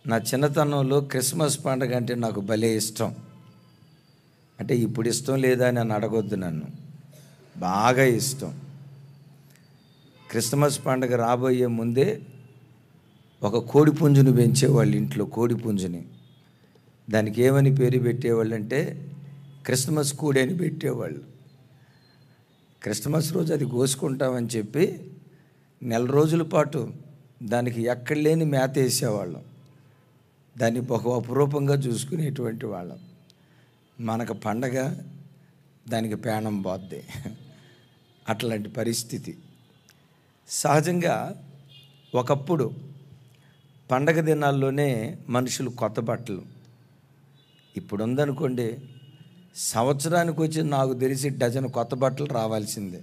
నా చిన్నతనంలో క్రిస్మస్ పండుగ అంటే నాకు భలే ఇష్టం. అంటే ఇప్పుడు ఇష్టం లేదా అని నన్ను అడగొద్దు, నన్ను బాగా ఇష్టం. క్రిస్మస్ పండుగ రాబోయే ముందే ఒక కోడి పుంజుని పెంచేవాళ్ళు ఇంట్లో. కోడి పుంజుని దానికి ఏమని పేరు పెట్టేవాళ్ళు అంటే క్రిస్మస్ కోడి అని పెట్టేవాళ్ళు. క్రిస్మస్ రోజు అది కోసుకుంటామని చెప్పి నెల రోజుల పాటు దానికి ఎక్కడ లేని మేత వేసేవాళ్ళం. దాన్ని ఒక అపురూపంగా చూసుకునేటువంటి వాళ్ళం. మనకు పండగ, దానికి ప్రాణం పోద్ది. అట్లాంటి పరిస్థితి. సహజంగా ఒకప్పుడు పండగ దినాల్లోనే మనుషులు కొత్త బట్టలు. ఇప్పుడు ఉందనుకోండి, సంవత్సరానికి వచ్చి నాకు తెలిసి డజన్ కొత్త బట్టలు రావాల్సిందే.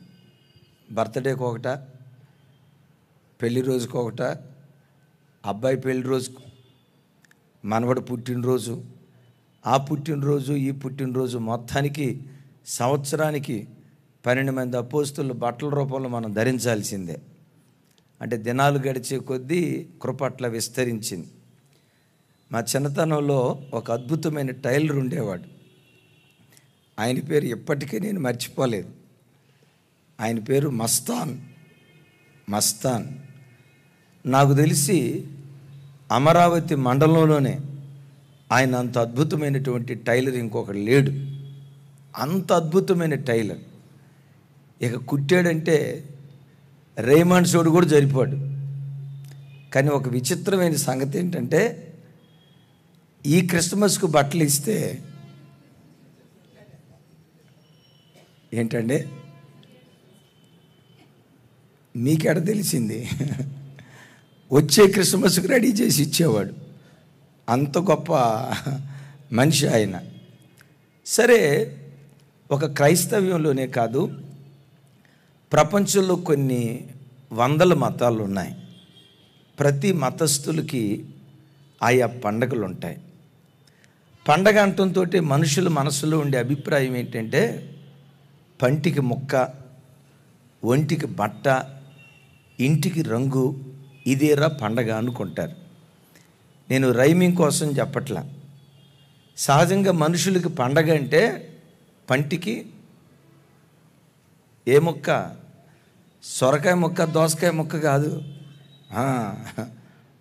బర్త్డేకి ఒకట, పెళ్లి రోజుకి ఒకట, అబ్బాయి పెళ్లి రోజుకు, మనవడు పుట్టినరోజు, ఆ పుట్టినరోజు, ఈ పుట్టినరోజు, మొత్తానికి సంవత్సరానికి 12 మంది అపోస్తులు బట్టల రూపంలో మనం ధరించాల్సిందే. అంటే దినాలు గడిచే కొద్దీ కృప అట్లా విస్తరించింది. మా చిన్నతనంలో ఒక అద్భుతమైన టైలర్ ఉండేవాడు. ఆయన పేరు ఎప్పటికీ నేను మర్చిపోలేదు. ఆయన పేరు మస్తాన్. నాకు తెలిసి అమరావతి మండలంలోనే ఆయన అంత అద్భుతమైనటువంటి టైలర్ ఇంకొకటి లేడు. అంత అద్భుతమైన టైలర్. ఇక కుట్టాడంటే రేమండ్ సోడు కూడా సరిపోడు. కానీ ఒక విచిత్రమైన సంగతి ఏంటంటే, ఈ క్రిస్మస్కు బట్టలు ఇస్తే ఏంటంటే మీకెడ తెలిసింది, వచ్చే క్రిస్మస్కి రెడీ చేసి ఇచ్చేవాడు. అంత గొప్ప మనిషి ఆయన. సరే, ఒక క్రైస్తవ్యంలోనే కాదు, ప్రపంచంలో కొన్ని వందల మతాలు ఉన్నాయి. ప్రతి మతస్థులకి ఆయా పండగలు ఉంటాయి. పండగ అంటంతో మనుషుల మనసులో ఉండే అభిప్రాయం ఏంటంటే, పంటికి ముక్క, ఒంటికి బట్ట, ఇంటికి రంగు, ఇదేరా పండగ అనుకుంటారు. నేను రైమింగ్ కోసం చెప్పట్లా. సహజంగా మనుషులకి పండగ అంటే పంటికి ఏ ముక్క, సొరకాయ ముక్క, దోసకాయ ముక్క కాదు,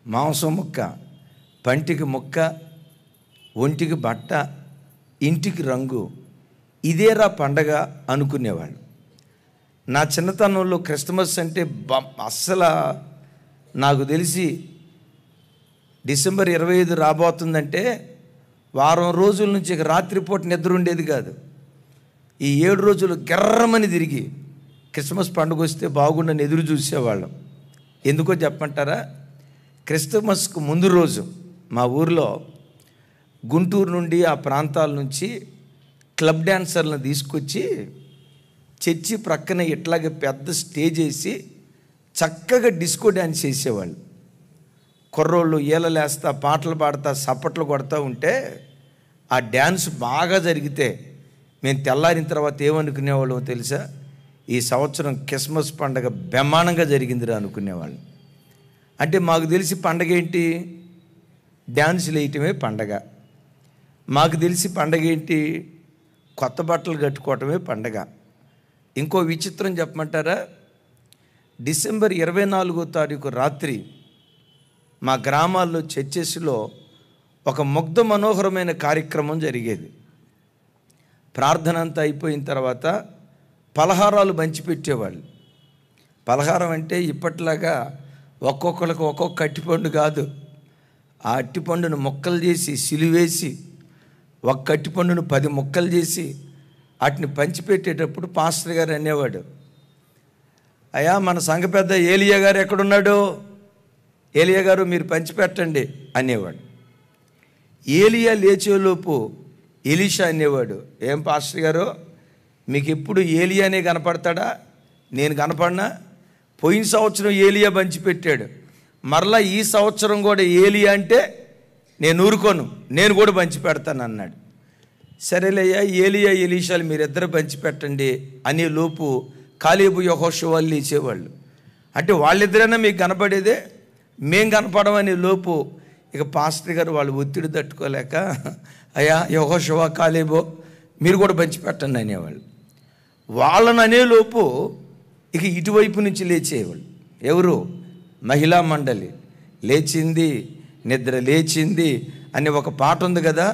మాంసం ముక్క. పంటికి ముక్క, ఒంటికి బట్ట, ఇంటికి రంగు, ఇదేరా పండగ అనుకునేవాళ్ళు. నా చిన్నతనంలో క్రిస్మస్ అంటే అస్సలు నాకు తెలిసి డిసెంబర్ 25 రాబోతుందంటే వారం రోజుల నుంచి ఇక రాత్రిపూట నిద్ర ఉండేది కాదు. ఈ 7 రోజులు గెర్రమని తిరిగి క్రిస్మస్ పండుగ వస్తే బాగుండని ఎదురు చూసేవాళ్ళం. ఎందుకో చెప్పమంటారా? క్రిస్మస్కు ముందు రోజు మా ఊరిలో గుంటూరు నుండి, ఆ ప్రాంతాల నుంచి క్లబ్ డ్యాన్సర్లను తీసుకొచ్చి చర్చి ప్రక్కన ఇట్లాగే పెద్ద స్టేజ్ వేసి చక్కగా డిస్కో డ్యాన్స్ చేసేవాళ్ళు. కుర్రోళ్ళు ఈలలేస్తా, పాటలు పాడుతా, సప్పట్లు కొడతా ఉంటే ఆ డ్యాన్స్ బాగా జరిగితే మేము తెల్లారిన తర్వాత ఏమనుకునేవాళ్ళం తెలుసా? ఈ సంవత్సరం క్రిస్మస్ పండగ బ్రహ్మాండంగా జరిగిందిరా అనుకునేవాళ్ళు. అంటే మాకు తెలిసి పండగ ఏంటి? డ్యాన్సులు వేయటమే పండగ. మాకు తెలిసి పండగ ఏంటి? కొత్త బట్టలు కట్టుకోవటమే పండగ. ఇంకో విచిత్రం చెప్పమంటారా? డిసెంబర్ 24వ తారీఖు రాత్రి మా గ్రామాల్లో చర్చెస్లో ఒక ముగ్ధ మనోహరమైన కార్యక్రమం జరిగేది. ప్రార్థన అంతా అయిపోయిన తర్వాత పలహారాలు పంచిపెట్టేవాళ్ళు. పలహారం అంటే ఇప్పట్లాగా ఒక్కొక్కరికి ఒక్కొక్క అట్టిపండు కాదు. ఆ అట్టిపండును ముక్కలు చేసి సిలువేసి, ఒక్క అట్టిపండును 10 ముక్కలు చేసి వాటిని పంచిపెట్టేటప్పుడు పాస్టర్ గారు అనేవాడు, అయ్యా మన సంఘ పెద్ద ఏలియా గారు ఎక్కడున్నాడు? ఏలియా గారు మీరు పంచిపెట్టండి అనేవాడు. ఏలియా లేచేలోపు ఎలీషా అనేవాడు, ఏం పాస్టర్ గారు మీకు ఎప్పుడు ఏలియానే కనపడతాడా? నేను కనపడినా? పోయిన సంవత్సరం ఏలియా పంచిపెట్టాడు, మరలా ఈ సంవత్సరం కూడా ఏలియా అంటే నేను ఊరుకోను, నేను కూడా పంచిపెడతాను అన్నాడు. సరేలయ్యా, ఏలియా ఎలీషాలు మీరిద్దరు పంచిపెట్టండి అనే లోపు కాలేబు యెహోషువలు లేచేవాళ్ళు. అంటే వాళ్ళిద్దరైనా మీకు కనపడేదే, మేం కనపడమనే లోపు ఇక పాస్టర్ గారు వాళ్ళు ఒత్తిడి తట్టుకోలేక, అయ్యా యెహోషువ కాలేబో మీరు కూడా పంచిపెట్టండి అనేవాళ్ళు. వాళ్ళని అనేలోపు ఇక ఇటువైపు నుంచి లేచేవాళ్ళు. ఎవరు? మహిళా మండలి. లేచింది, నిద్ర లేచింది అనే ఒక పాట ఉంది కదా.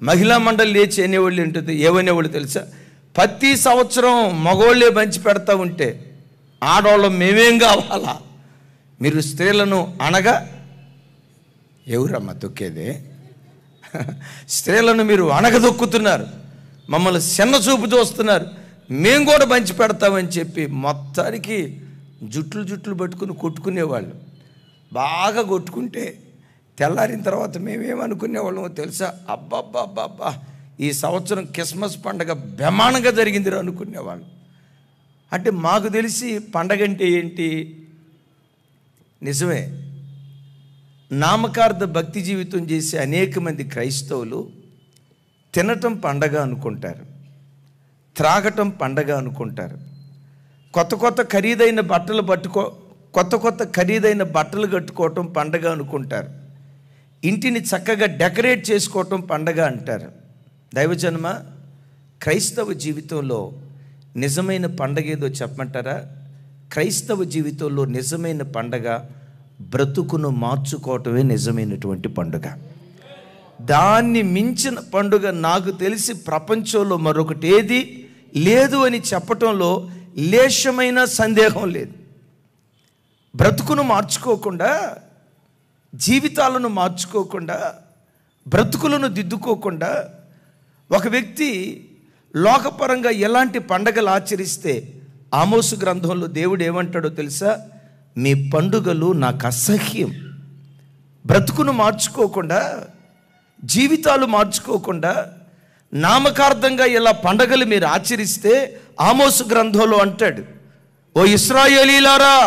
మహిళా మండలి లేచి అనేవాళ్ళు ఏంటది, ఏమనేవాళ్ళు తెలుసా? ప్రతి సంవత్సరం మగోళ్ళే పంచి పెడతా ఉంటే ఆడవాళ్ళం మేమేం కావాలా? మీరు స్త్రీలను అనగా ఎవరమ్మా తొక్కేదే? స్త్రీలను మీరు అనగదొక్కుతున్నారు, మమ్మల్ని చిన్న చూపు చూస్తున్నారు, మేము కూడా పంచి పెడతామని చెప్పి మొత్తానికి జుట్లు పట్టుకుని కొట్టుకునేవాళ్ళు. బాగా కొట్టుకుంటే తెల్లారిన తర్వాత మేమేమనుకునేవాళ్ళమో తెలుసా? అబ్బబ్బబ్బబ్బా, ఈ సంవత్సరం క్రిస్మస్ పండగ బ్రహ్మాండంగా జరిగింది అనుకునేవాళ్ళు. అంటే మాకు తెలిసి పండగ అంటే ఏంటి? నిజమే, నామకార్థ భక్తి జీవితం చేసే అనేక మంది క్రైస్తవులు తినటం పండగ అనుకుంటారు, త్రాగటం పండగ అనుకుంటారు, కొత్త ఖరీదైన బట్టలు కట్టుకోవటం పండగ అనుకుంటారు, ఇంటిని చక్కగా డెకరేట్ చేసుకోవటం పండగ అంటారు. దైవజన్మ, క్రైస్తవ జీవితంలో నిజమైన పండగ ఏదో చెప్పమంటారా? క్రైస్తవ జీవితంలో నిజమైన పండగ బ్రతుకును మార్చుకోవటమే నిజమైనటువంటి పండుగ. దాన్ని మించిన పండుగ నాకు తెలిసి ప్రపంచంలో మరొకటి ఏది లేదు అని చెప్పటంలో లేశమైన సందేహం లేదు. బ్రతుకును మార్చుకోకుండా, జీవితాలను మార్చుకోకుండా, బ్రతుకులను దిద్దుకోకుండా ఒక వ్యక్తి లోకపరంగా ఎలాంటి పండగలు ఆచరిస్తే ఆమోసు గ్రంథంలో దేవుడు ఏమంటాడో తెలుసా? మీ పండుగలు నాకు అసహ్యం. బ్రతుకును మార్చుకోకుండా, జీవితాలు మార్చుకోకుండా, నామకార్థంగా ఇలా పండగలు మీరు ఆచరిస్తే ఆమోసు గ్రంథంలో అంటాడు, ఓ ఇశ్రాయేలీలారా,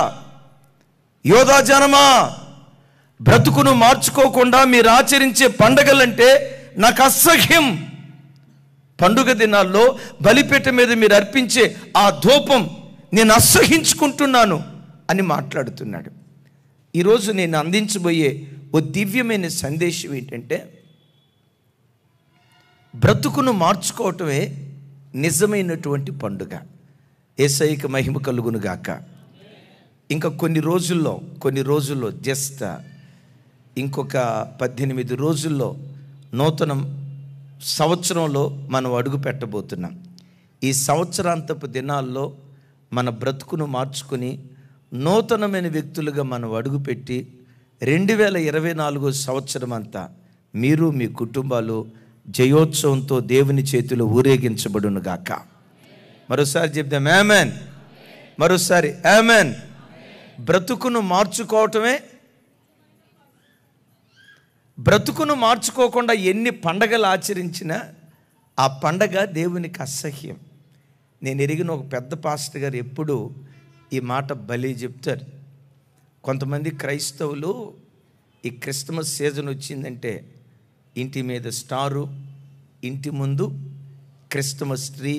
యోధా జనమా, బ్రతుకును మార్చుకోకుండా మీరు ఆచరించే పండగలంటే నాకు అసహ్యం. పండుగ దినాల్లో బలిపీఠ మీద మీరు అర్పించే ఆ ధూపం నేను అసహించుకుంటున్నాను అని మాట్లాడుతున్నాడు. ఈరోజు నేను అందించబోయే ఓ దివ్యమైన సందేశం ఏంటంటే, బ్రతుకును మార్చుకోవటమే నిజమైనటువంటి పండుగ. యేసయ్యకి మహిమ కలుగునుగాక. ఇంకా కొన్ని రోజుల్లో జస్ట్ ఇంకొక 18 రోజుల్లో నూతన సంవత్సరంలో మనం అడుగు పెట్టబోతున్నాం. ఈ సంవత్సరాంతపు దినాల్లో మన బ్రతుకును మార్చుకుని నూతనమైన వ్యక్తులుగా మనం అడుగుపెట్టి 2024 సంవత్సరం అంతా మీరు మీ కుటుంబాలు జయోత్సవంతో దేవుని చేతిలో ఊరేగించబడును గాక. మరోసారి చెప్దాం ఆమేన్. మరోసారి ఆమేన్. బ్రతుకును మార్చుకోకుండా ఎన్ని పండగలు ఆచరించినా ఆ పండగ దేవునికి అసహ్యం. నేను ఎరిగిన ఒక పెద్ద పాస్టర్ గారు ఎప్పుడు ఈ మాట భలే చెప్తారు. కొంతమంది క్రైస్తవులు ఈ క్రిస్మస్ సీజన్ వచ్చిందంటే ఇంటి మీద స్టారు, ఇంటి ముందు క్రిస్మస్ ట్రీ,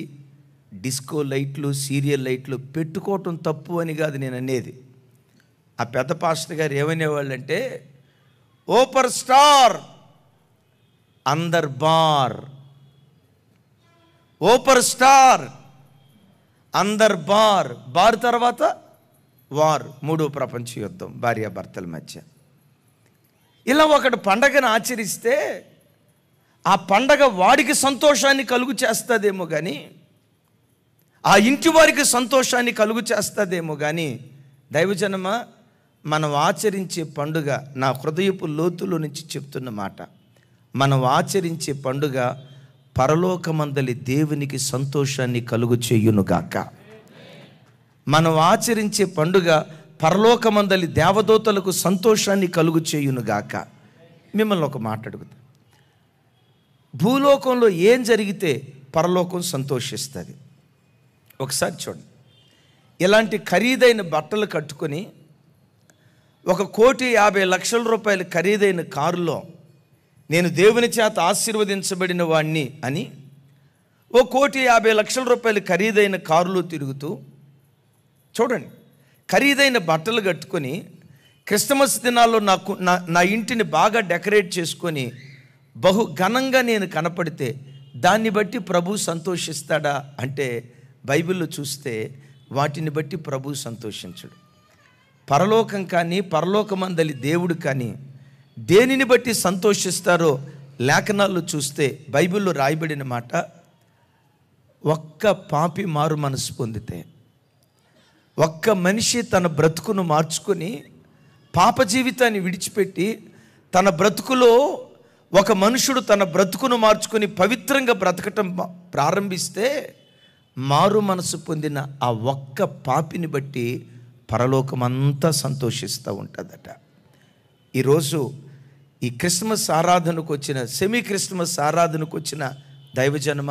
డిస్కో లైట్లు, సీరియల్ లైట్లు పెట్టుకోవటం తప్పు అని కాదు నేను అనేది. ఆ పెద్ద పాస్టర్ గారు ఏమనేవాళ్ళంటే, ఓపర్ స్టార్ అందర్ బార్, ఓపర్ స్టార్ అందర్ బార్, బార్ తర్వాత వార్, 3వ ప్రపంచ యుద్ధం భార్యాభర్తల మధ్య. ఇలా ఒకటి పండగను ఆచరిస్తే ఆ పండగ వాడికి సంతోషాన్ని కలుగు చేస్తుందేమో కానీ, ఆ ఇంటి వారికి సంతోషాన్ని కలుగు చేస్తుందేమో కానీ, దైవజనమా, మనం ఆచరించే పండుగ, నా హృదయపు లోతులో నుంచి చెప్తున్న మాట, మనం ఆచరించే పండుగ పరలోకమందలి దేవునికి సంతోషాన్ని కలుగు చేయునుగాక. మనం ఆచరించే పండుగ పరలోకమందలి దేవదూతలకు సంతోషాన్ని కలుగు చేయునుగాక. మిమ్మల్ని ఒక మాట అడుగుతా, భూలోకంలో ఏం జరిగితే పరలోకం సంతోషిస్తుంది? ఒకసారి చూడండి. ఇలాంటి ఖరీదైన బట్టలు కట్టుకొని 1,50,00,000 రూపాయల ఖరీదైన కారులో నేను దేవుని చేత ఆశీర్వదించబడిన వాణ్ణి అని 1,50,00,000 రూపాయల ఖరీదైన కారులో తిరుగుతూ, చూడండి, ఖరీదైన బట్టలు కట్టుకొని క్రిస్మస్ దినాల్లో నా ఇంటిని బాగా డెకరేట్ చేసుకొని బహు ఘనంగా నేను కనపడితే దాన్ని బట్టి ప్రభు సంతోషిస్తాడా అంటే బైబిల్లో చూస్తే వాటిని బట్టి ప్రభు సంతోషించడు. పరలోకం కానీ పరలోకమందలి దేవుడు కానీ దేనిని బట్టి సంతోషిస్తారో లేఖనాల్లో చూస్తే బైబిల్లో రాయబడిన మాట, ఒక్క పాపి మారు మనసు పొందితే, ఒక్క మనిషి తన బ్రతుకును మార్చుకొని పాప జీవితాన్ని విడిచిపెట్టి తన బ్రతుకులో ఒక మనుషుడు తన బ్రతుకును మార్చుకొని పవిత్రంగా బ్రతకటం ప్రారంభిస్తే మారు మనసు పొందిన ఆ ఒక్క పాపిని బట్టి పరలోకమంతా సంతోషిస్తూ ఉంటుందట. ఈరోజు ఈ క్రిస్మస్ ఆరాధనకు వచ్చిన సెమీ క్రిస్మస్ ఆరాధనకు వచ్చిన దైవజనమ,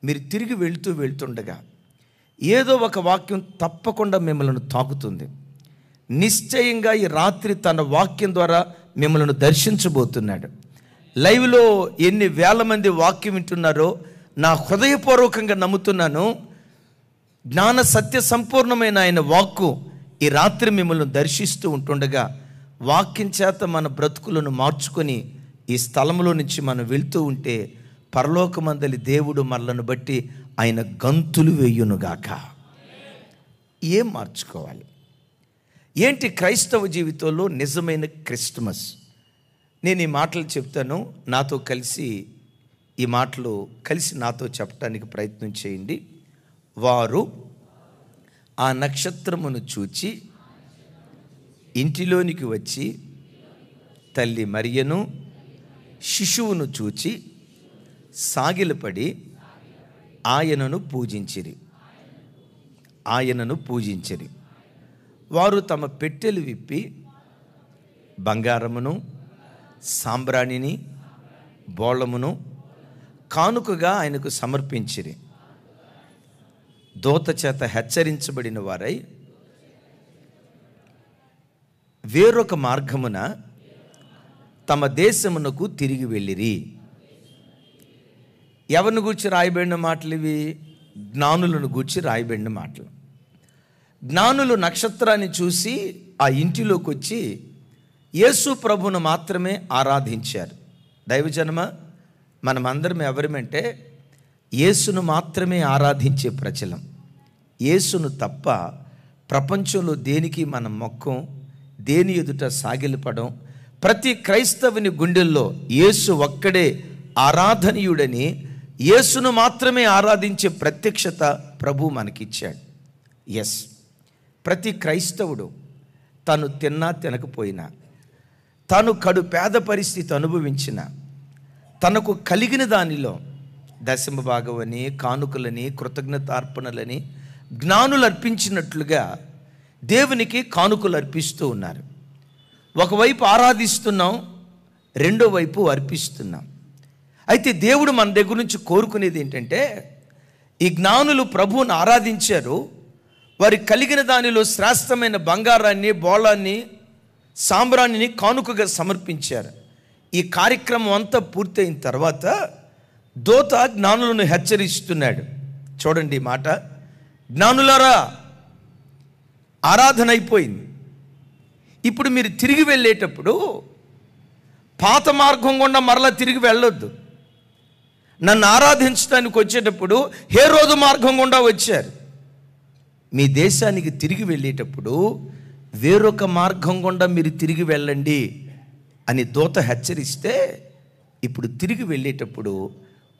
మీరు తిరిగి వెళ్తుండగా ఏదో ఒక వాక్యం తప్పకుండా మిమ్మల్ని తాకుతుంది. నిశ్చయంగా ఈ రాత్రి తన వాక్యం ద్వారా మిమ్మల్ని దర్శించబోతున్నాడు. లైవ్లో ఎన్ని వేల మంది వాక్యం వింటున్నారో నా హృదయపూర్వకంగా నమ్ముతున్నాను. జ్ఞాన సత్య సంపూర్ణమైన ఆయన వాక్కు ఈ రాత్రి మిమ్మల్ని దర్శిస్తూ ఉంటుండగా వాక్యం చేత మన బ్రతుకులను మార్చుకొని ఈ స్థలంలో నుంచి మనం వెళ్తూ ఉంటే పరలోకమందలి దేవుడు మనలను బట్టి ఆయన గంతులు వేయునుగాక. ఏం మార్చుకోవాలి? ఏంటి క్రైస్తవ జీవితంలో నిజమైన క్రిస్మస్? నేను ఈ మాటలు చెప్తాను. నాతో కలిసి ఈ మాటలు నాతో చెప్పడానికి ప్రయత్నం చేయండి. వారు ఆ నక్షత్రమును చూచి ఇంటిలోనికి వచ్చి తల్లి మరియను శిశువును చూచి సాగిలపడి ఆయనను పూజించిరి. వారు తమ పెట్టెలు విప్పి బంగారమును సాంబ్రాణిని బోళమును కానుకగా ఆయనకు సమర్పించిరి. దూత చేత హెచ్చరించబడిన వారై వేరొక మార్గమున తమ దేశమునకు తిరిగి వెళ్ళిరి. ఎవరిని గూర్చి రాయబడిన మాటలు ఇవి? జ్ఞానులను గూర్చి రాయబడిన మాటలు. జ్ఞానులు నక్షత్రాన్ని చూసి ఆ ఇంటిలోకి వచ్చి యేసు ప్రభువును మాత్రమే ఆరాధించారు. దైవజనమ, మనమందరం ఎవరమంటే యేసును మాత్రమే ఆరాధించే ప్రజలం. యేసును తప్ప ప్రపంచంలో దేనికి మనం మొక్కం, దేని ఎదుట సాగిలపడం. ప్రతి క్రైస్తవుని గుండెల్లో యేసు ఒక్కడే ఆరాధనీయుడని, యేసును మాత్రమే ఆరాధించే ప్రత్యక్షత ప్రభు మనకిచ్చాడు. ఎస్, ప్రతి క్రైస్తవుడు తను తిన్నా తినకపోయినా, తను కడు పేద పరిస్థితి అనుభవించిన, తనకు కలిగిన దానిలో దశమ భాగమని, కానుకలని, కృతజ్ఞతార్పణలని జ్ఞానులు అర్పించినట్లుగా దేవునికి కానుకలు అర్పిస్తూ ఉన్నారు. ఒకవైపు ఆరాధిస్తున్నాం, రెండో వైపు అర్పిస్తున్నాం. అయితే దేవుడు మన దగ్గర నుంచి కోరుకునేది ఏంటంటే, ఈ జ్ఞానులు ప్రభువుని ఆరాధించారు. వారి కలిగిన దానిలో శ్రేష్టమైన బంగారాన్ని, బోళాన్ని, సాంబ్రాణిని కానుకగా సమర్పించారు. ఈ కార్యక్రమం అంతా పూర్తయిన తర్వాత దూత జ్ఞానులను హెచ్చరిస్తున్నాడు. చూడండి ఈ మాట, జ్ఞానులారా, ఆరాధన అయిపోయింది. ఇప్పుడు మీరు తిరిగి వెళ్ళేటప్పుడు పాత మార్గం గుండా మరలా తిరిగి వెళ్ళొద్దు. నన్ను ఆరాధించడానికి వచ్చేటప్పుడు హేరోదు మార్గం గుండా వచ్చారు. మీ దేశానికి తిరిగి వెళ్ళేటప్పుడు వేరొక మార్గం గుండా మీరు తిరిగి వెళ్ళండి అని దూత హెచ్చరిస్తే, ఇప్పుడు తిరిగి వెళ్ళేటప్పుడు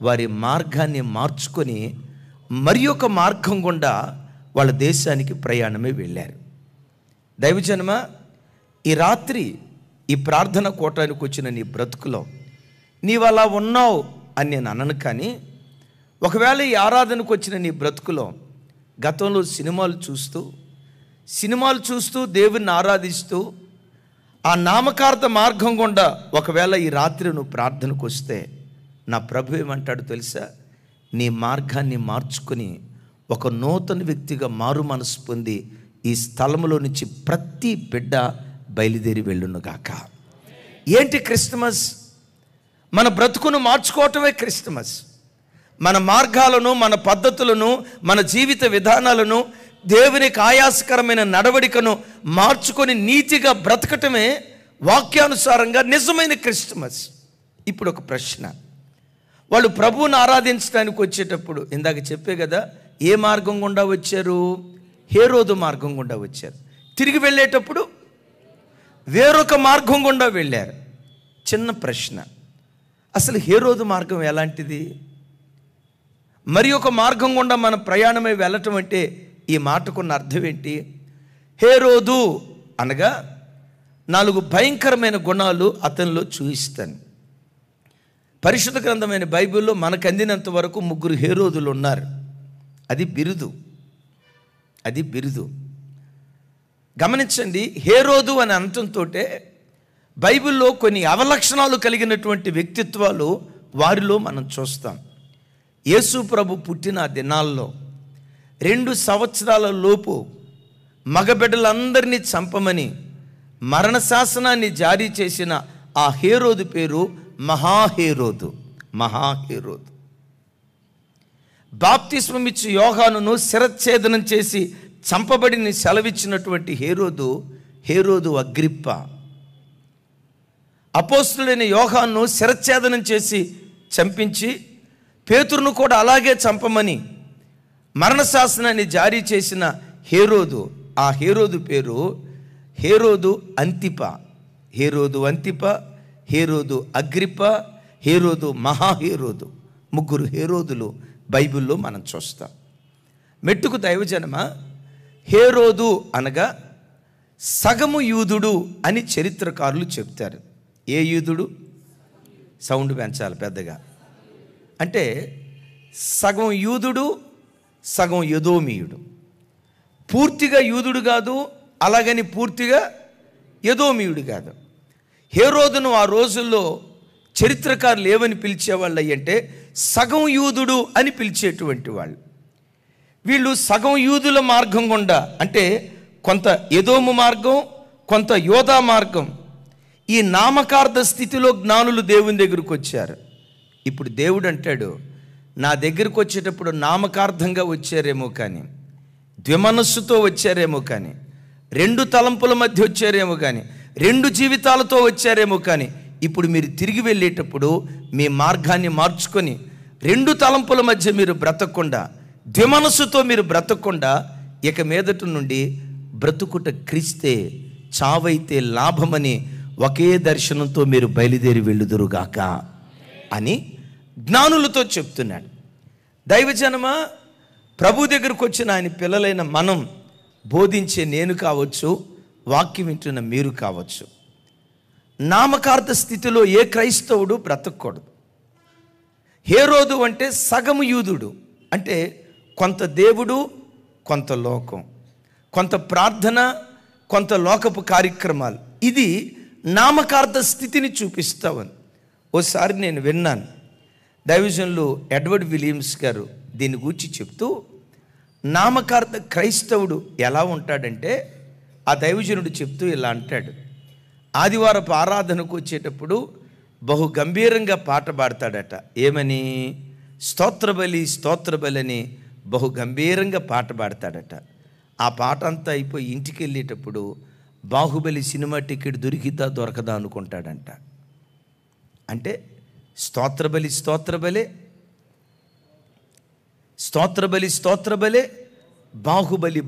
వారి మార్గాన్ని మార్చుకొని మరి ఒక మార్గం గుండా వాళ్ళ దేశానికి ప్రయాణమే వెళ్ళారు. దైవజనమ, ఈ రాత్రి ఈ ప్రార్థన కోటానికి వచ్చిన నీ బ్రతుకులో నీవు అలా ఉన్నావు అని నేను అనను. కానీ ఒకవేళ ఈ ఆరాధనకు వచ్చిన నీ బ్రతుకులో గతంలో సినిమాలు చూస్తూ దేవుణ్ణి ఆరాధిస్తూ ఆ నామకార్థ మార్గం గుండా ఒకవేళ ఈ రాత్రి నువ్వు ప్రార్థనకు వస్తే, నా ప్రభు ఏమంటాడు తెలుసా? నీ మార్గాన్ని మార్చుకొని ఒక నూతన వ్యక్తిగా మారు మనసు పొంది ఈ స్థలంలో నుంచి ప్రతి బిడ్డ బయలుదేరి వెళ్ళునుగాక. ఏంటి క్రిస్మస్? మన బ్రతుకును మార్చుకోవటమే క్రిస్మస్. మన మార్గాలను, మన పద్ధతులను, మన జీవిత విధానాలను దేవునికి ఆయాసకరమైన నడవడికను మార్చుకొని నీతిగా బ్రతకటమే వాక్యానుసారంగా నిజమైన క్రిస్మస్. ఇప్పుడు ఒక ప్రశ్న, వాళ్ళు ప్రభువుని ఆరాధించడానికి వచ్చేటప్పుడు ఇందాక చెప్పే కదా, ఏ మార్గం గుండా వచ్చారు? హేరోదు మార్గం గుండా వచ్చారు. తిరిగి వెళ్ళేటప్పుడు వేరొక మార్గం గుండా వెళ్ళారు. చిన్న ప్రశ్న, అసలు హేరోదు మార్గం ఎలాంటిది? మరి ఒక మార్గం గుండా మన ప్రయాణమై వెళ్ళటం అంటే ఈ మాటకున్న అర్థం ఏంటి? హేరోదు అనగా 4 భయంకరమైన గుణాలు అతనిలో చూయిస్తాను. పరిశుద్ధ గ్రంథమైన బైబిల్లో మనకు అందినంత వరకు 3 హేరోదులు ఉన్నారు. అది బిరుదు. గమనించండి, హేరోదు అని అనటంతో బైబిల్లో కొన్ని అవలక్షణాలు కలిగినటువంటి వ్యక్తిత్వాలు వారిలో మనం చూస్తాం. యేసు ప్రభు పుట్టిన దినాల్లో 2 సంవత్సరాల లోపు మగబిడ్డలందరినీ చంపమని మరణ శాసనాన్ని జారీ చేసిన ఆ హేరోదు పేరు మహాహేరోదు. బాప్తిస్మం ఇచ్చి యోహానును శిరచ్ఛేదనం చేసి చంపబడిని సెలవిచ్చినటువంటి హేరోదు అగ్రిప్ప. అపోస్తులైన యోహానును శిరచ్ఛేదనం చేసి చంపించి పేతురును కూడా అలాగే చంపమని మరణశాసనాన్ని జారీ చేసిన హేరోదు, ఆ హేరోదు పేరు హేరోదు అంతిప. హేరోదు అగ్రిప్ప, హేరోదు మహాహేరోదు. 3 హేరోదులు బైబిల్లో మనం చూస్తాం. మెట్టుకు దైవజనమ, హేరోదు అనగా సగము యూదుడు అని చరిత్రకారులు చెప్తారు. ఏ యూదుడు? సౌండ్ పెంచాలి పెద్దగా. అంటే సగం యూదుడు, సగం ఎదోమీయుడు. పూర్తిగా యూదుడు కాదు, అలాగని పూర్తిగా ఎదోమీయుడు కాదు. హేరోదును ఆ రోజుల్లో చరిత్రకారులు ఏమని పిలిచేవాళ్ళు అంటే సగం యూదుడు అని పిలిచేటువంటి వాళ్ళు. వీళ్ళు సగం యూదుల మార్గం గుండా, అంటే కొంత ఎదోము మార్గం, కొంత యోధా మార్గం, ఈ నామకార్థ స్థితిలో జ్ఞానులు దేవుని దగ్గరకు వచ్చారు. ఇప్పుడు దేవుడు అంటాడు, నా దగ్గరకు వచ్చేటప్పుడు నామకార్థంగా వచ్చారేమో కానీ, ద్విమనస్సుతో వచ్చారేమో కానీ, 2 తలంపుల మధ్య వచ్చారేమో కానీ, 2 జీవితాలతో వచ్చారేమో కానీ, ఇప్పుడు మీరు తిరిగి వెళ్ళేటప్పుడు మీ మార్గాన్ని మార్చుకొని 2 తలంపుల మధ్య మీరు బ్రతకకుండా, ద్విమనస్సుతో మీరు బ్రతకకుండా, ఇక మీదటి నుండి బ్రతుకుట క్రీస్తే, చావైతే లాభమని ఒకే దర్శనంతో మీరు బయలుదేరి వెళ్ళుదురుగాక అని జ్ఞానులతో చెప్తున్నాడు. దైవజనమా, ప్రభు దగ్గరకు వచ్చిన ఆయన పిల్లలైన మనం బోధించే నేను కావచ్చు, వాక్యం వింటున్న మీరు కావచ్చు, నామకార్థ స్థితిలో ఏ క్రైస్తవుడు బ్రతకూడదు. హేరోదు అంటే సగము యూదుడు, అంటే కొంత దేవుడు, కొంత లోకం, కొంత ప్రార్థన, కొంత లోకపు కార్యక్రమాలు. ఇది నామకార్థ స్థితిని చూపిస్తావని ఓసారి నేను విన్నాను. దైవజనులు ఎడ్వర్డ్ విలియమ్స్ గారు దీని గురించి చెప్తూ, నామకార్థ క్రైస్తవుడు ఎలా ఉంటాడంటే, ఆ దైవజనుడు చెప్తూ ఇలా అంటాడు, ఆదివారపు ఆరాధనకు వచ్చేటప్పుడు బహు గంభీరంగా పాట పాడతాడట. ఏమని? స్తోత్రబలి అని బహు గంభీరంగా పాట పాడతాడట. ఆ పాట అంతా అయిపోయి ఇంటికి వెళ్ళేటప్పుడు బాహుబలి సినిమా టికెట్ దొరకదా అనుకుంటాడంట. అంటే స్తోత్రబలి,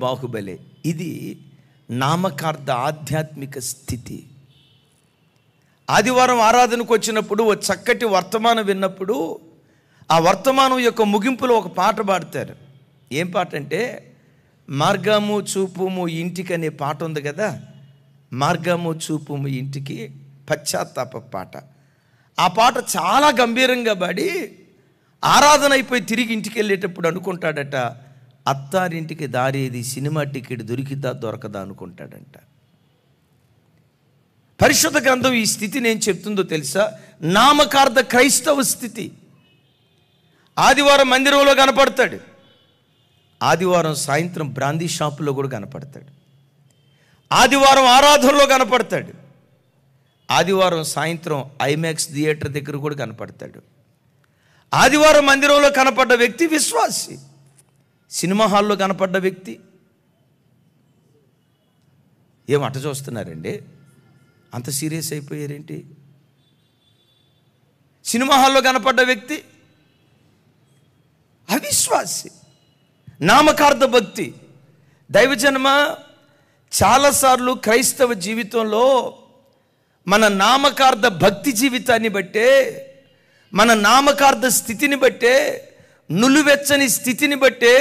బాహుబలి. ఇది నామకార్థ ఆధ్యాత్మిక స్థితి. ఆదివారం ఆరాధనకు వచ్చినప్పుడు ఓ చక్కటి వర్తమానం విన్నప్పుడు ఆ వర్తమానం యొక్క ముగింపులో ఒక పాట పాడతారు. ఏం పాట అంటే, మార్గము చూపుము ఇంటికి అనే పాట ఉంది కదా, మార్గము చూపుము ఇంటికి, పశ్చాత్తాప పాట. ఆ పాట చాలా గంభీరంగా పాడి ఆరాధన అయిపోయి తిరిగి ఇంటికి వెళ్ళేటప్పుడు అనుకుంటాడట, అత్తారింటికి దారేది సినిమా టికెట్ దొరకదా అనుకుంటాడంట. పరిశుద్ధ గ్రంథం ఈ స్థితిని ఏం చెప్తుందో తెలుసా? నామకార్థ క్రైస్తవ స్థితి. ఆదివారం మందిరంలో కనపడతాడు, ఆదివారం సాయంత్రం బ్రాందీ షాపులో కూడా కనపడతాడు, ఆదివారం ఆరాధనలో కనపడతాడు, ఆదివారం సాయంత్రం ఐమాక్స్ థియేటర్ దగ్గర కూడా కనపడతాడు. ఆదివారం మందిరంలో కనపడ్డ వ్యక్తి విశ్వాసి, సినిమా హాల్లో కనపడ్డ వ్యక్తి ఏం అట చూస్తున్నారండి? అంత సీరియస్ అయిపోయారేంటి? సినిమా హాల్లో కనపడ్డ వ్యక్తి అవిశ్వాసి, నామకార్థ భక్తి. దైవజనమ, చాలాసార్లు క్రైస్తవ జీవితంలో మన నామకార్థ భక్తి జీవితాన్ని బట్టే, మన నామకార్థ స్థితిని బట్టే, నులువెచ్చని స్థితిని బట్టే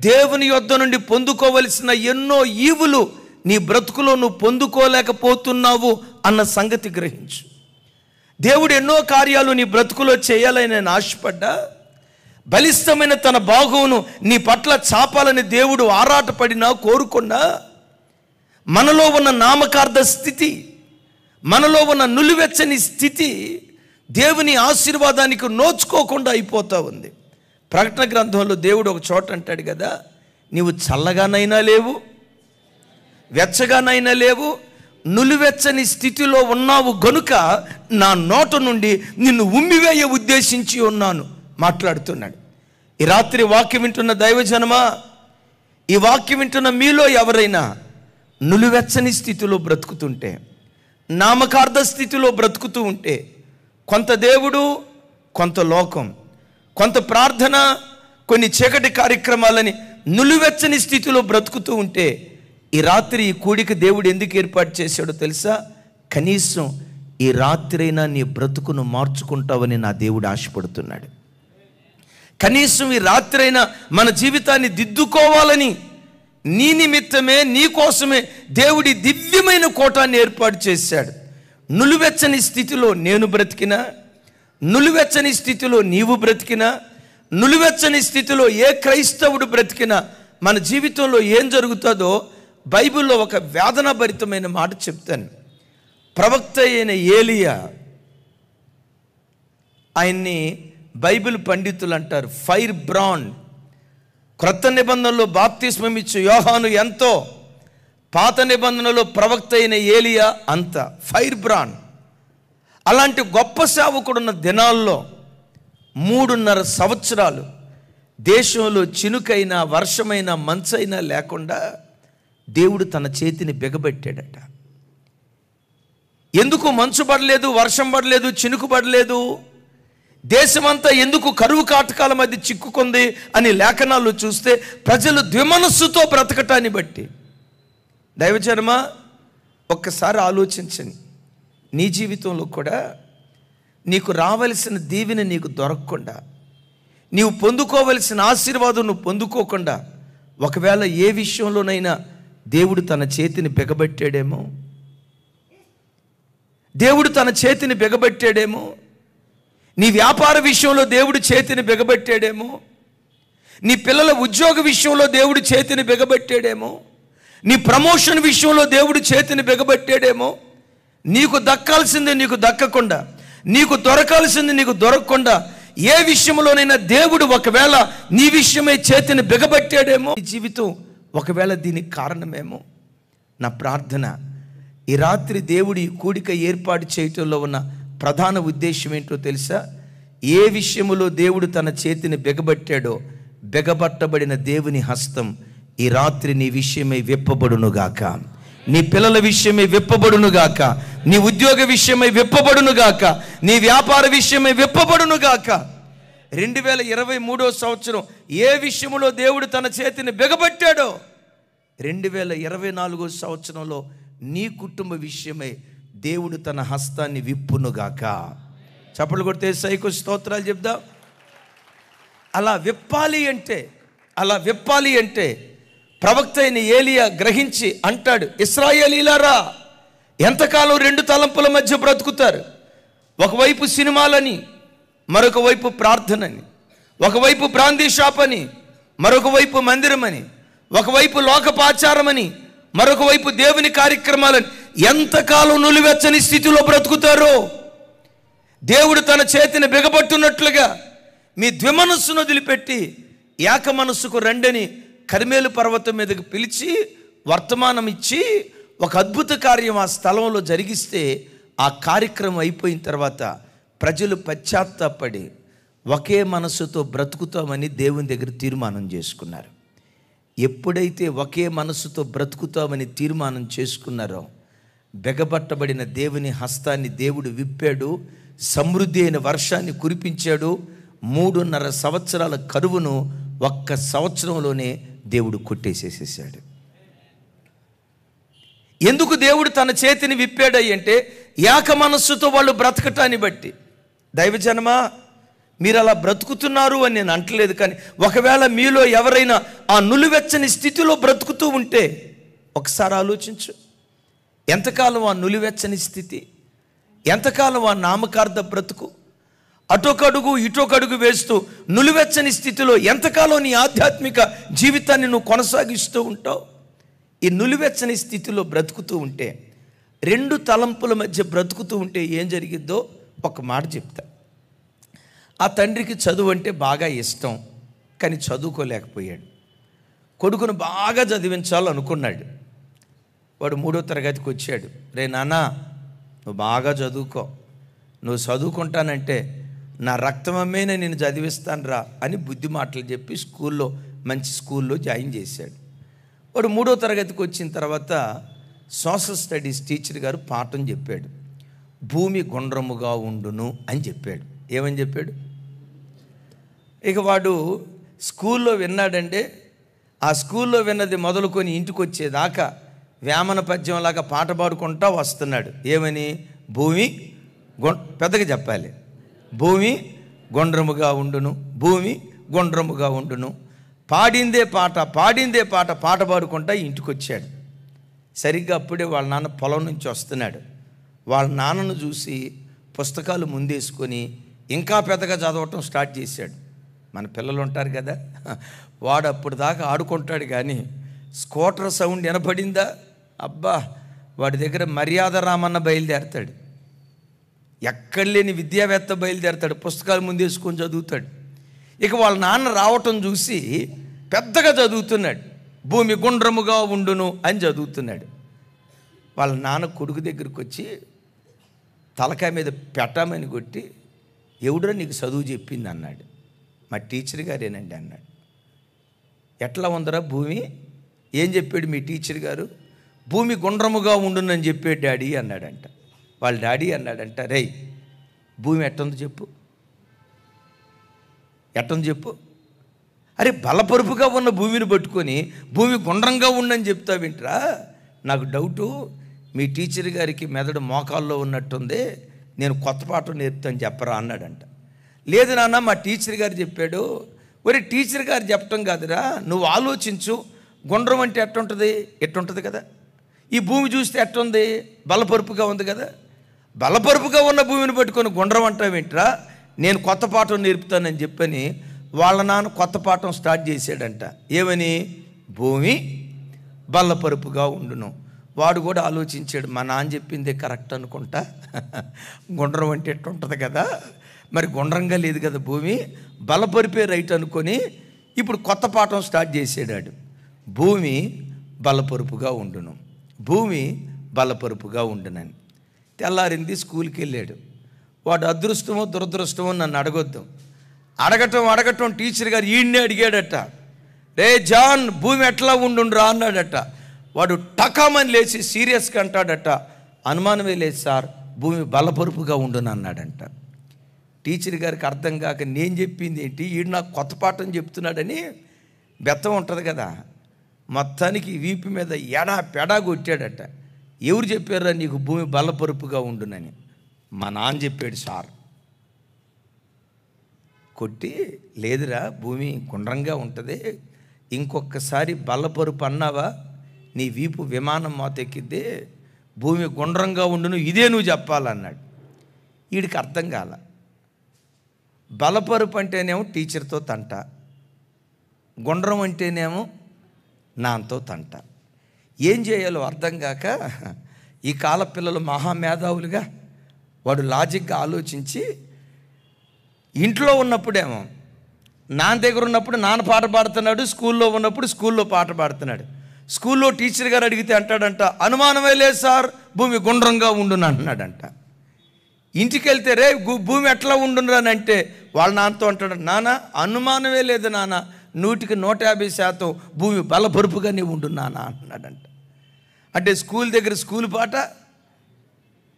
దేవుని యొద్ద నుండి పొందుకోవలసిన ఎన్నో ఈవులు నీ బ్రతుకులో నువ్వు పొందుకోలేకపోతున్నావు అన్న సంగతి గ్రహించు. దేవుడు ఎన్నో కార్యాలు నీ బ్రతుకులో చేయాలని నేను ఆశపడ్డా, బలిష్టమైన తన బాహువును నీ పట్ల చాపాలని దేవుడు ఆరాటపడినా, కోరుకున్నా, మనలో ఉన్న నామకార్థ స్థితి, మనలో ఉన్న నులివెచ్చని స్థితి దేవుని ఆశీర్వాదానికి నోచుకోకుండా అయిపోతూ ఉంది. ప్రకటన గ్రంథంలో దేవుడు ఒక చోట అంటాడు కదా, నీవు చల్లగానైనా లేవు, వెచ్చగానైనా లేవు, నులివెచ్చని స్థితిలో ఉన్నావు గనుక నా నోట నుండి నిన్ను ఉమ్మివేయ ఉద్దేశించి ఉన్నాను మాట్లాడుతున్నాడు. ఈ రాత్రి వాక్యం వింటున్న దైవజనమా, ఈ వాక్యం వింటున్న మీలో ఎవరైనా నులివెచ్చని స్థితిలో బ్రతుకుతుంటే, నామకార్థ స్థితిలో బ్రతుకుతూ ఉంటే, కొంత దేవుడు, కొంత లోకం, కొంత ప్రార్థన, కొన్ని చీకటి కార్యక్రమాలని నులివెచ్చని స్థితిలో బ్రతుకుతూ ఉంటే, ఈ రాత్రి ఈ కూడిక దేవుడు ఎందుకు ఏర్పాటు చేశాడో తెలుసా? కనీసం ఈ రాత్రైనా నీ బ్రతుకును మార్చుకుంటావని నా దేవుడు ఆశపడుతున్నాడు. కనీసం ఈ రాత్రైనా మన జీవితాన్ని దిద్దుకోవాలని నీ నిమిత్తమే, నీ కోసమే దేవుడి దివ్యమైన కోటాన్ని ఏర్పాటు చేశాడు. నులివెచ్చని స్థితిలో నేను బ్రతికినా, నులివెచ్చని స్థితిలో నీవు బ్రతికినా, నులివెచ్చని స్థితిలో ఏ క్రైస్తవుడు బ్రతికినా మన జీవితంలో ఏం జరుగుతుందో బైబిల్లో ఒక వేదనాభరితమైన మాట చెప్తాను. ప్రవక్త అయిన ఏలియా, ఆయన్ని బైబిల్ పండితులు అంటారు ఫైర్ బ్రాండ్. క్రొత్త నిబంధనలో బాప్తిస్మం ఇచ్చు యోహాను ఎంతో, పాత నిబంధనలో ప్రవక్త అయిన ఏలియా అంత, ఫైర్ బ్రాండ్. అలాంటి గొప్ప సేవకుడున్న దినాల్లో 3.5 సంవత్సరాలు దేశంలో చినుకైనా, వర్షమైనా, మంచైనా లేకుండా దేవుడు తన చేతిని బిగబెట్టాడట. ఎందుకు మంచు పడలేదు, వర్షం పడలేదు, చినుకు పడలేదు, దేశమంతా ఎందుకు కరువు కాటకాల మధ్య చిక్కుకుంది అని లేఖనాలు చూస్తే ప్రజలు ద్విమనస్సుతో బ్రతకటాన్ని బట్టి. దైవజనమా, ఒక్కసారి ఆలోచించండి. నీ జీవితంలో కూడా నీకు రావలసిన దీవెన నీకు దొరకకుండా, నీవు పొందుకోవలసిన ఆశీర్వాదం నువ్వు పొందుకోకుండా, ఒకవేళ ఏ విషయంలోనైనా దేవుడు తన చేతిని బిగబెట్టాడేమో, దేవుడు తన చేతిని బిగబెట్టాడేమో, నీ వ్యాపార విషయంలో దేవుడు చేతిని బిగబెట్టాడేమో, నీ పిల్లల ఉద్యోగ విషయంలో దేవుడు చేతిని బిగబెట్టాడేమో, నీ ప్రమోషన్ విషయంలో దేవుడు చేతిని బిగబెట్టాడేమో, నీకు దక్కాల్సింది నీకు దక్కకుండా, నీకు దొరకాల్సింది నీకు దొరకకుండా ఏ విషయంలోనైనా దేవుడు ఒకవేళ నీ విషయమై చేతిని బిగబెట్టాడేమో. నీ జీవితం ఒకవేళ దీనికి కారణమేమో. నా ప్రార్థన, ఈ రాత్రి దేవుడు ఈ కూడిక ఏర్పాటు చేయటంలో ఉన్న ప్రధాన ఉద్దేశం ఏంటో తెలుసా? ఏ విషయములో దేవుడు తన చేతిని బిగబట్టాడో, బిగబట్టబడిన దేవుని హస్తం ఈ రాత్రి నీ విషయమై విప్పబడునుగాక, నీ పిల్లల విషయమై విప్పబడునుగాక, నీ ఉద్యోగ విషయమై విప్పబడునుగాక, నీ వ్యాపార విషయమై విప్పబడునుగాక. 2023 సంవత్సరం ఏ విషయంలో దేవుడు తన చేతిని బిగబట్టాడో, 2024 సంవత్సరంలో నీ కుటుంబ విషయమై దేవుడు తన హస్తాన్ని విప్పునుగాక. చప్పట్లు కొడితే సైకు స్తోత్రాలు చెప్దాం. అలా విప్పాలి అంటే ప్రవక్త అయిన ఏలియా గ్రహించి అంటాడు, ఇశ్రాయేలీలారా, ఎంతకాలం 2 తలంపుల మధ్య బ్రతుకుతారు? ఒకవైపు సినిమాలని, మరొక వైపు ప్రార్థనని, ఒకవైపు బ్రాందీ షాప్ అని, మరొక వైపు మందిరమని, ఒకవైపు లోకపాచారమని, మరొక వైపు దేవుని కార్యక్రమాలని, ఎంతకాలం నులివెచ్చని స్థితిలో బ్రతుకుతారో? దేవుడు తన చేతిని బిగబట్టున్నట్లుగా మీ ద్విమనస్సును వదిలిపెట్టి ఏక మనస్సుకు రండని కర్మేలు పర్వతం మీదకి పిలిచి వర్తమానం ఇచ్చి ఒక అద్భుత కార్యం ఆ స్థలంలో జరిగిస్తే, ఆ కార్యక్రమం అయిపోయిన తర్వాత ప్రజలు పశ్చాత్తాపడి ఒకే మనస్సుతో బ్రతుకుతామని దేవుని దగ్గర తీర్మానం చేసుకున్నారు. ఎప్పుడైతే ఒకే మనసుతో బ్రతుకుతామని తీర్మానం చేసుకున్నారో, బెగబట్టబడిన దేవుని హస్తాన్ని దేవుడు విప్పాడు, సమృద్ధి అయిన వర్షాన్ని కురిపించాడు. 3.5 సంవత్సరాల కరువును ఒక్క సంవత్సరంలోనే దేవుడు కొట్టేసేసేసాడు. ఎందుకు దేవుడు తన చేతిని విప్పాడై అంటే, ఏక మనస్సుతో వాళ్ళు బ్రతకటాన్ని బట్టి. దైవజనమా, మీరు అలా బ్రతుకుతున్నారు అని నేను అంటలేదు, కానీ ఒకవేళ మీలో ఎవరైనా ఆ నులివెచ్చని స్థితిలో బ్రతుకుతూ ఉంటే ఒకసారి ఆలోచించు. ఎంతకాలం ఆ నులివెచ్చని స్థితి, ఎంతకాలం ఆ నామకార్థ బ్రతుకు, అటొకడుగు ఇటొకడుగు వేస్తూ నులివెచ్చని స్థితిలో ఎంతకాలం నీ ఆధ్యాత్మిక జీవితాన్ని నువ్వు కొనసాగిస్తూ ఉంటావు? ఈ నులివెచ్చని స్థితిలో బ్రతుకుతూ ఉంటే, 2 తలంపుల మధ్య బ్రతుకుతూ ఉంటే ఏం జరిగిద్దో ఒక మాట చెప్తా. ఆ తండ్రికి చదువు అంటే బాగా ఇష్టం, కానీ చదువుకోలేకపోయాడు. కొడుకును బాగా చదివించాలనుకున్నాడు. వాడు 3వ తరగతికి వచ్చాడు. రే నాన్న, నువ్వు బాగా చదువుకో, నువ్వు చదువుకుంటానంటే నా రక్తమమ్మేనే నేను చదివిస్తాను రా అని బుద్ధి మాటలు చెప్పి మంచి స్కూల్లో జాయిన్ చేశాడు. వాడు 3వ తరగతికి వచ్చిన తర్వాత సోషల్ స్టడీస్ టీచర్ గారు పాఠం చెప్పాడు. భూమి గుండ్రముగా ఉండును అని చెప్పాడు. ఏమని చెప్పాడు? ఇక వాడు స్కూల్లో విన్నాడంటే, ఆ స్కూల్లో విన్నది మొదలుకొని ఇంటికి వచ్చేదాకా వేమన పద్యంలాగా పాట పాడుకుంటా వస్తున్నాడు. ఏమని? భూమి పెద్దగా చెప్పాలి. భూమి గుండ్రముగా ఉండును, భూమి గుండ్రముగా ఉండును. పాడిందే పాట పాడుకుంటా ఇంటికి వచ్చాడు. సరిగ్గా అప్పుడే వాళ్ళ నాన్న పొలం నుంచి వస్తున్నాడు. వాళ్ళ నాన్నను చూసి పుస్తకాలు ముందేసుకొని ఇంకా పెద్దగా చదవటం స్టార్ట్ చేశాడు. మన పిల్లలు ఉంటారు కదా, వాడు అప్పుడు దాకా ఆడుకుంటాడు, కానీ స్కూటర్ సౌండ్ వినపడిందా, అబ్బా వాడి దగ్గర మర్యాద రామన్న బయలుదేరతాడు. ఎక్కడ లేని విద్యావేత్త బయలుదేరతాడు, పుస్తకాలు ముందేసుకొని చదువుతాడు. ఇక వాళ్ళ నాన్న రావటం చూసి పెద్దగా చదువుతున్నాడు. భూమి గుండ్రముగా ఉండును అని చదువుతున్నాడు. వాళ్ళ నాన్న కొడుకు దగ్గరికి వచ్చి తలకాయ మీద పెట్టమని కొట్టి, ఎవడో నీకు చదువు చెప్పింది అన్నాడు. మా టీచర్ గారేనండి అన్నాడు. ఎట్లా ఉందరా భూమి? ఏం చెప్పాడు మీ టీచర్ గారు? భూమి గుండ్రముగా ఉండునని చెప్పాడు డాడీ అన్నాడంట. వాళ్ళ డాడీ అన్నాడంట, రేయ్ భూమి ఎట్టుంది చెప్పు, ఎట్టుంది చెప్పు. అరే బలపరుపుగా ఉన్న భూమిని పట్టుకొని భూమి గుండ్రంగా ఉండని చెప్తావేంట్రా? నాకు డౌటు, మీ టీచర్ గారికి మెదడు మోకాల్లో ఉన్నట్టుంది, నేను కొత్త పాఠం నేర్పుతాను చెప్పరా అన్నాడంట. లేదు నాన్న, మా టీచర్ గారు చెప్పాడు. ఒరే టీచర్ గారు చెప్పటం కాదురా, నువ్వు ఆలోచించు. గుండ్రం అంటే ఎట్టుంటుంది? ఎట్టుంటుంది కదా. ఈ భూమి చూస్తే ఎట్టుంది? బలపరుపుగా ఉంది కదా. బలపరుపుగా ఉన్న భూమిని పట్టుకొని గుండ్రం అంటావేంట్రా? నేను కొత్త పాఠం నేర్పుతానని చెప్పని వాళ్ళ నాన్న కొత్త పాఠం స్టార్ట్ చేశాడంట. ఏమని? భూమి బల్లపరుపుగా ఉండును. వాడు కూడా ఆలోచించాడు, మా నాన్న చెప్పిందే కరెక్ట్ అనుకుంటా, గుండ్రం అంటే ఎట్టుంటుంది కదా, మరి గుండ్రంగా లేదు కదా భూమి, బలపరిపే రైట్ అనుకొని ఇప్పుడు కొత్త పాఠం స్టార్ట్ చేసాడు. భూమి బలపరుపుగా ఉండును, భూమి బలపరుపుగా ఉండునని. తెల్లారింది, స్కూల్కి వెళ్ళాడు. వాడు అదృష్టమో దురదృష్టమో నన్ను అడగొద్దు. అడగటం టీచర్ గారు ఈయన్నే అడిగాడట. రే జాన్, భూమి ఎట్లా ఉండుండ్రా అన్నాడట. వాడు టకామని లేచి సీరియస్గా అంటాడట, అనుమానమే లేదు సార్, భూమి బలపరుపుగా ఉండును అన్నాడంట. టీచర్ గారికి అర్థం కాక, నేను చెప్పింది ఏంటి, ఈడు నాకు కొత్త పాఠం చెప్తున్నాడని బెత్తం ఉంటుంది కదా, మొత్తానికి వీపు మీద పెడా కొట్టాడట. ఎవరు చెప్పారా నీకు భూమి బలపరుపుగా ఉండునని? మా నాన్న చెప్పాడు సార్. కొట్టి, లేదురా భూమి గుండ్రంగా ఉంటుంది, ఇంకొకసారి బలపరుపు అన్నావా నీ వీపు విమానం మోతెక్కిద్దే, భూమి గుండ్రంగా ఉండును, ఇదే నువ్వు చెప్పాలన్నాడు. వీడికి అర్థం కాల. బలపరుపు అంటేనేమో టీచర్తో తంట, గుండ్రం అంటేనేమో నాన్నతో తంట. ఏం చేయాలో అర్థం కాక ఈ కాల పిల్లలు మహామేధావులుగా వాడు లాజిక్గా ఆలోచించి, ఇంట్లో ఉన్నప్పుడేమో నాన్న దగ్గర ఉన్నప్పుడు నాన్న పాట పాడుతున్నాడు, స్కూల్లో ఉన్నప్పుడు స్కూల్లో పాట పాడుతున్నాడు. స్కూల్లో టీచర్ గారు అడిగితే అంటాడంట, అనుమానమే లేదు సార్, భూమి గుండ్రంగా ఉండును అంటున్నాడంట. ఇంటికి వెళ్తే, రే భూమి ఎట్లా ఉండునని అంటే వాళ్ళ నాన్నతో అంటాడు, నాన్న అనుమానమే లేదు నాన్న, 100కి 150% భూమి బలపరుపుగా నీవు ఉండు నాన్న అంటున్నాడంట. అంటే స్కూల్ దగ్గర స్కూల్ పాట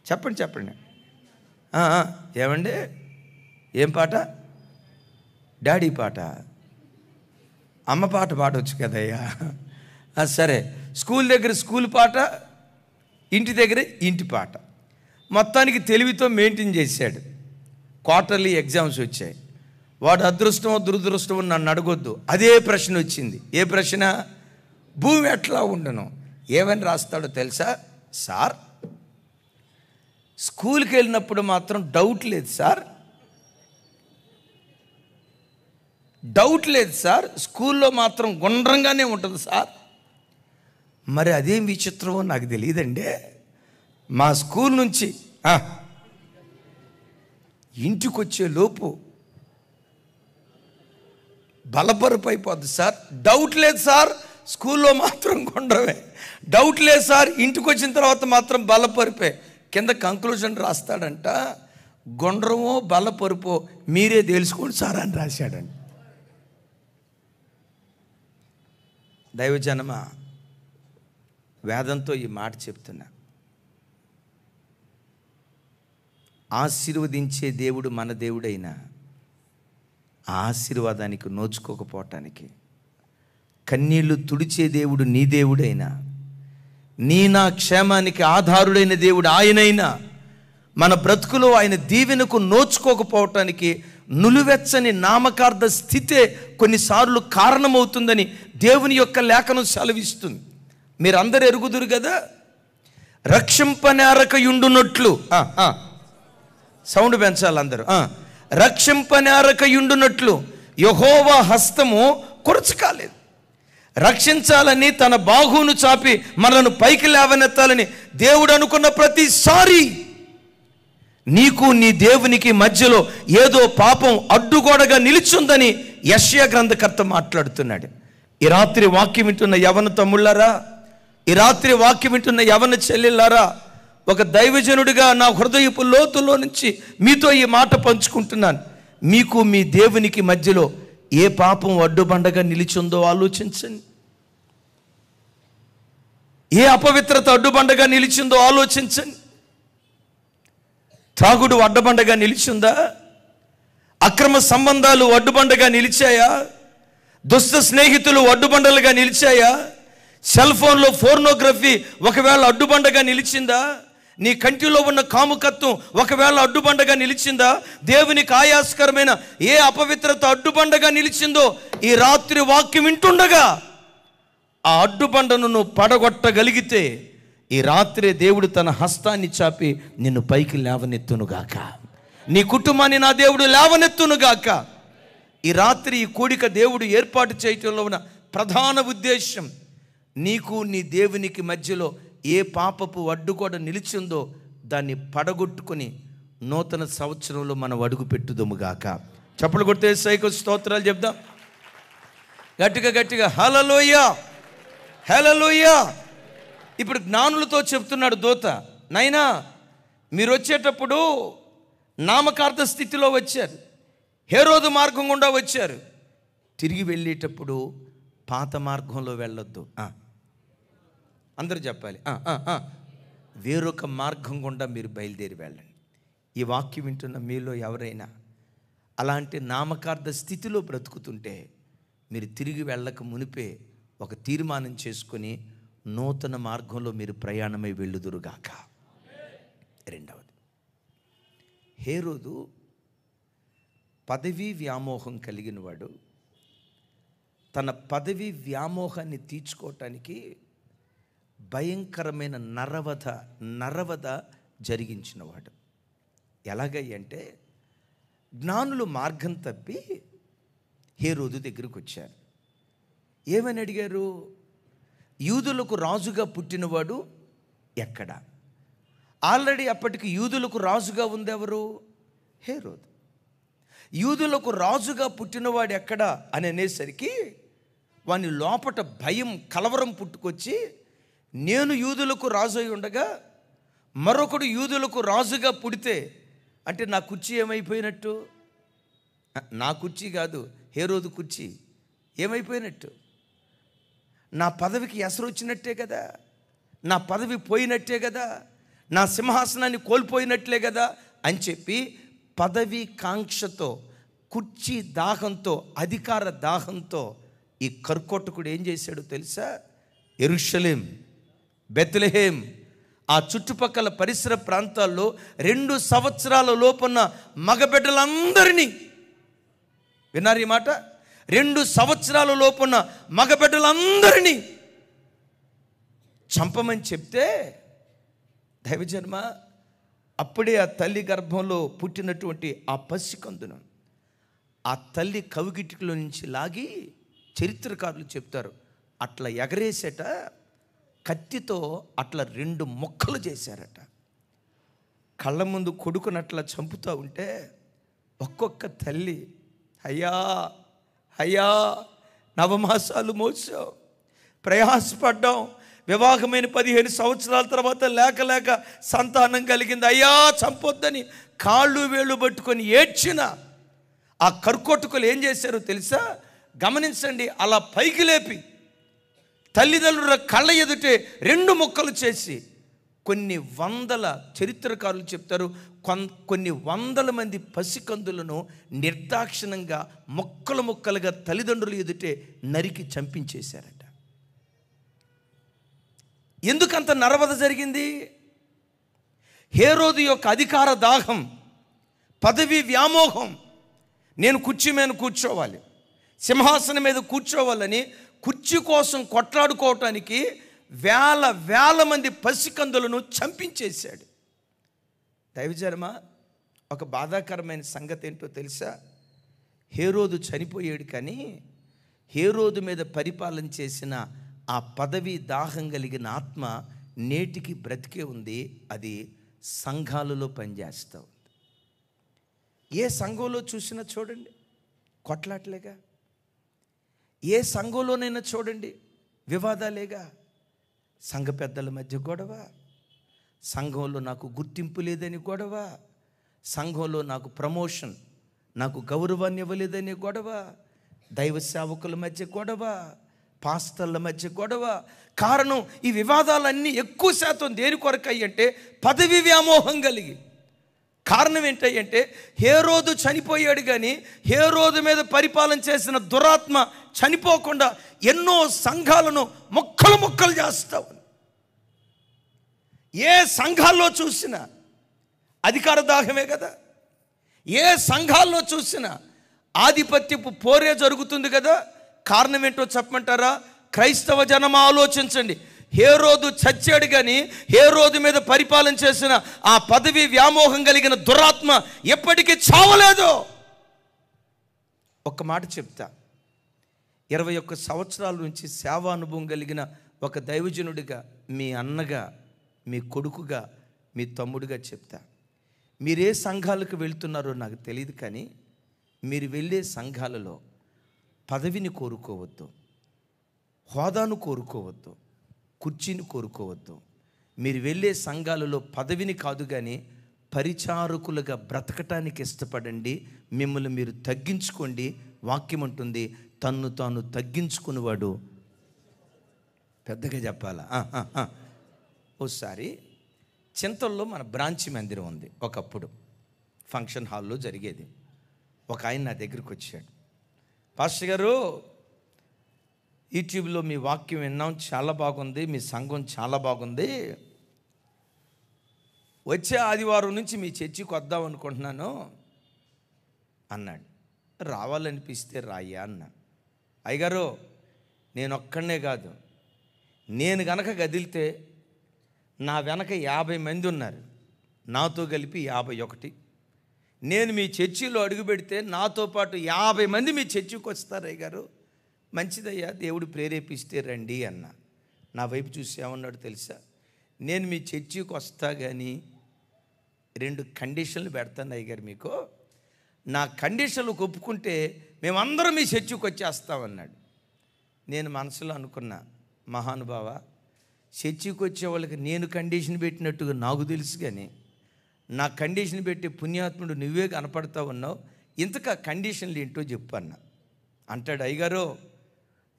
చెప్పండి. ఏమండి, ఏం పాట? డాడీ పాట, అమ్మ పాట పాడవచ్చు కదయ్యా. సరే, స్కూల్ దగ్గర స్కూల్ పాట, ఇంటి దగ్గర ఇంటి పాట. మొత్తానికి తెలివితో మెయింటైన్ చేశాడు. క్వార్టర్లీ ఎగ్జామ్స్ వచ్చాయి. వాడు అదృష్టమో దురదృష్టమో నన్ను అడగొద్దు, అదే ప్రశ్న వచ్చింది. ఏ ప్రశ్న? భూమి ఎట్లా ఉండను. ఏమని రాస్తాడో తెలుసా? సార్, స్కూల్కి వెళ్ళినప్పుడు మాత్రం డౌట్ లేదు సార్, స్కూల్లో మాత్రం గుండ్రంగానే ఉంటుంది సార్. మరి అదేం విచిత్రమో నాకు తెలియదండి. మా స్కూల్ నుంచి ఇంటికి వచ్చే లోపు బలపరుపు అయిపోద్ది సార్. డౌట్ లేదు సార్, స్కూల్లో మాత్రం గుండ్రమే. డౌట్ లేదు సార్, ఇంటికి వచ్చిన తర్వాత మాత్రం బలపరుపే. కింద కంక్లూజన్ రాస్తాడంట, గుండ్రమో బలపరుపో మీరే తెలుసుకోండి సార్ అని రాశాడంట. దైవజనమా, వేదంతో ఈ మాట చెప్తున్నా. ఆశీర్వదించే దేవుడు మన దేవుడైనా ఆ ఆశీర్వాదానికి నోచుకోకపోవటానికి, కన్నీళ్లు తుడిచే దేవుడు నీ దేవుడైనా, నీ నా క్షేమానికి ఆధారుడైన దేవుడు ఆయనైనా, మన బ్రతుకులో ఆయన దీవెనకు నోచుకోకపోవటానికి నులువెచ్చని నామకార్థ స్థితే కొన్నిసార్లు కారణమవుతుందని దేవుని యొక్క లేఖనం సెలవిస్తుంది. మీరందరూ ఎరుగుదురు కదా, రక్షింపనేరకయుండునట్లు, సౌండ్ పెంచాలి అందరూ, రక్షింపనేరకయుండునట్లు యెహోవా హస్తము కొరచకాలేదు. రక్షించాలని తన బాహువును చాపి మనను పైకి లేవనెత్తాలని దేవుడు అనుకున్న ప్రతిసారి నీకు నీ దేవునికి మధ్యలో ఏదో పాపం అడ్డుగోడగా నిలిచుందని యెషయా గ్రంథకర్త మాట్లాడుతున్నాడు. ఈ రాత్రి వాక్యం వింటున్న యవన తమ్ముళ్ళారా, ఈ రాత్రి వాక్యం వింటున్న యవన చెల్లెళ్ళారా, ఒక దైవజనుడిగా నా హృదయపు లోతులో నుంచి మీతో ఈ మాట పంచుకుంటున్నాను. మీకు మీ దేవునికి మధ్యలో ఏ పాపం అడ్డుబండగా నిలిచిందో ఆలోచించండి. ఏ అపవిత్రత అడ్డుబండగా నిలిచిందో ఆలోచించండి. త్రాగుడు అడ్డుబండగా నిలిచిందా? అక్రమ సంబంధాలు అడ్డుబండగా నిలిచాయా? దుష్ట స్నేహితులు అడ్డుబండలుగా నిలిచాయా? సెల్ ఫోన్లో పోర్నోగ్రఫీ ఒకవేళ అడ్డుబండగా నిలిచిందా? నీ కంటిలో ఉన్న కాముకత్వం ఒకవేళ అడ్డుబండగా నిలిచిందా? దేవునికి ఆయాస్కరమైన ఏ అపవిత్రత అడ్డుబండగా నిలిచిందో ఈ రాత్రి వాక్యం వింటుండగా ఆ అడ్డుబండను నువ్వు పడగొట్టగలిగితే ఈ రాత్రి దేవుడు తన హస్తాన్ని చాపి నిన్ను పైకి లేవనెత్తునుగాక, నీ కుటుంబాన్ని నా దేవుడు లేవనెత్తునుగాక. ఈ రాత్రి ఈ కూడిక దేవుడు ఏర్పాటు చేయటంలో ఉన్న ప్రధాన ఉద్దేశం, నీకు నీ దేవునికి మధ్యలో ఏ పాపపు అడ్డుగోడ నిలిచిందో దాన్ని పడగొట్టుకొని నూతన సంవత్సరంలో మనం అడుగు పెట్టుదుముగాక. చప్పలు కొడితే సైకో స్తోత్రాలు చెప్దాం గట్టిగా, హల్లెలూయా హల్లెలూయా. ఇప్పుడు జ్ఞానులతో చెప్తున్నాడు దూత, నైనా మీరు వచ్చేటప్పుడు నామకార్థ స్థితిలో వచ్చారు, హేరోదు మార్గం గుండా వచ్చారు, తిరిగి వెళ్ళేటప్పుడు పాత మార్గంలో వెళ్ళొద్దు. అందరూ చెప్పాలి, వేరొక మార్గం గుండా మీరు బయలుదేరి వెళ్ళండి. ఈ వాక్యం వింటున్న మీలో ఎవరైనా అలాంటి నామకార్థ స్థితిలో బ్రతుకుతుంటే మీరు తిరిగి వెళ్ళక మునిపే ఒక తీర్మానం చేసుకొని నూతన మార్గంలో మీరు ప్రయాణమై వెళ్ళుదురుగాక. రెండవది, హేరోదు పదవీ వ్యామోహం కలిగిన వాడు. తన పదవీ వ్యామోహాన్ని తీర్చుకోవటానికి భయంకరమైన నరవధ జరిగించినవాడు. ఎలాగంటే జ్ఞానులు మార్గం తప్పి హేరోదు దగ్గరికి వచ్చారు. ఏమని అడిగారు? యూదులకు రాజుగా పుట్టినవాడు ఎక్కడ? ఆల్రెడీ అప్పటికి యూదులకు రాజుగా ఉందెవరు? హేరోదు. యూదులకు రాజుగా పుట్టినవాడు ఎక్కడ అని అనేసరికి వాని లోపట భయం కలవరం పుట్టుకొచ్చి, నేను యూదులకు రాజు అయి ఉండగా మరొకడు యూదులకు రాజుగా పుడితే అంటే నా కుర్చీ ఏమైపోయినట్టు? నా కుర్చీ కాదు, హేరోదు కుర్చీ. ఏమైపోయినట్టు? నా పదవికి ఎసరు వచ్చినట్టే కదా, నా పదవి పోయినట్టే కదా, నా సింహాసనాన్ని కోల్పోయినట్లే కదా అని చెప్పి పదవి కాంక్షతో, కుర్చీ దాహంతో, అధికార దాహంతో ఈ కర్కోటకుడు ఏం చేశాడో తెలుసా? యెరూషలేం, బెత్లెహేం, ఆ చుట్టుపక్కల పరిసర ప్రాంతాల్లో 2 సంవత్సరాల లోపున్న మగబిడ్డలందరినీ, విన్నారు ఈ మాట? 2 సంవత్సరాల లోపున్న మగబిడ్డలందరినీ చంపమని చెప్తే, దైవజన్మ అప్పుడే ఆ తల్లి గర్భంలో పుట్టినటువంటి ఆ పసికందును ఆ తల్లి కవిగిటిలో నుంచి లాగి, చరిత్రకారులు చెప్తారు, అట్లా ఎగరేసేట కత్తితో అట్లా 2 ముక్కలు చేశారట. కళ్ళ ముందు కొడుకునట్లా చంపుతూ ఉంటే ఒక్కొక్క తల్లి, అయ్యా అయ్యా, నవమాసాలు మోసాం, ప్రయాసపడ్డాం, వివాహమైన 15 సంవత్సరాల తర్వాత లేక సంతానం కలిగింది, అయ్యా చంపొద్దని కాళ్ళు వేళ్ళు పట్టుకొని ఏడ్చిన ఆ కర్కోటకులు ఏం చేశారో తెలుసా? గమనించండి, అలా పైకి లేపి తల్లిదండ్రుల కళ్ళ ఎదుటే 2 ముక్కలు చేసి, కొన్ని వందల, చరిత్రకారులు చెప్తారు, కొన్ని వందల మంది పసికందులను నిర్దాక్షిణంగా ముక్కలు ముక్కలుగా తల్లిదండ్రులు ఎదుటే నరికి చంపించేశారట. ఎందుకంత నరవధ జరిగింది? హేరోదు యొక్క అధికార దాహం, పదవి వ్యామోహం, నేను కుర్చీ మీద కూర్చోవాలి, సింహాసనం మీద కూర్చోవాలని కుర్చీ కోసం కొట్లాడుకోవటానికి వేల మంది పసికందులను చంపించేశాడు. దైవజనమా, ఒక బాధాకరమైన సంగతి ఏంటో తెలుసా? హేరోదు చనిపోయాడు, కానీ హేరోదు మీద పరిపాలన చేసిన ఆ పదవి దాహం కలిగిన ఆత్మ నేటికి బ్రతికే ఉంది. అది సంఘాలలో పనిచేస్తూ ఉంది. ఏ సంఘంలో చూసినా చూడండి కొట్లాట్లేగా, ఏ సంఘంలోనైనా చూడండి వివాదాలేగా. సంఘ పెద్దల మధ్య గొడవ, సంఘంలో నాకు గుర్తింపు లేదని గొడవ, సంఘంలో నాకు ప్రమోషన్, నాకు గౌరవాన్ని ఇవ్వలేదని గొడవ, దైవ సేవకుల మధ్య గొడవ, పాస్టర్ల మధ్య గొడవ. కారణం, ఈ వివాదాలన్నీ ఎక్కువ శాతం దేని కొరకై అంటే పదవి వ్యామోహం కలిగి. కారణం ఏంటంటే హేరోదు చనిపోయాడు, కానీ హేరోదు మీద పరిపాలన చేసిన దురాత్మ చనిపోకుండా ఎన్నో సంఘాలను ముక్కలు చేస్తావు. ఏ సంఘాల్లో చూసినా అధికార దాహమే కదా, ఏ సంఘాల్లో చూసినా ఆధిపత్యపు పోరే జరుగుతుంది కదా. కారణం ఏంటో చెప్పమంటారా? క్రైస్తవ జనం ఆలోచించండి. హేరోదు చచ్చాడు, కానీ హేరోదు మీద పరిపాలన చేసిన ఆ పదవి వ్యామోహం కలిగిన దురాత్మ ఎప్పటికీ చావలేదు. ఒక్క మాట చెప్తా, 21 సంవత్సరాల నుంచి సేవా అనుభవం కలిగిన ఒక దైవజనుడిగా, మీ అన్నగా, మీ కొడుకుగా, మీ తమ్ముడిగా చెప్తా, మీరే సంఘాలకు వెళ్తున్నారో నాకు తెలియదు, కానీ మీరు వెళ్ళే సంఘాలలో పదవిని కోరుకోవద్దు, హోదాను కోరుకోవద్దు, కుర్చీని కోరుకోవద్దు. మీరు వెళ్ళే సంఘాలలో పదవిని కాదు, కానీ పరిచారకులుగా బ్రతకటానికి ఇష్టపడండి. మిమ్మల్ని మీరు తగ్గించుకోండి. వాక్యం ఉంటుంది, తన్ను తాను తగ్గించుకునేవాడు. పెద్దగా చెప్పాలా? ఓసారి చింతల్లో మన బ్రాంచ్ మందిరం ఉంది. ఒకప్పుడు ఫంక్షన్ హాల్లో జరిగేది. ఒక ఆయన నా దగ్గరికి వచ్చాడు, పాస్టర్ గారు, యూట్యూబ్లో మీ వాక్యం విన్నాం, చాలా బాగుంది, మీ సంఘం చాలా బాగుంది, వచ్చే ఆదివారం నుంచి మీ చర్చికి వద్దాం అనుకుంటున్నాను అన్నాడు. రావాలనిపిస్తే రాయ్యా అన్నా. అయ్యగారు, నేను ఒక్కడనే కాదు, నేను గనక కదిలితే నా వెనక 50 మంది ఉన్నారు, నాతో కలిపి 51. నేను మీ చర్చిలో అడుగు పెడితే నాతో పాటు 50 మంది మీ చర్చికి వస్తారు. అయ్యగారు, మంచిదయ్యా, దేవుడు ప్రేరేపిస్తే రండి అన్న. నా వైపు చూసి ఏమన్నాడు తెలుసా? నేను మీ చర్చికి వస్తా, కానీ 2 కండిషన్లు పెడతాను అయ్యగారు మీకు. నా కండిషన్లు ఒప్పుకుంటే మేమందరం మీ చర్చికి వచ్చేస్తామన్నాడు. నేను మనసులో అనుకున్నా, మహానుభావ, చర్చికి వచ్చే వాళ్ళకి నేను కండిషన్ పెట్టినట్టుగా నాకు తెలుసు, కానీ నా కండిషన్ పెట్టి పుణ్యాత్ముడు నువ్వే కనపడతా ఉన్నావు, ఇంతకా కండిషన్లు ఏంటో చెప్పు అన్న. అంటాడు, అయ్యగారు,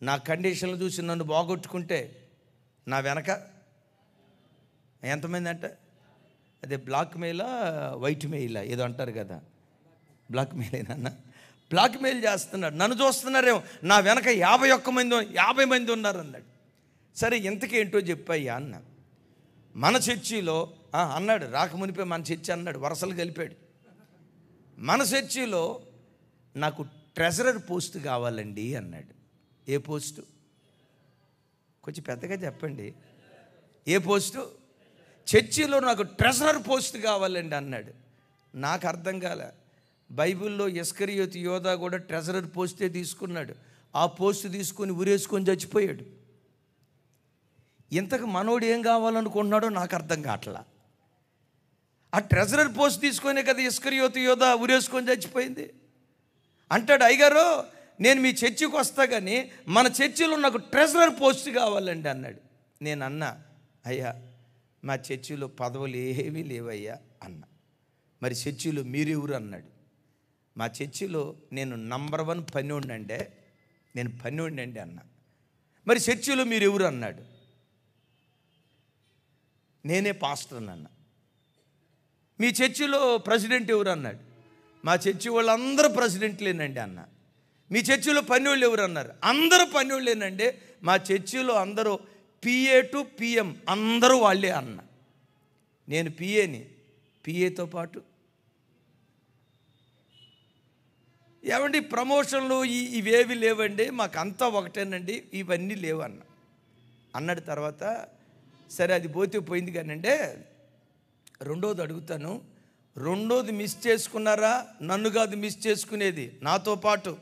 నా కండిషన్లు చూసి నన్ను బాగొట్టుకుంటే నా వెనక ఎంతమంది అంట, అదే బ్లాక్ మెయిలా వైట్ మెయిలా ఏదో అంటారు కదా, బ్లాక్ మెయిలేనన్నా, బ్లాక్ మెయిల్ చేస్తున్నాడు. నన్ను చూస్తున్నారేమో, నా వెనక 50 మంది ఉన్నారు అన్నాడు. సరే ఇంతకీ ఏంటో చెప్పయ్యా అన్న. మన చర్చిలో అన్నాడు, రాకమునిపే మన చర్చి అన్నాడు, వరసలు కలిపాడు. మన చర్చిలో నాకు ట్రెజరర్ పోస్ట్ కావాలండి అన్నాడు. ఏ పోస్టు? కొంచెం పెద్దగా చెప్పండి. ఏ పోస్టు? చర్చిలో నాకు ట్రెజరర్ పోస్ట్ కావాలండి అన్నాడు. నాకు అర్థం కాలే. బైబిల్లో ఇస్కరియోతు యోధా కూడా ట్రెజరర్ పోస్టే తీసుకున్నాడు. ఆ పోస్ట్ తీసుకొని ఉరేసుకొని చచ్చిపోయాడు. ఇంతకు మనోడు ఏం కావాలనుకుంటున్నాడో నాకు అర్థం కావట్లా. ఆ ట్రెజరర్ పోస్ట్ తీసుకొనే కదా ఇస్కరియోతు యోధా ఉరేసుకొని చచ్చిపోయింది. అంటాడు, అయ్యగారు నేను మీ చర్చికి వస్తా కానీ మన చర్చిలో నాకు ట్రెజరర్ పోస్ట్ కావాలండి అన్నాడు. నేను అన్నా, అయ్యా మా చర్చిలో పదవులు ఏమీ లేవయ్యా అన్న. మరి చర్చిలో మీరెవరు అన్నాడు. మా చర్చిలో నేను నంబర్ 1 పన్నోడినంటే, నేను పన్నోడినండి అన్న. మరి చర్చిలో మీరెవరు అన్నాడు. నేనే పాస్టర్ అన్న. మీ చర్చిలో ప్రెసిడెంట్ ఎవరు అన్నాడు. మా చర్చి వాళ్ళందరూ ప్రెసిడెంట్లేనండి అన్న. మీ చర్చిలో పన్నోళ్ళు ఎవరు అన్నారు. అందరూ పన్నోళ్ళేనండి. మా చర్చిలో అందరూ పిఏ టు పిఎం అందరూ వాళ్ళే అన్న. నేను పిఏని, పిఏతో పాటు ఏమండి ప్రమోషన్లు ఇవేవి లేవండి, మాకు అంతా ఒకటేనండి, ఇవన్నీ లేవన్న అన్నాడు. తర్వాత సరే అది పోతే పోయింది కానండి, రెండోది అడుగుతాను, రెండోది మిస్ చేసుకున్నారా? నన్ను కాదు మిస్ చేసుకునేది, నాతో పాటు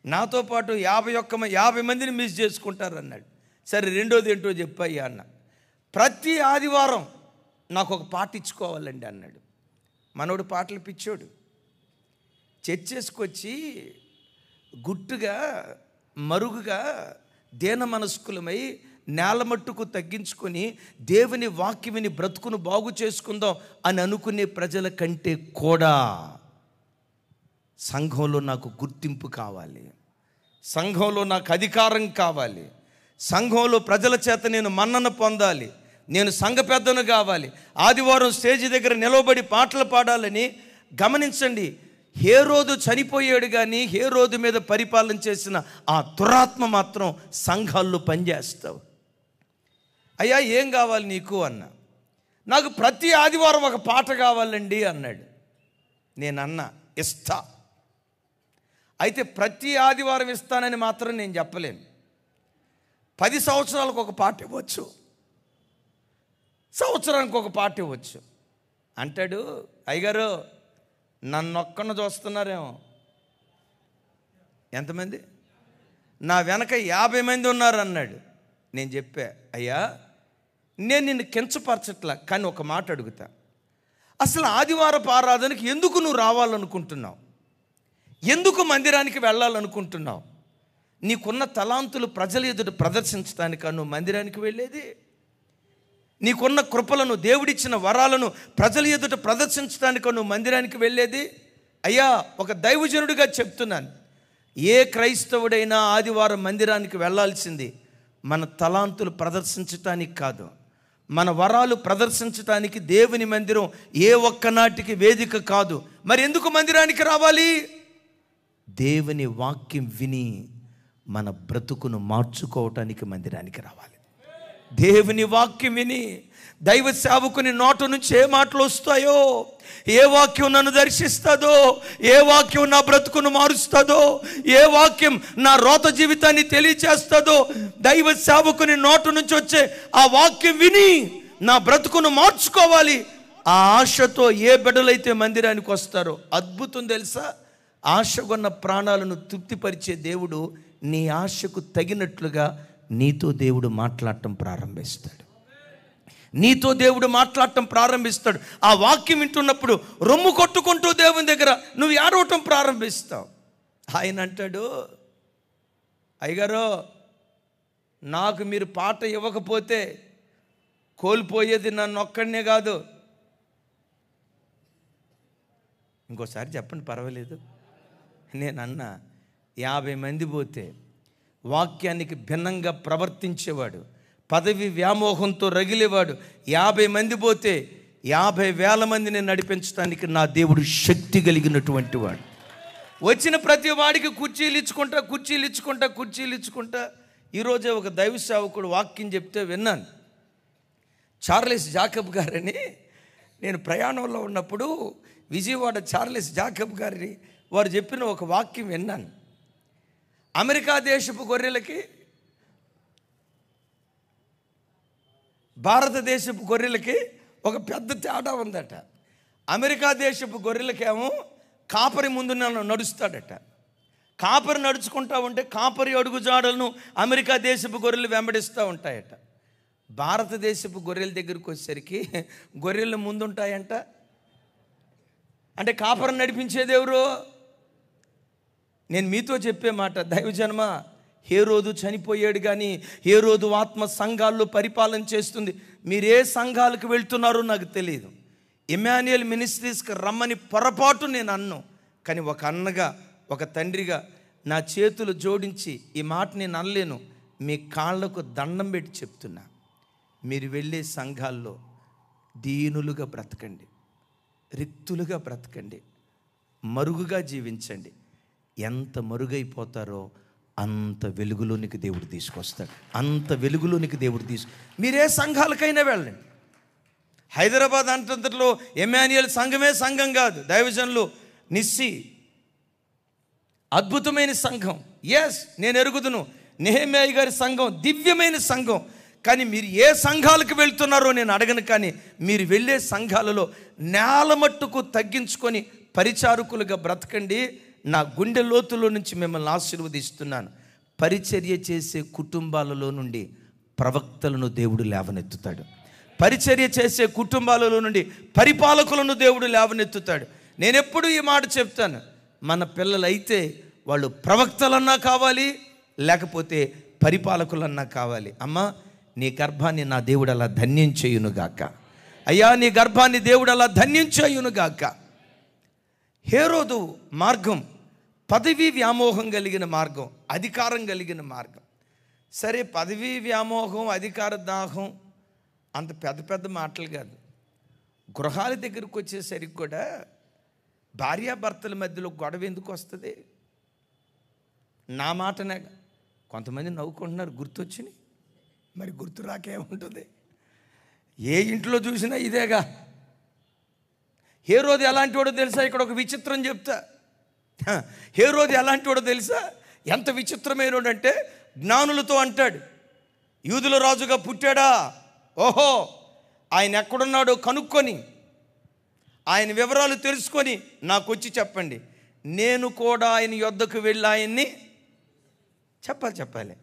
నాతో పాటు 50 మందిని మిస్ చేసుకుంటారు అన్నాడు. సరే రెండోది ఏంటో చెప్పయ్యా అన్న. ప్రతి ఆదివారం నాకు ఒక పాట ఇచ్చుకోవాలండి అన్నాడు. మనోడు పాటలు పిచ్చోడు. చర్చేసుకొచ్చి గుట్టుగా మరుగుగా దీన మనస్కులమై నేల మట్టుకు తగ్గించుకొని దేవుని వాక్యమిని బ్రతుకును బాగు చేసుకుందాం అని అనుకునే ప్రజల కంటే కూడా సంఘంలో నాకు గుర్తింపు కావాలి, సంఘంలో నాకు అధికారం కావాలి, సంఘంలో ప్రజల చేత నేను మన్నన పొందాలి, నేను సంఘ పెద్దను కావాలి, ఆదివారం స్టేజ్ దగ్గర నిలవబడి పాటలు పాడాలని. గమనించండి, హేరోదు చనిపోయాడు కానీ హేరోదు మీద పరిపాలన చేసిన ఆ దురాత్మ మాత్రం సంఘాల్లో పనిచేస్తావు. అయ్యా ఏం కావాలి నీకు అన్న. నాకు ప్రతి ఆదివారం ఒక పాట కావాలండి అన్నాడు. నేనన్నా ఇస్తా. అయితే ప్రతి ఆదివారం ఇస్తానని మాత్రం నేను చెప్పలేను. 10 సంవత్సరాలకు ఒక పాట ఇవ్వచ్చు, సంవత్సరానికి ఒక పాట ఇవ్వచ్చు అంటాడు. అయ్యగారు నన్నొక్కను చూస్తున్నారేమో, ఎంతమంది? నా వెనక 50 మంది ఉన్నారు అన్నాడు. నేను చెప్పా, అయ్యా నేను నిన్ను కించపరచట్లా, కానీ ఒక మాట అడుగుతా. అసలు ఆదివారపు ఆరాధనకి ఎందుకు నువ్వు రావాలనుకుంటున్నావు? ఎందుకు మందిరానికి వెళ్ళాలనుకుంటున్నావు? నీకున్న తలాంతులు ప్రజల ఎదుట ప్రదర్శించడానికా నువ్వు మందిరానికి వెళ్ళేది? నీకున్న కృపలను, దేవుడిచ్చిన వరాలను ప్రజల ఎదుట ప్రదర్శించడానికా నువ్వు మందిరానికి వెళ్ళేది? అయ్యా ఒక దైవజనుడిగా చెప్తున్నాను, ఏ క్రైస్తవుడైనా ఆదివారం మందిరానికి వెళ్ళాల్సింది మన తలాంతులు ప్రదర్శించటానికి కాదు, మన వరాలు ప్రదర్శించటానికి. దేవుని మందిరం ఏ ఒక్కనాటికి వేదిక కాదు. మరి ఎందుకు మందిరానికి రావాలి? దేవుని వాక్యం విని మన బ్రతుకును మార్చుకోవటానికి మందిరానికి రావాలి. దేవుని వాక్యం విని దైవ సేవకుని నోట నుంచి ఏ మాటలు వస్తాయో, ఏ వాక్యం నన్ను దర్శిస్తుందో, ఏ వాక్యం నా బ్రతుకును మారుస్తుందో, ఏ వాక్యం నా రోత జీవితాన్ని తెలియచేస్తుందో, దైవ సేవకుని నోట నుంచి వచ్చే ఆ వాక్యం విని నా బ్రతుకును మార్చుకోవాలి. ఆ ఆశతో ఏ బిడ్డలైతే మందిరానికి వస్తారో, అద్భుతం తెలుసా, ఆశగొన్న ప్రాణాలను తృప్తిపరిచే దేవుడు నీ ఆశకు తగినట్లుగా నీతో దేవుడు మాట్లాడటం ప్రారంభిస్తాడు. నీతో దేవుడు మాట్లాడటం ప్రారంభిస్తాడు. ఆ వాక్యం వింటున్నప్పుడు రొమ్ము కొట్టుకుంటూ దేవుని దగ్గర నువ్వు ఏడవటం ప్రారంభిస్తావు. ఆయన అంటాడు, అయ్యగారు నాకు మీరు పాట ఇవ్వకపోతే కోల్పోయేది నన్ను ఒక్కడనే కాదు. ఇంకోసారి చెప్పండి పర్వాలేదు. నేనన్నా 50 మంది పోతే వాక్యానికి భిన్నంగా ప్రవర్తించేవాడు, పదవి వ్యామోహంతో రగిలేవాడు 50 మంది పోతే 50,000 మందిని నడిపించడానికి నా దేవుడు శక్తి కలిగినటువంటి వాడు. వచ్చిన ప్రతి వాడికి కుర్చీలు ఇచ్చుకుంటా ఈరోజే ఒక దైవ సేవకుడు వాక్యం చెప్తే విన్నాను. చార్లెస్ జాకబ్ గారని, నేను ప్రయాణంలో ఉన్నప్పుడు విజయవాడ చార్లెస్ జాకబ్ గారిని వారు చెప్పిన ఒక వాక్యం విన్నాను. అమెరికా దేశపు గొర్రెలకి భారతదేశపు గొర్రెలకి ఒక పెద్ద తేడా ఉందట. అమెరికా దేశపు గొర్రెలకేమో కాపరి ముందు నడుస్తాడట. కాపరి నడుచుకుంటా ఉంటే కాపరి అడుగుజాడలను అమెరికా దేశపు గొర్రెలు వెంబడిస్తూ ఉంటాయట. భారతదేశపు గొర్రెల దగ్గరికి వచ్చేసరికి గొర్రెలు ముందుంటాయంట. అంటే కాపరి నడిపించేది ఎవరు? నేను మీతో చెప్పే మాట, దైవజన్మ, హేరోదు చనిపోయాడు కానీ హేరోదు ఆత్మ సంఘాల్లో పరిపాలన చేస్తుంది. మీరే సంఘాలకు వెళ్తున్నారో నాకు తెలియదు. ఇమ్మాన్యుయల్ మినిస్ట్రీస్కి రమ్మని పొరపాటు నేను అన్ను. కానీ ఒక అన్నగా, ఒక తండ్రిగా నా చేతులు జోడించి ఈ మాట నేను అనలేను. మీ కాళ్ళకు దండం పెట్టి చెప్తున్నా, మీరు వెళ్ళే సంఘాల్లో దీనులుగా బ్రతకండి, రిక్తులుగా బ్రతకండి, మరుగుగా జీవించండి. ఎంత మరుగైపోతారో అంత వెలుగులోనికి దేవుడు తీసుకొస్తాడు. అంత వెలుగులోనికి దేవుడు మీరే సంఘాలకైనా వెళ్ళండి. హైదరాబాద్ అంతలో ఇమ్మాన్యుయల్ సంఘమే సంఘం కాదు, దైవజనులు నిస్సి అద్భుతమైన సంఘం. ఎస్, నేను ఎరుగుదును. నెహెమ్యా గారి సంఘం దివ్యమైన సంఘం. కానీ మీరు ఏ సంఘాలకు వెళ్తున్నారో నేను అడగను. కానీ మీరు వెళ్ళే సంఘాలలో నేల మట్టుకు తగ్గించుకొని పరిచారకులుగా బ్రతకండి. నా గుండె లోతులో నుంచి మిమ్మల్ని ఆశీర్వదిస్తున్నాను. పరిచర్య చేసే కుటుంబాలలో నుండి ప్రవక్తలను దేవుడు లేవనెత్తుతాడు. పరిచర్య చేసే కుటుంబాలలో నుండి పరిపాలకులను దేవుడు లేవనెత్తుతాడు. నేను ఎప్పుడు ఈ మాట చెప్తాను, మన పిల్లలైతే వాళ్ళు ప్రవక్తలన్నా కావాలి, లేకపోతే పరిపాలకులన్నా కావాలి. అమ్మా, నీ గర్భాన్ని నా దేవుడు అలా ధన్యం చేయునుగాక. అయ్యా, నీ గర్భాన్ని దేవుడు అలా ధన్యం చేయునుగాక. హేరోదు మార్గం పదవీ వ్యామోహం కలిగిన మార్గం, అధికారం కలిగిన మార్గం. సరే, పదవీ వ్యామోహం, అధికార దాహం అంత పెద్ద పెద్ద మాటలు కాదు. గృహాల దగ్గరకు వచ్చేసరికి కూడా భార్యాభర్తల మధ్యలో గొడవ ఎందుకు వస్తుంది? నా మాటనే. కొంతమంది నవ్వుకుంటున్నారు, గుర్తొచ్చినాయి. మరి గుర్తు రాకేముంటుంది? ఏ ఇంట్లో చూసినా ఇదేగా. హేరోదు ఎలాంటి వాడో తెలుసా? ఇక్కడ ఒక విచిత్రం చెప్తా. హేరోదు ఎలాంటి వాడో తెలుసా? ఎంత విచిత్రమైనోడంటే, జ్ఞానులతో అంటాడు, యూదుల రాజుగా పుట్టాడా? ఓహో, ఆయన ఎక్కడున్నాడో కనుక్కొని ఆయన వివరాలు తెలుసుకొని నాకు వచ్చి చెప్పండి, నేను కూడా ఆయన యొద్దకు వెళ్ళి ఆయన్ని చెప్పాలి,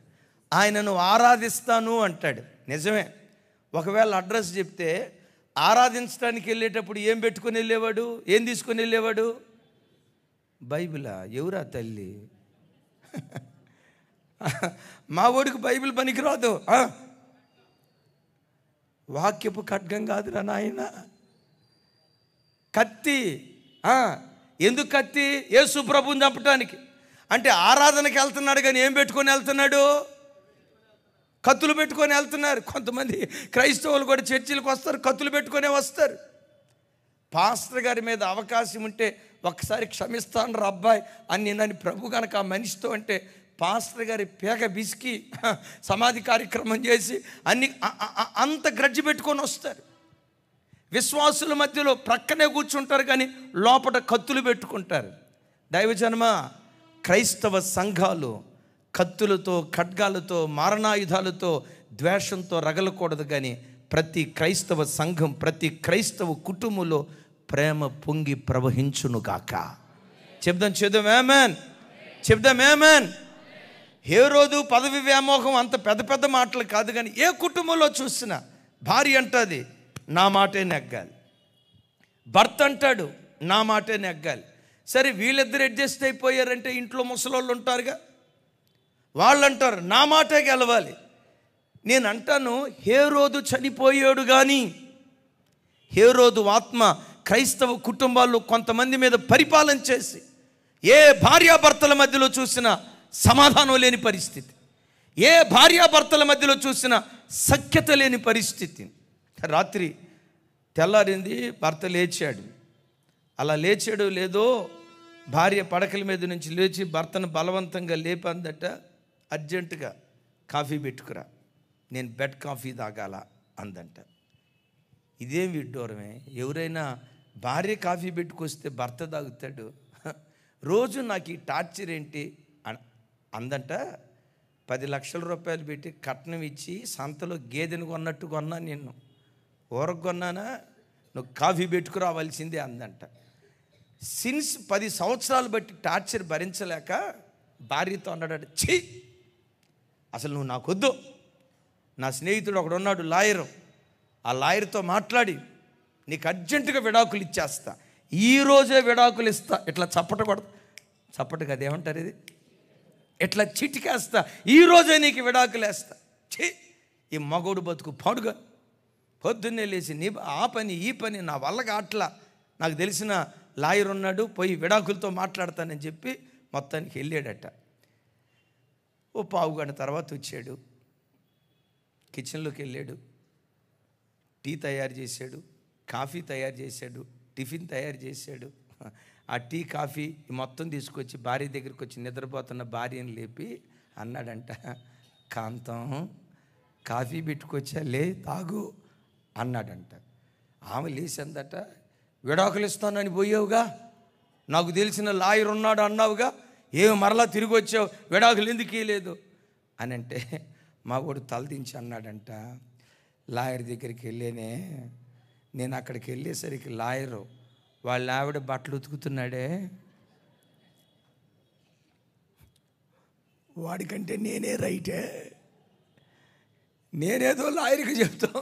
ఆయనను ఆరాధిస్తాను అంటాడు. నిజమే. ఒకవేళ అడ్రస్ చెప్తే ఆరాధించడానికి వెళ్ళేటప్పుడు ఏం పెట్టుకొని వెళ్ళేవాడు? ఏం తీసుకొని వెళ్ళేవాడు? బైబిలా? ఎవరా తల్లి? మా ఓడికి బైబిల్ పనికిరాదు. వాక్యపు ఖడ్గం కాదురా నాయన, కత్తి. ఎందుకు కత్తి? యేసు ప్రభువుని చంపటానికి. అంటే ఆరాధనకి వెళ్తున్నాడు కానీ ఏం పెట్టుకొని వెళ్తున్నాడు? కత్తులు పెట్టుకొని వెళ్తున్నారు. కొంతమంది క్రైస్తవులు కూడా చర్చిలకు వస్తారు, కత్తులు పెట్టుకొనే వస్తారు. పాస్టర్ గారి మీద అవకాశం ఉంటే ఒక్కసారి క్షమిస్తాను రా అబ్బాయి అని నన్ను ప్రభు కనుక ఆ మనిషితో అంటే, పాస్టర్ గారి పేక బిసికి సమాధి కార్యక్రమం చేసి అన్ని అంత గ్రడ్జి పెట్టుకొని వస్తారు. విశ్వాసుల మధ్యలో ప్రక్కనే కూర్చుంటారు కానీ లోపల కత్తులు పెట్టుకుంటారు. దైవజనమ, క్రైస్తవ సంఘాలు కత్తులతో, ఖడ్గాలతో, మారణాయుధాలతో, ద్వేషంతో రగలకూడదు. కానీ ప్రతి క్రైస్తవ సంఘం, ప్రతి క్రైస్తవ కుటుంబంలో ప్రేమ పొంగి ప్రవహించునుగాక. చెప్దాం ఆమేన్. చెప్దాం ఆమేన్. హేరోదు పదవి వ్యామోహం అంత పెద్ద పెద్ద మాటలు కాదు. కానీ ఏ కుటుంబంలో చూసినా భార్య అంటుంది, నా మాటే నెగ్గాలి. భర్త అంటాడు, నా మాటే నెగ్గాలి. సరే, వీళ్ళిద్దరు అడ్జస్ట్ అయిపోయారంటే ఇంట్లో ముసలోళ్ళు ఉంటారుగా, వాళ్ళు అంటారు నా మాటే గెలవాలి. నేను అంటాను, హేరోదు చనిపోయాడు కానీ హేరోదు ఆత్మ క్రైస్తవ కుటుంబాల్లో కొంతమంది మీద పరిపాలన చేసి ఏ భార్యాభర్తల మధ్యలో చూసినా సమాధానం లేని పరిస్థితి, ఏ భార్యాభర్తల మధ్యలో చూసినా సఖ్యత లేని పరిస్థితి. రాత్రి తెల్లారింది, భర్త లేచాడు. అలా లేచాడు లేదో భార్య పడకల మీద నుంచి లేచి భర్తను బలవంతంగా లేపందట, అర్జెంటుగా కాఫీ పెట్టుకురా, నేను బెడ్ కాఫీ తాగాల అందంట. ఇదేం విడ్డూరమే, ఎవరైనా భార్య కాఫీ పెట్టుకొస్తే భర్త తాగుతాడు? రోజు నాకు ఈ టార్చర్ ఏంటి అందంట. 10 లక్షల రూపాయలు పెట్టి కట్నం ఇచ్చి సంతలో గేదెను కొన్నట్టు కొన్నా, నిన్ను ఊరకు కొన్నానా, నువ్వు కాఫీ పెట్టుకురావాల్సిందే అందంట. సిన్స్ 10 సంవత్సరాలు బట్టి టార్చర్ భరించలేక భార్యతో అన్నాడట, ఛీ అసలు నువ్వు నాకొద్దు. నా స్నేహితుడు ఒకడు ఉన్నాడు లాయరు, ఆ లాయర్తో మాట్లాడి నీకు అర్జెంటుగా విడాకులు ఇచ్చేస్తా, ఈరోజే విడాకులు ఇస్తా. ఇట్లా చప్పటకూడదు, చప్పటి కదా ఏమంటారు ఇది, ఇట్లా చిటికేస్తా, ఈరోజే నీకు విడాకులు వేస్తా. ఛీ ఈ మగోడు బతుకు పాడుగా, పొద్దున్నే లేచి నీ ఆ పని ఈ పని నా వల్ల కాట్లా, నాకు తెలిసిన లాయర్ ఉన్నాడు, పోయి విడాకులతో మాట్లాడతానని చెప్పి మొత్తానికి వెళ్ళాడట. ఓ పావుగంట తర్వాత వచ్చాడు, కిచెన్లోకి వెళ్ళాడు, టీ తయారు చేశాడు, కాఫీ తయారు చేశాడు, టిఫిన్ తయారు చేశాడు. ఆ టీ కాఫీ మొత్తం తీసుకొచ్చి భార్య దగ్గరికి వచ్చి నిద్రపోతున్న భార్యను లేపి అన్నాడంట, కాంతం కాఫీ పెట్టుకొచ్చా, లే తాగు అన్నాడంట. ఆమె లేచిందట, విడాకులు ఇస్తానని పోయావుగా, నాకు తెలిసిన లాయర్ ఉన్నాడు అన్నావుగా, ఏమి మరలా తిరిగి వచ్చావు, విడాకులు ఎందుకు ఇవ్వలేదు అని అంటే మా వాడు తలదించి అన్నాడంట, లాయర్ దగ్గరికి వెళ్ళేనే, నేను అక్కడికి వెళ్ళేసరికి లాయరు వాళ్ళ ఆవిడ బట్టలు ఉతుకుతున్నాడే, వాడికంటే నేనే రైటే, నేనేదో లాయర్కి చెప్తాం,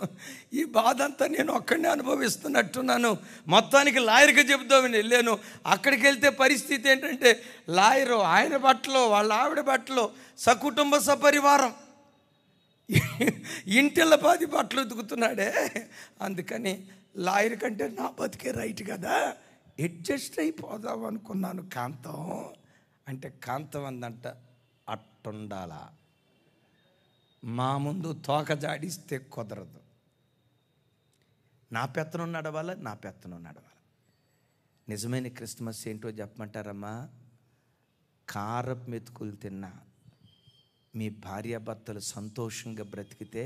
ఈ బాధ అంతా నేను ఒక్కడినే అనుభవిస్తున్నట్టున్నాను, మొత్తానికి లాయర్కి చెప్తామని వెళ్ళాను. అక్కడికి వెళ్తే పరిస్థితి ఏంటంటే లాయరు ఆయన బట్టలు వాళ్ళ ఆవిడ బట్టలు సకుటుంబ సపరివారం ఇంటిళ్ళ 10 బట్టలు ఉతుకుతున్నాడే, అందుకని లాయర్ కంటే నా బతికే రైట్ కదా, అడ్జస్ట్ అయిపోదాం అనుకున్నాను కాంతం అంటే. కాంతం అందంట, అట్టుండాలా, మా ముందు తోక జాడిస్తే కుదరదు, నా పెత్తనం నడవాలా, నా పెత్తనం నడవాలి. నిజమైన క్రిస్మస్ ఏంటో చెప్పమంటారమ్మా, కారపు మెతుకులు తిన్నా మీ భార్యాభర్తలు సంతోషంగా బ్రతికితే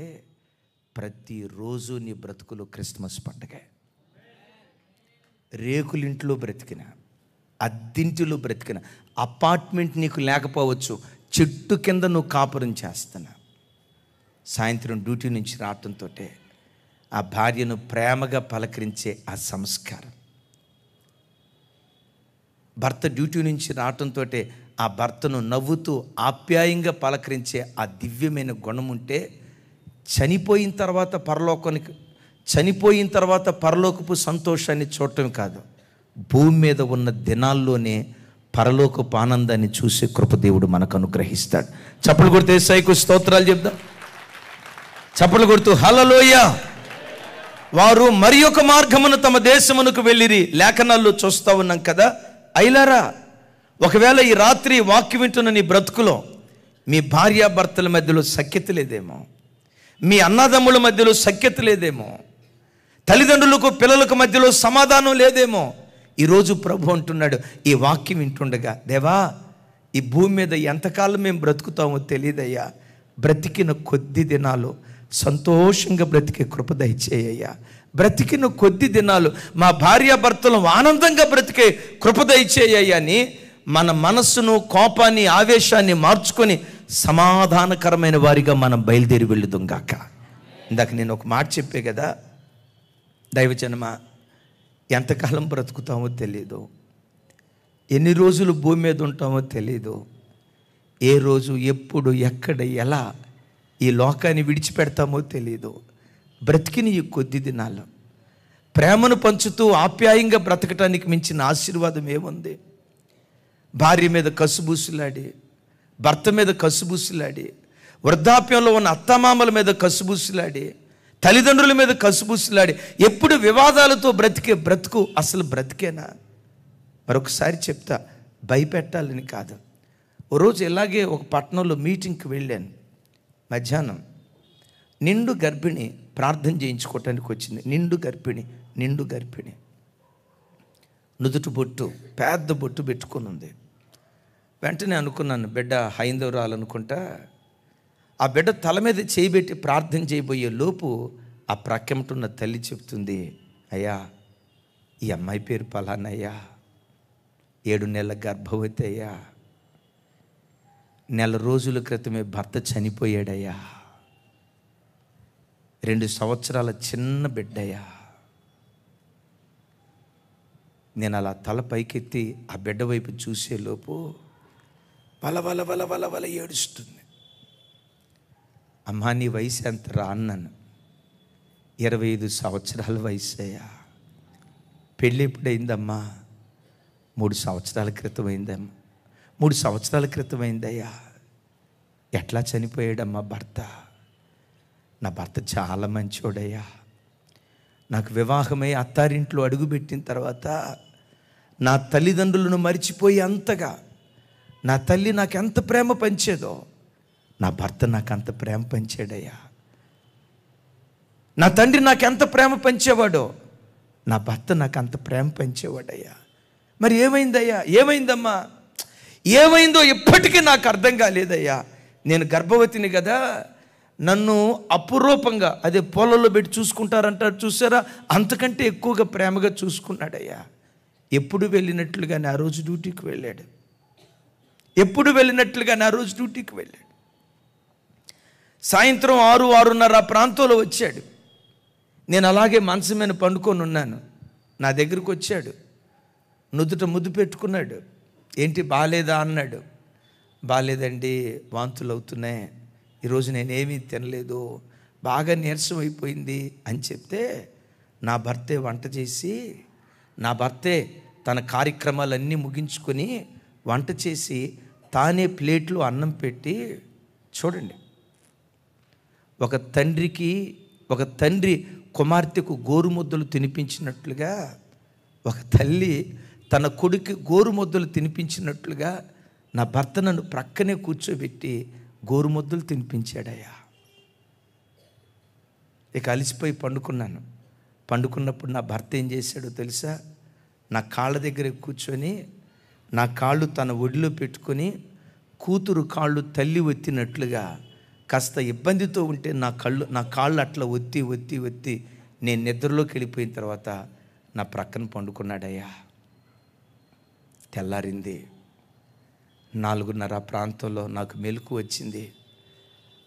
ప్రతిరోజు నీ బ్రతుకులు క్రిస్మస్ పండుగ. రేకులింట్లో బ్రతికిన, అద్దింటిలో బ్రతికిన, అపార్ట్మెంట్ నీకు లేకపోవచ్చు, చెట్టు కింద నువ్వు కాపురం చేస్తున్నా, సాయంత్రం డ్యూటీ నుంచి రావటంతో ఆ భార్యను ప్రేమగా పలకరించే ఆ సంస్కారం, భర్త డ్యూటీ నుంచి రావటంతో ఆ భర్తను నవ్వుతూ ఆప్యాయంగా పలకరించే ఆ దివ్యమైన గుణం ఉంటే చనిపోయిన తర్వాత పరలోకపు సంతోషాన్ని చూడటం కాదు, భూమి మీద ఉన్న దినాల్లోనే పరలోకపు ఆనందాన్ని చూసే కృపదేవుడు మనకు అనుగ్రహిస్తాడు. చప్పలు కొడితే యేసయ్యకు స్తోత్రాలు చెప్దాం. చప్పలు కొడుతూ హల్లెలూయా. వారు మరి ఒక మార్గమును తమ దేశమునకు వెళ్ళిరి, లేఖనాల్లో చూస్తూ ఉన్నాం కదా. అయిలారా, ఒకవేళ ఈ రాత్రి వాక్యం వింటున్న నీ బ్రతుకులో మీ భార్యాభర్తల మధ్యలో సఖ్యత లేదేమో, మీ అన్నదమ్ముల మధ్యలో సఖ్యత లేదేమో, తల్లిదండ్రులకు పిల్లలకు మధ్యలో సమాధానం లేదేమో, ఈరోజు ప్రభు అంటున్నాడు ఈ వాక్యం వింటుండగా, దేవా ఈ భూమి మీద ఎంతకాలం మేము బ్రతుకుతామో తెలియదయ్యా, బ్రతికిన కొద్ది దినాలు సంతోషంగా బ్రతికే కృప దయచేయ్యా, బ్రతికిన కొద్ది దినాలు మా భార్యాభర్తలు ఆనందంగా బ్రతికే కృప దయచేయ్యా అని మన మనస్సును, కోపాన్ని, ఆవేశాన్ని మార్చుకొని సమాధానకరమైన వారిగా మనం బయలుదేరి వెళుదాం గాక. ఇందాక నేను ఒక మాట చెప్పే కదా, దైవజనమా ఎంతకాలం బ్రతుకుతామో తెలీదు, ఎన్ని రోజులు భూమి మీద ఉంటామో తెలీదు, ఏ రోజు ఎప్పుడు ఎక్కడ ఎలా ఈ లోకాన్ని విడిచిపెడతామో తెలీదు. బ్రతికిన ఈ కొద్ది దినాలు ప్రేమను పంచుతూ ఆప్యాయంగా బ్రతకటానికి మించిన ఆశీర్వాదం ఏముంది? భార్య మీద కసుబూసులాడి, భర్త మీద కసుబూసులాడి, వృద్ధాప్యంలో ఉన్న అత్తమామల మీద కసుబూసులాడి, తల్లిదండ్రుల మీద కసుబూసులాడి ఎప్పుడు వివాదాలతో బ్రతికే బ్రతుకు అసలు బ్రతికేనా? మరొకసారి చెప్తా, భయపెట్టాలని కాదు. ఓ రోజు ఇలాగే ఒక పట్టణంలో మీటింగ్కి వెళ్ళాను. మధ్యాహ్నం నిండు గర్భిణి ప్రార్థన చేయించుకోవటానికి వచ్చింది. నిండు గర్భిణి నుదుటి బొట్టు, పెద్ద బొట్టు పెట్టుకొని ఉంది. వెంటనే అనుకున్నాను, బిడ్డ హైందవురాలనుకుంటా. ఆ బిడ్డ తల మీద చేయబెట్టి ప్రార్థన చేయబోయే లోపు ఆ ప్రక్కమటున్న తల్లి చెప్తుంది, అయ్యా ఈ అమ్మాయి పేరు పలానయ్యా, 7 నెలల గర్భవతి అయ్యా, నెల రోజుల క్రితమే భర్త చనిపోయాడయ్యా, 2 సంవత్సరాల చిన్న బిడ్డయ్యా. నేను అలా తల పైకెత్తి ఆ బిడ్డ వైపు చూసేలోపు వల ఏడుస్తుంది. అమ్మా నీ వయసు ఎంత రా అన్నాను. 25 సంవత్సరాల వయసు అయ్యా. పెళ్ళి ఎప్పుడైందమ్మా? 3 సంవత్సరాల క్రితం అయిందమ్మా. 3 సంవత్సరాల క్రితం అయిందయ్యా. ఎట్లా చనిపోయాడమ్మా భర్త? నా భర్త చాలా మంచోడయ్యా. నాకు వివాహమై అత్తారింట్లో అడుగుపెట్టిన తర్వాత నా తల్లిదండ్రులను మరిచిపోయి అంతగా నా తల్లి నాకు ఎంత ప్రేమ పంచేదో నా భర్త నాకు అంత ప్రేమ పంచాడయ్యా. నా తండ్రి నాకు ఎంత ప్రేమ పంచేవాడో నా భర్త నాకు అంత ప్రేమ పంచేవాడయ్యా. మరి ఏమైందయ్యా? ఏమైందమ్మా? ఏమైందో ఇప్పటికీ నాకు అర్థం కాలేదయ్యా. నేను గర్భవతిని కదా, నన్ను అపురూపంగా అదే పొలంలో పెట్టి చూసుకుంటారంటారు చూసారా, అంతకంటే ఎక్కువగా ప్రేమగా చూసుకున్నాడయ్యా. ఎప్పుడు వెళ్ళినట్లుగానే ఆ రోజు డ్యూటీకి వెళ్ళాడు. సాయంత్రం 6-6:30 ప్రాంతంలో వచ్చాడు. నేను అలాగే మనసు మీద పండుకొని ఉన్నాను. నా దగ్గరకు వచ్చాడు, నుదుట ముద్దు పెట్టుకున్నాడు. ఏంటి బాలేదా అన్నాడు. బాలేదండి, వాంతులు అవుతున్నాయి, ఈరోజు నేనేమీ తినలేదు, బాగా నీరసం అయిపోయింది అని చెప్తే, నా భర్తే వంట చేసి, నా భర్తే తన కార్యక్రమాలన్నీ ముగించుకొని వంట చేసి తానే ప్లేట్లో అన్నం పెట్టి, చూడండి, ఒక తండ్రి కుమార్తెకు గోరుముద్దలు తినిపించినట్లుగా, ఒక తల్లి తన కొడుకు గోరుముద్దలు తినిపించినట్లుగా నా భర్త నన్ను ప్రక్కనే కూర్చోబెట్టి గోరుముద్దలు తినిపించాడయ్యా. ఇక అలసిపోయి పండుకున్నప్పుడు నా భర్త ఏం చేశాడో తెలుసా? నా కాళ్ళ దగ్గర కూర్చొని నా కాళ్ళు తన ఒడిలో పెట్టుకొని కూతురు కాళ్ళు తల్లి ఒత్తినట్లుగా, కాస్త ఇబ్బందితో ఉంటే నా కాళ్ళు అట్లా ఒత్తి నేను నిద్రలోకి వెళ్ళిపోయిన తర్వాత నా ప్రక్కన పండుకున్నాడయ్యా. తెల్లారింది. 4:30 ప్రాంతంలో నాకు మెలకు వచ్చింది.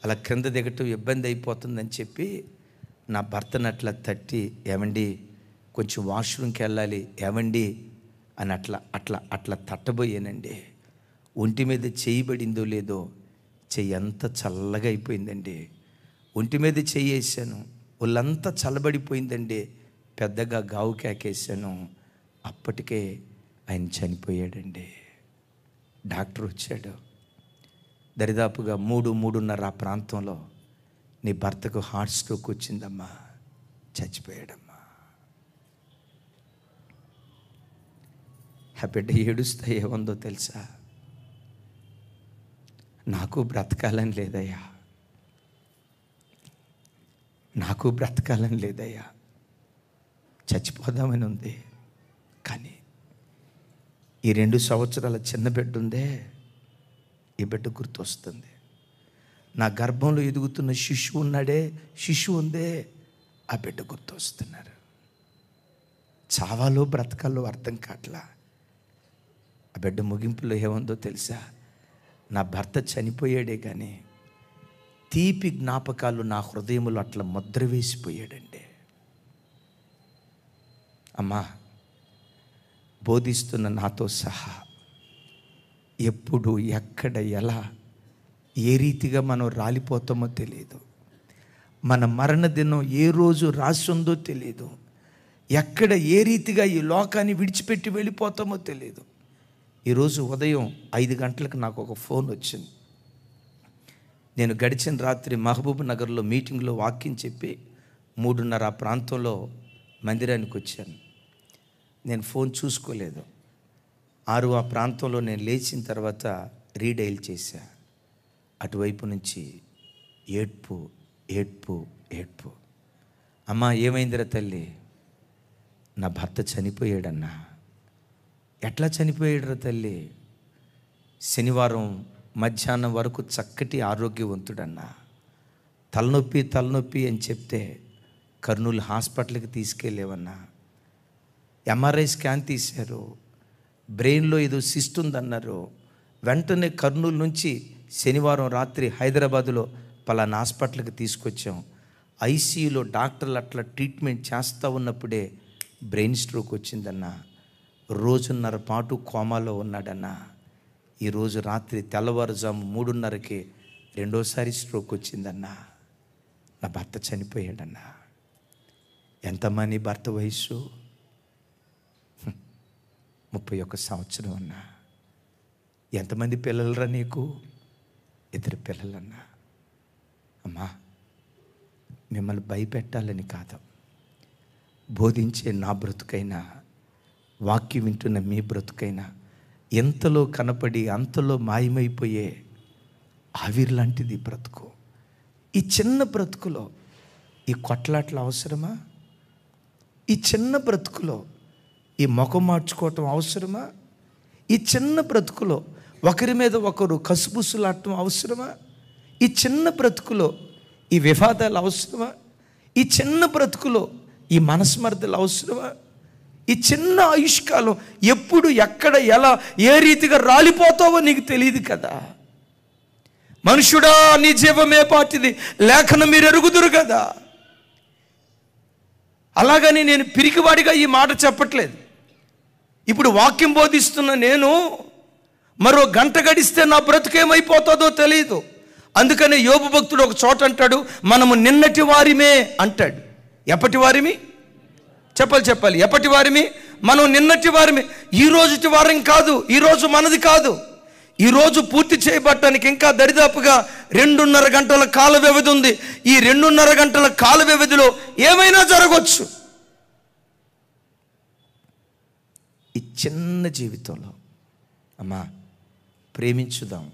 అలా క్రింద దిగటం ఇబ్బంది అయిపోతుందని చెప్పి నా భర్తను అట్లా తట్టి, ఏమండి కొంచెం వాష్రూమ్కి వెళ్ళాలి ఏమండి అని అట్లా తట్టబోయానండి. ఒంటి మీద చేయబడిందో లేదో, చెయ్యి అంతా చల్లగా అయిపోయిందండి. ఒంటి మీద చెయ్యి వేసాను, ఒళ్ళంతా చల్లబడిపోయిందండి. పెద్దగా గావు కేకేసాను. అప్పటికే ఆయన చనిపోయాడండి. డాక్టర్ వచ్చాడు. దరిదాపుగా 3-3:30 ఆ ప్రాంతంలో, నీ భర్తకు హార్ట్ స్ట్రోక్ వచ్చిందమ్మా, చచ్చిపోయాడమ్మా. ఆ బిడ్డ ఏడుస్తా ఏముందో తెలుసా? నాకు బ్రతకాలని లేదయ్యా, చచ్చిపోదామని ఉంది. కానీ ఈ 2 సంవత్సరాల చిన్న బిడ్డ ఉందే, ఈ బిడ్డ గుర్తొస్తుంది. నా గర్భంలో ఎదుగుతున్న శిశువు ఉందే, ఆ బిడ్డ గుర్తొస్తున్నారు. చావాలో బ్రతకాలో అర్థం కావట్లా. ఆ బిడ్డ ముగింపులో ఏముందో తెలుసా? నా భర్త చనిపోయాడే కానీ తీపి జ్ఞాపకాలు నా హృదయంలో అట్లా ముద్ర వేసిపోయాడండి. అమ్మా, బోధిస్తున్న నాతో సహా ఎప్పుడు, ఎక్కడ, ఎలా, ఏ రీతిగా మనం రాలిపోతామో తెలియదు. మన మరణ దినం ఏ రోజు రాసి ఉందో తెలియదు. ఎక్కడ ఏ రీతిగా ఈ లోకాన్ని విడిచిపెట్టి వెళ్ళిపోతామో తెలియదు. ఈరోజు ఉదయం 5 గంటలకు నాకు ఒక ఫోన్ వచ్చింది. నేను గడిచిన రాత్రి మహబూబ్ నగర్లో మీటింగ్లో వాక్యం చెప్పి 3:30 ఆ ప్రాంతంలో మందిరానికి వచ్చాను. నేను ఫోన్ చూసుకోలేదు. 6 ఆ ప్రాంతంలో నేను లేచిన తర్వాత రీడైల్ చేశా. అటువైపు నుంచి ఏడ్పు ఏడ్పు ఏడ్పు. అమ్మా ఏమైందిరా తల్లి? నా భర్త చనిపోయాడన్నా. ఎట్లా చనిపోయాడురా తల్లి? శనివారం మధ్యాహ్నం వరకు చక్కటి ఆరోగ్యవంతుడన్నా. తలనొప్పి అని చెప్తే కర్నూలు హాస్పిటల్కి తీసుకెళ్ళేవన్నా. ఎంఆర్ఐ స్కాన్ తీశారు, బ్రెయిన్లో ఏదో సిస్ట్ ఉందన్నారు. వెంటనే కర్నూలు నుంచి శనివారం రాత్రి హైదరాబాదులో పలానా హాస్పిటల్కి తీసుకొచ్చాం. ఐసీయూలో డాక్టర్లు అట్లా ట్రీట్మెంట్ చేస్తూ ఉన్నప్పుడే బ్రెయిన్ స్ట్రోక్ వచ్చిందన్నా. 1.5 రోజుల పాటు కోమాలో ఉన్నాడన్నా. ఈరోజు రాత్రి తెల్లవారుజాము 3:30కి రెండోసారి స్ట్రోక్ వచ్చిందన్నా. నా భర్త చనిపోయాడన్నా. ఎంతమ్మా నీ భర్త వయస్సు? 31 సంవత్సరం అన్నా. ఎంతమంది పిల్లలరా నీకు? 2 పిల్లలన్నా. అమ్మా, మిమ్మల్ని భయపెట్టాలని కాదు, బోధించే నా బ్రతుకైనా, వాక్యం వింటున్న మీ బ్రతుకైనా ఎంతలో కనపడి అంతలో మాయమైపోయే ఆవిరి లాంటిది బ్రతుకు. ఈ చిన్న బ్రతుకులో ఈ కొట్లాట్లు అవసరమా? ఈ చిన్న బ్రతుకులో ఈ ముఖం మార్చుకోవటం అవసరమా? ఈ చిన్న బ్రతుకులో ఒకరి మీద ఒకరు కసుబుసులాడటం అవసరమా? ఈ చిన్న బ్రతుకులో ఈ వివాదాలు అవసరమా? ఈ చిన్న బ్రతుకులో ఈ మనస్మర్థలు అవసరమా? ఈ చిన్న ఆయుష్కాలం ఎప్పుడు ఎక్కడ ఎలా ఏ రీతిగా రాలిపోతావో నీకు తెలియదు కదా. మనుషుడా నీ జీవమే పాటిది లేఖనం మీరు ఎరుగుదురు కదా. అలాగని నేను పిరికివాడిగా ఈ మాట చెప్పట్లేదు. ఇప్పుడు వాక్యం బోధిస్తున్న నేను మరో గంట గడిస్తే నా బ్రతుకేమైపోతుందో తెలియదు. అందుకనే యోబు భక్తుడు ఒక చోట అంటాడు, మనము నిన్నటి వారిమే అంటాడు. ఎప్పటి వారిమి? చెప్పాలి. ఎప్పటి వారిమి? మనం నిన్నటి వారిమి. ఈ రోజుటి వారం కాదు, ఈరోజు మనది కాదు. ఈరోజు పూర్తి చేయబట్టడానికి ఇంకా దరిదాపుగా 2.5 గంటల కాల వ్యవధి ఉంది. ఈ 2.5 గంటల కాల వ్యవధిలో ఏమైనా జరగవచ్చు. ఈ చిన్న జీవితంలో అమ్మా ప్రేమించుదాం,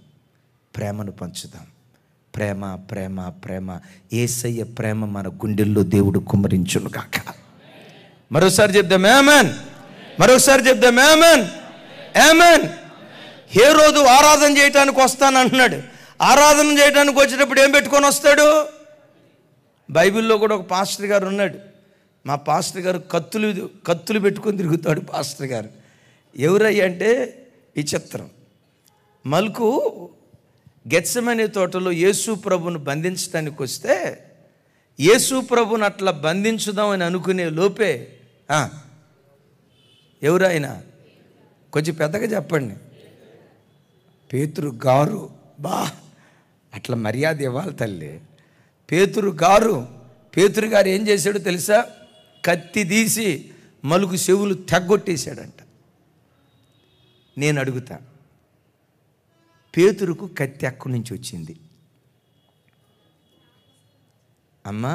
ప్రేమను పంచుదాం. ప్రేమ ప్రేమ ప్రేమ యేసయ్య ప్రేమ మన గుండెల్లో దేవుడు కుమ్మరించును గాక. మరోసారి చెప్దాం ఆమేన్. మరోసారి చెప్దాం ఆమేన్. ఆమేన్. హేరోదు ఆరాధన చేయటానికి వస్తానంటున్నాడు. ఆరాధన చేయడానికి వచ్చేటప్పుడు ఏం పెట్టుకొని వస్తాడు? బైబిల్లో కూడా ఒక పాస్టర్ గారు ఉన్నాడు. మా పాస్టర్ గారు కత్తులు పెట్టుకొని తిరుగుతాడు పాస్టర్ గారు. ఎవరయ్య అంటే విచిత్రం. మల్కు గెత్సెమనే తోటలో యేసు ప్రభును బంధించడానికి వస్తే యేసు ప్రభుని అట్లా బంధించుదామని అనుకునే లోపే ఎవరైనా కొంచెం పెద్దగా చెప్పండి. పేతురు గారు అట్లా మర్యాద ఇవ్వాలి తల్లి. పేతురు గారు ఏం చేశాడో తెలుసా? కత్తి తీసి మలుగు చెవులు తెగ్గొట్టేశాడంట. నేను అడుగుతా, పేతురుకు కత్తి ఎక్కడి నుంచి వచ్చింది? అమ్మా,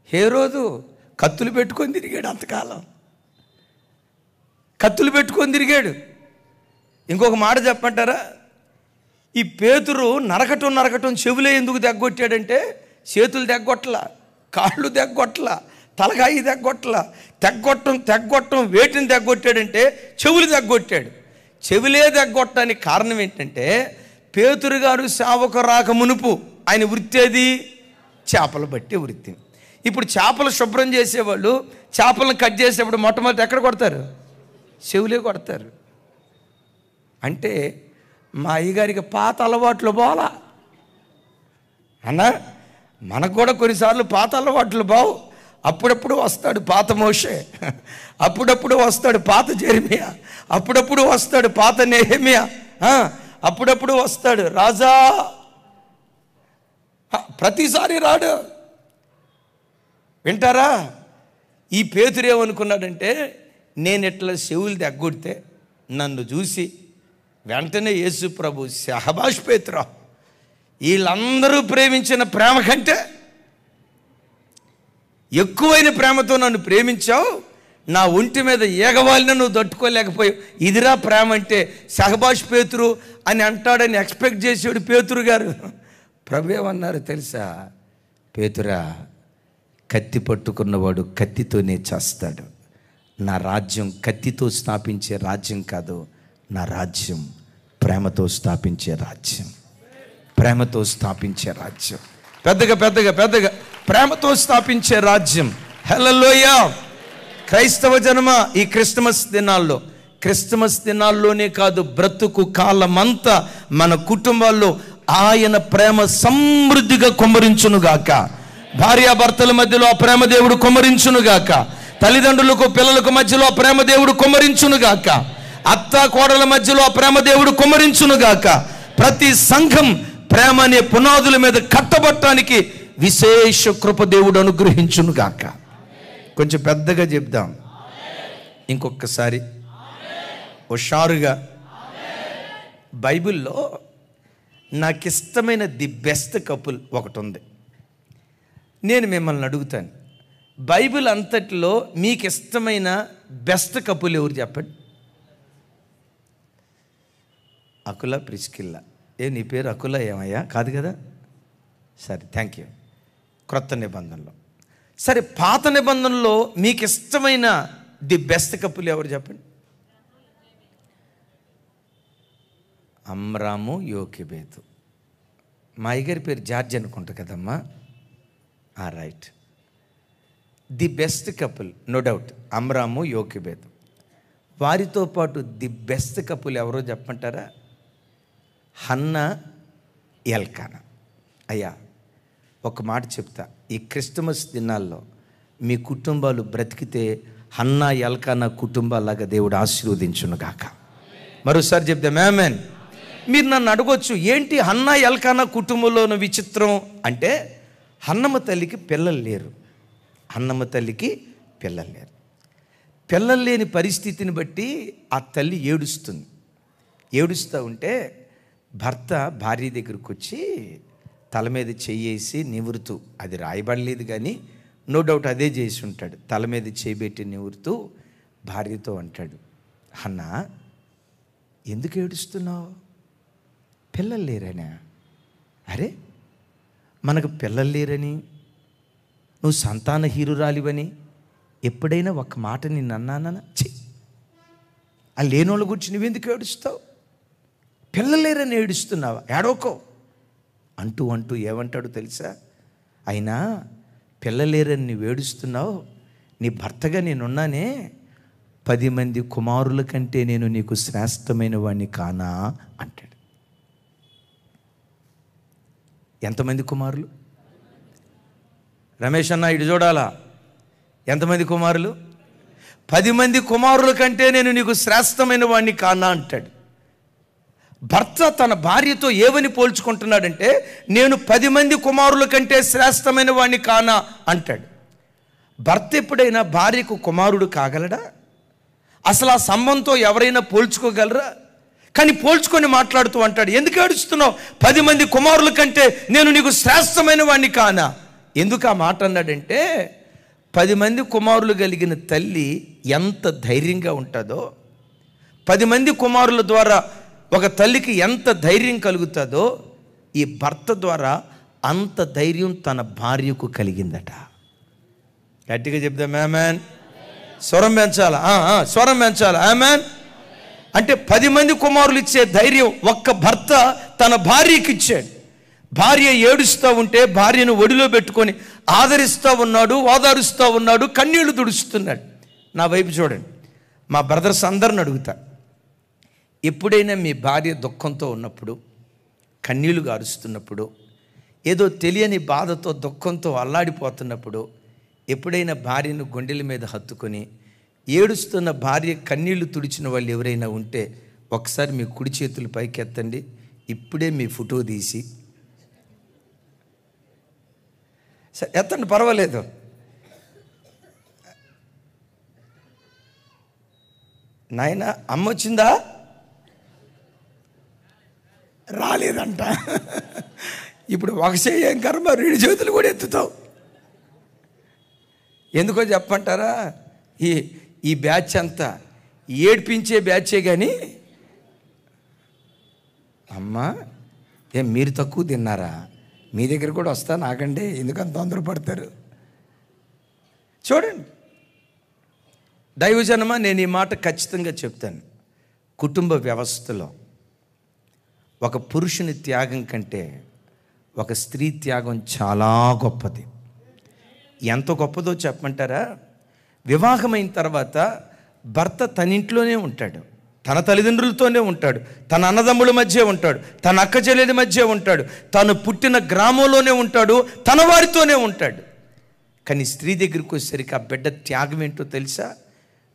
హేరోదు కత్తులు పెట్టుకొని తిరిగాడు, అంతకాలం కత్తులు పెట్టుకొని తిరిగాడు. ఇంకొక మాట చెప్పంటారా? ఈ పేతురు నరకటం చెవులే ఎందుకు తెగ్గొట్టాడంటే, చేతులు తెగ్గొట్టలా, కాళ్ళు తెగ్గొట్టలా, తలకాయి తెగ్గొట్టలా, తెగ్గొట్టం వేటిని తెగ్గొట్టాడంటే చెవులు తెగ్గొట్టాడు. చెవులే తెగ్గొట్టడానికి కారణం ఏంటంటే, పేతురు గారు సేవకు రాక మునుపు ఆయన వృత్తి అది చేపలు పట్టే వృత్తి. ఇప్పుడు చేపలు శుభ్రం చేసేవాళ్ళు చేపలను కట్ చేసేప్పుడు మొట్టమొదటి ఎక్కడ కొడతారు? చెవులే కొడతారు. అంటే మా అయ్యగారికి పాత అలవాట్లు పోలా అన్నా. మనకు కూడా కొన్నిసార్లు పాత అలవాట్లు బావు. అప్పుడప్పుడు వస్తాడు పాత మోషే, అప్పుడప్పుడు వస్తాడు పాత జెరెమియా, అప్పుడప్పుడు వస్తాడు పాత నెహెమియా, అప్పుడప్పుడు వస్తాడు రాజా. ప్రతిసారి రాడు. వింటారా? ఈ పేతురు ఏమనుకున్నాడంటే, నేను ఇట్లా చెవులు తెగ్గొడితే నన్ను చూసి వెంటనే యేసు ప్రభు, శహబాష్ పేతురా, వీళ్ళందరూ ప్రేమించిన ప్రేమ కంటే ఎక్కువైన ప్రేమతో నన్ను ప్రేమించావు, నా ఒంటి మీద ఏగవాలిన నువ్వు తట్టుకోలేకపోయావు. ఇదిరా ప్రేమ అంటే. షహబాష్ పేతురు అని అంటాడని ఎక్స్పెక్ట్ చేసాడు పేతురు గారు. ప్రభు ఏమన్నారు తెలుసా? పేతురా, కత్తి పట్టుకున్నవాడు కత్తితోనే చేస్తాడు. నా రాజ్యం కత్తితో స్థాపించే రాజ్యం కాదు. నా రాజ్యం ప్రేమతో స్థాపించే రాజ్యం. ప్రేమతో స్థాపించే రాజ్యం. పెద్దగా పెద్దగా పెద్దగా ప్రేమతో స్థాపించే రాజ్యం. హల్లెలూయా. క్రైస్తవ జనమ, ఈ క్రిస్మస్ దినాల్లోనే కాదు, బ్రతుకు కాలమంతా మన కుటుంబాల్లో ఆయన ప్రేమ సమృద్ధిగా కుమ్మరించునుగాక. భార్యాభర్తల మధ్యలో ఆ ప్రేమ దేవుడు కుమ్మరించునుగాక. తల్లిదండ్రులకు పిల్లలకు మధ్యలో ఆ ప్రేమ దేవుడు కుమ్మరించునుగాక. అత్త కోడల మధ్యలో ఆ ప్రేమ దేవుడు కుమ్మరించునుగాక. ప్రతి సంఘం ప్రేమ అనే పునాదుల మీద కట్టబట్టడానికి విశేష కృప దేవుడు అనుగ్రహించునుగాక. కొంచెం పెద్దగా చెప్దాం ఇంకొకసారి హుషారుగా. బైబిల్లో నాకు ఇష్టమైన ది బెస్ట్ కపుల్ ఒకటి ఉంది. నేను మిమ్మల్ని అడుగుతాను, బైబిల్ అంతటిలో మీకు ఇష్టమైన బెస్ట్ కపుల్ ఎవరు చెప్పండి? అకుల ప్రిస్కిల్లా. నీ పేరు అకుల ఏమయ్యా? కాదు కదా? సరే, థ్యాంక్ యూ. క్రొత్త నిబంధనలో. సరే, పాత నిబంధనలో మీకు ఇష్టమైన ది బెస్ట్ కపుల్ ఎవరు చెప్పండి? అమ్రాము యోకెబేతు. మా అయ్యగారి పేరు జార్జ్ అనుకుంటా కదమ్మా. Right. The best couple, no doubt, అమ్రాము యోకెబేతు. వారితో పాటు ది బెస్ట్ కపుల్ ఎవరో చెప్పమంటారా? Hannah Elkanah. అయ్యా, ఒక మాట చెప్తా, ఈ క్రిస్మస్ దినాల్లో మీ కుటుంబాలు బ్రతికితే హన్నా ఎల్కానా కుటుంబాలాగా దేవుడు ఆశీర్వదించునుగాక. మరోసారి చెప్తాం ఆమేన్. మీరు నన్ను అడగొచ్చు, ఏంటి హన్నా ఎల్కానా కుటుంబంలోని విచిత్రం అంటే, హన్నమ్మ తల్లికి పిల్లలు లేరు. పిల్లలు లేని పరిస్థితిని బట్టి ఆ తల్లి ఏడుస్తూ ఉంటే భర్త భార్య దగ్గరకు వచ్చి తల మీద చెయ్యేసి నివురుతూ, అది రాయబడలేదు కానీ నో డౌట్ అదే చేసి ఉంటాడు, తల మీద చేయబెట్టి నివురుతూ భార్యతో అంటాడు, హన్నా ఎందుకు ఏడుస్తున్నావు? పిల్లలు లేరనా? అరే, మనకు పిల్లలు లేరని, నువ్వు సంతాన హీరురాలివని ఎప్పుడైనా ఒక మాట నిన్ను అన్నానా? ఆ లేనోళ్ళ గురించి నువ్వెందుకు ఏడుస్తావు? పిల్లలు లేరని ఏడుస్తున్నావా? ఏడవకో అంటూ ఏమంటాడు తెలుసా? అయినా పిల్లలేరని నువ్వు ఏడుస్తున్నావు, నీ భర్తగా నేనున్నానే, 10 మంది కుమారుల కంటే నేను నీకు శ్రేష్టమైన వాడిని కానా అంటాడు. ఎంతమంది కుమారులు? రమేష్ అన్న ఇటు చూడాలా, ఎంతమంది కుమారులు? 10 మంది కుమారుల కంటే నేను నీకు శ్రేష్టమైన వాడిని కానా అంటాడు. భర్త తన భార్యతో ఏమని పోల్చుకుంటున్నాడంటే, నేను 10 మంది కుమారుల కంటే శ్రేష్టమైన వాడిని కానా అంటాడు. భర్త ఎప్పుడైనా భార్యకు కుమారుడు కాగలడా? అసలు ఆ సంబంధంతో ఎవరైనా పోల్చుకోగలరా? కానీ పోల్చుకొని మాట్లాడుతూ అంటాడు, ఎందుకు ఏడుస్తున్నావు? 10 మంది కుమారుల కంటే నేను నీకు శ్రేష్టమైన వాడిని కానా? ఎందుకు ఆ మాట అన్నాడంటే, 10 మంది కుమారులు కలిగిన తల్లి ఎంత ధైర్యంగా ఉంటుందో, 10 మంది కుమారుల ద్వారా ఒక తల్లికి ఎంత ధైర్యం కలుగుతుందో, ఈ భర్త ద్వారా అంత ధైర్యం తన భార్యకు కలిగిందట. గట్టిగా చెప్దాం ఆమేన్. స్వరం పెంచాలా? స్వరం పెంచాలా? ఆమేన్. అంటే 10 మంది కుమారులు ఇచ్చే ధైర్యం ఒక్క భర్త తన భార్యకి ఇచ్చాడు. భార్య ఏడుస్తూ ఉంటే భార్యను ఒడిలో పెట్టుకొని ఆదరిస్తూ ఉన్నాడు, ఓదారుస్తూ ఉన్నాడు, కన్నీళ్లు తుడుస్తున్నాడు. నా వైపు చూడండి, మా బ్రదర్స్ అందరిని అడుగుతా, ఎప్పుడైనా మీ భార్య దుఃఖంతో ఉన్నప్పుడు, కన్నీళ్లు గారుస్తున్నప్పుడు, ఏదో తెలియని బాధతో దుఃఖంతో అల్లాడిపోతున్నప్పుడు, ఎప్పుడైనా భార్యను గుండెల మీద హత్తుకొని ఏడుస్తున్న భార్య కన్నీళ్లు తుడిచిన వాళ్ళు ఎవరైనా ఉంటే ఒకసారి మీ కుడి చేతులు పైకెత్తండి. ఇప్పుడే మీ ఫోటో తీసి సరే ఎత్తండి, పర్వాలేదు. నాయన అమ్మ వచ్చిందా? రాలేదంట. ఇప్పుడు ఒక చేయం కర్మ 2 చేతులు కూడా ఎత్తుతావు. ఎందుకో చెప్పంటారా? ఈ బ్యాచ్ అంతా ఏడ్పించే బ్యాచే కానీ అమ్మా ఏం మీరు తక్కువ తిన్నారా, మీ దగ్గర కూడా వస్తా నాకండి, ఎందుకంత తొందరపడతారు. చూడండి దైవజనమా, నేను ఈ మాట ఖచ్చితంగా చెప్తాను. కుటుంబ వ్యవస్థలో ఒక పురుషుని త్యాగం కంటే ఒక స్త్రీ త్యాగం చాలా గొప్పది. ఎంత గొప్పదో చెప్పమంటారా? వివాహమైన తర్వాత భర్త తన ఇంట్లోనే ఉంటాడు, తన తల్లిదండ్రులతోనే ఉంటాడు, తన అన్నదమ్ముల మధ్య ఉంటాడు, తన అక్క చెల్లెల మధ్య ఉంటాడు, తను పుట్టిన గ్రామంలోనే ఉంటాడు, తన వారితోనే ఉంటాడు. కానీ స్త్రీ దగ్గరికి వచ్చేసరికి ఆ బిడ్డ త్యాగం ఏంటో తెలుసా?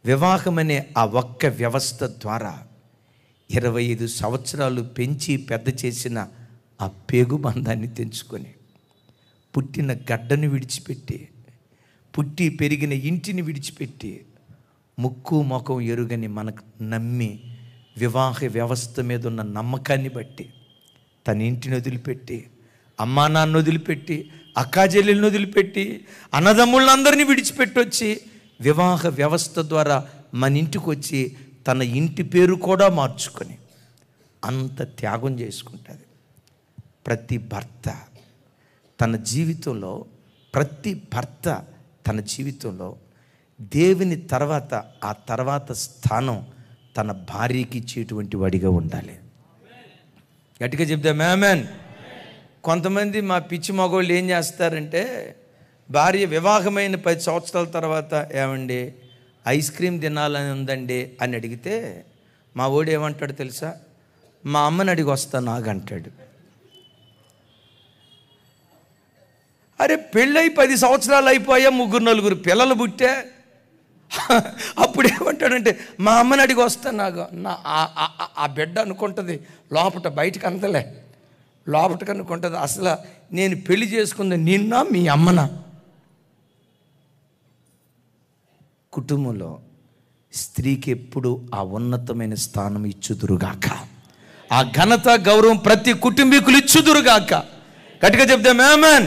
వివాహం అనే ఆ ఒక్క వ్యవస్థ ద్వారా 25 సంవత్సరాలు పెంచి పెద్ద చేసిన ఆ పేగు బంధాన్ని తెంచుకొని, పుట్టిన గడ్డను విడిచిపెట్టి, పుట్టి పెరిగిన ఇంటిని విడిచిపెట్టి, ముక్కు ముఖం ఎరుగని మనకు నమ్మి వివాహ వ్యవస్థ మీద ఉన్న నమ్మకాన్ని బట్టి తన ఇంటిని వదిలిపెట్టి, అమ్మా నాన్న వదిలిపెట్టి, అక్కాచెల్లెలను వదిలిపెట్టి, అన్నదమ్ముళ్ళందరినీ విడిచిపెట్టి వచ్చి వివాహ వ్యవస్థ ద్వారా మన ఇంటికి వచ్చి తన ఇంటి పేరు కూడా మార్చుకొని అంత త్యాగం చేసుకుంటుంది. ప్రతి భర్త తన జీవితంలో, ప్రతి భర్త తన జీవితంలో దేవుని తర్వాత ఆ తర్వాత స్థానం తన భార్యకి ఇచ్చేటువంటి వాడిగా ఉండాలి. గట్టిగా చెప్దాం ఆమేన్. కొంతమంది మా పిచ్చి మగవాళ్ళు ఏం చేస్తారంటే, భార్య వివాహమైన 10 సంవత్సరాల తర్వాత ఏమండి ఐస్ క్రీమ్ తినాలని ఉందండి అని అడిగితే మా వాడు ఏమంటాడు తెలుసా? మా అమ్మని అడిగి వస్తా నాగంటాడు. అరే పెళ్ళై 10 సంవత్సరాలు అయిపోయా, 3-4 పిల్లలు పుట్టే, అప్పుడు ఏమంటాడంటే మా అమ్మని అడిగి వస్తా నాకు. ఆ బిడ్డ అనుకుంటుంది లోపట, బయటకు అందలే, లోపటకు అనుకుంటుంది అసలు నేను పెళ్లి చేసుకుంది నిన్న మీ అమ్మన. కుటుంబంలో స్త్రీకి ఎప్పుడు ఆ ఉన్నతమైన స్థానం ఇచ్చుదురుగాక, ఆ ఘనత గౌరవం ప్రతి కుటుంబీకులు ఇచ్చుదురుగాక. గట్టిగా చెప్దాం ఆమేన్.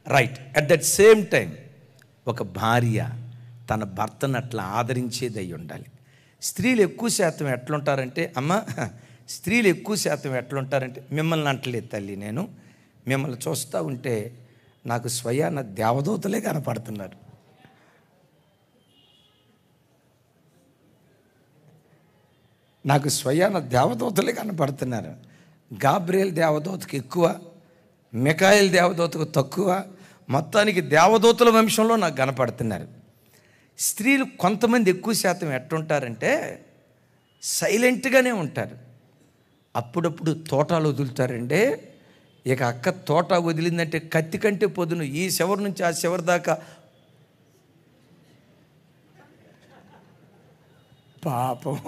Right. At that same time ఒక భార్య తన భర్తను అట్లా ఆదరించేది అయి ఉండాలి. స్త్రీలు ఎక్కువ శాతం ఎట్లుంటారంటే, స్త్రీలు ఎక్కువ శాతం ఎట్లుంటారంటే, మిమ్మల్ని అంటలేదు తల్లి, నేను మిమ్మల్ని చూస్తూ ఉంటే నాకు స్వయాన దేవదూతలే కనపడుతున్నారు. నాకు స్వయాన దేవదూతలే కనపడుతున్నారు. గాబ్రియల్ దేవదూతకు ఎక్కువ, మికాయేల్ దేవదూతకు తక్కువ, మొత్తానికి దేవదూతల వంశంలో నాకు కనపడుతున్నారు. స్త్రీలు కొంతమంది ఎక్కువ శాతం ఎట్టుంటారంటే సైలెంట్గానే ఉంటారు. అప్పుడప్పుడు తోటాలు వదులుతారండి. ఇక అక్క తోట వదిలిందంటే కత్తి కంటే పొదును, ఈ చివరి నుంచి ఆ చివరి దాకా. పాపం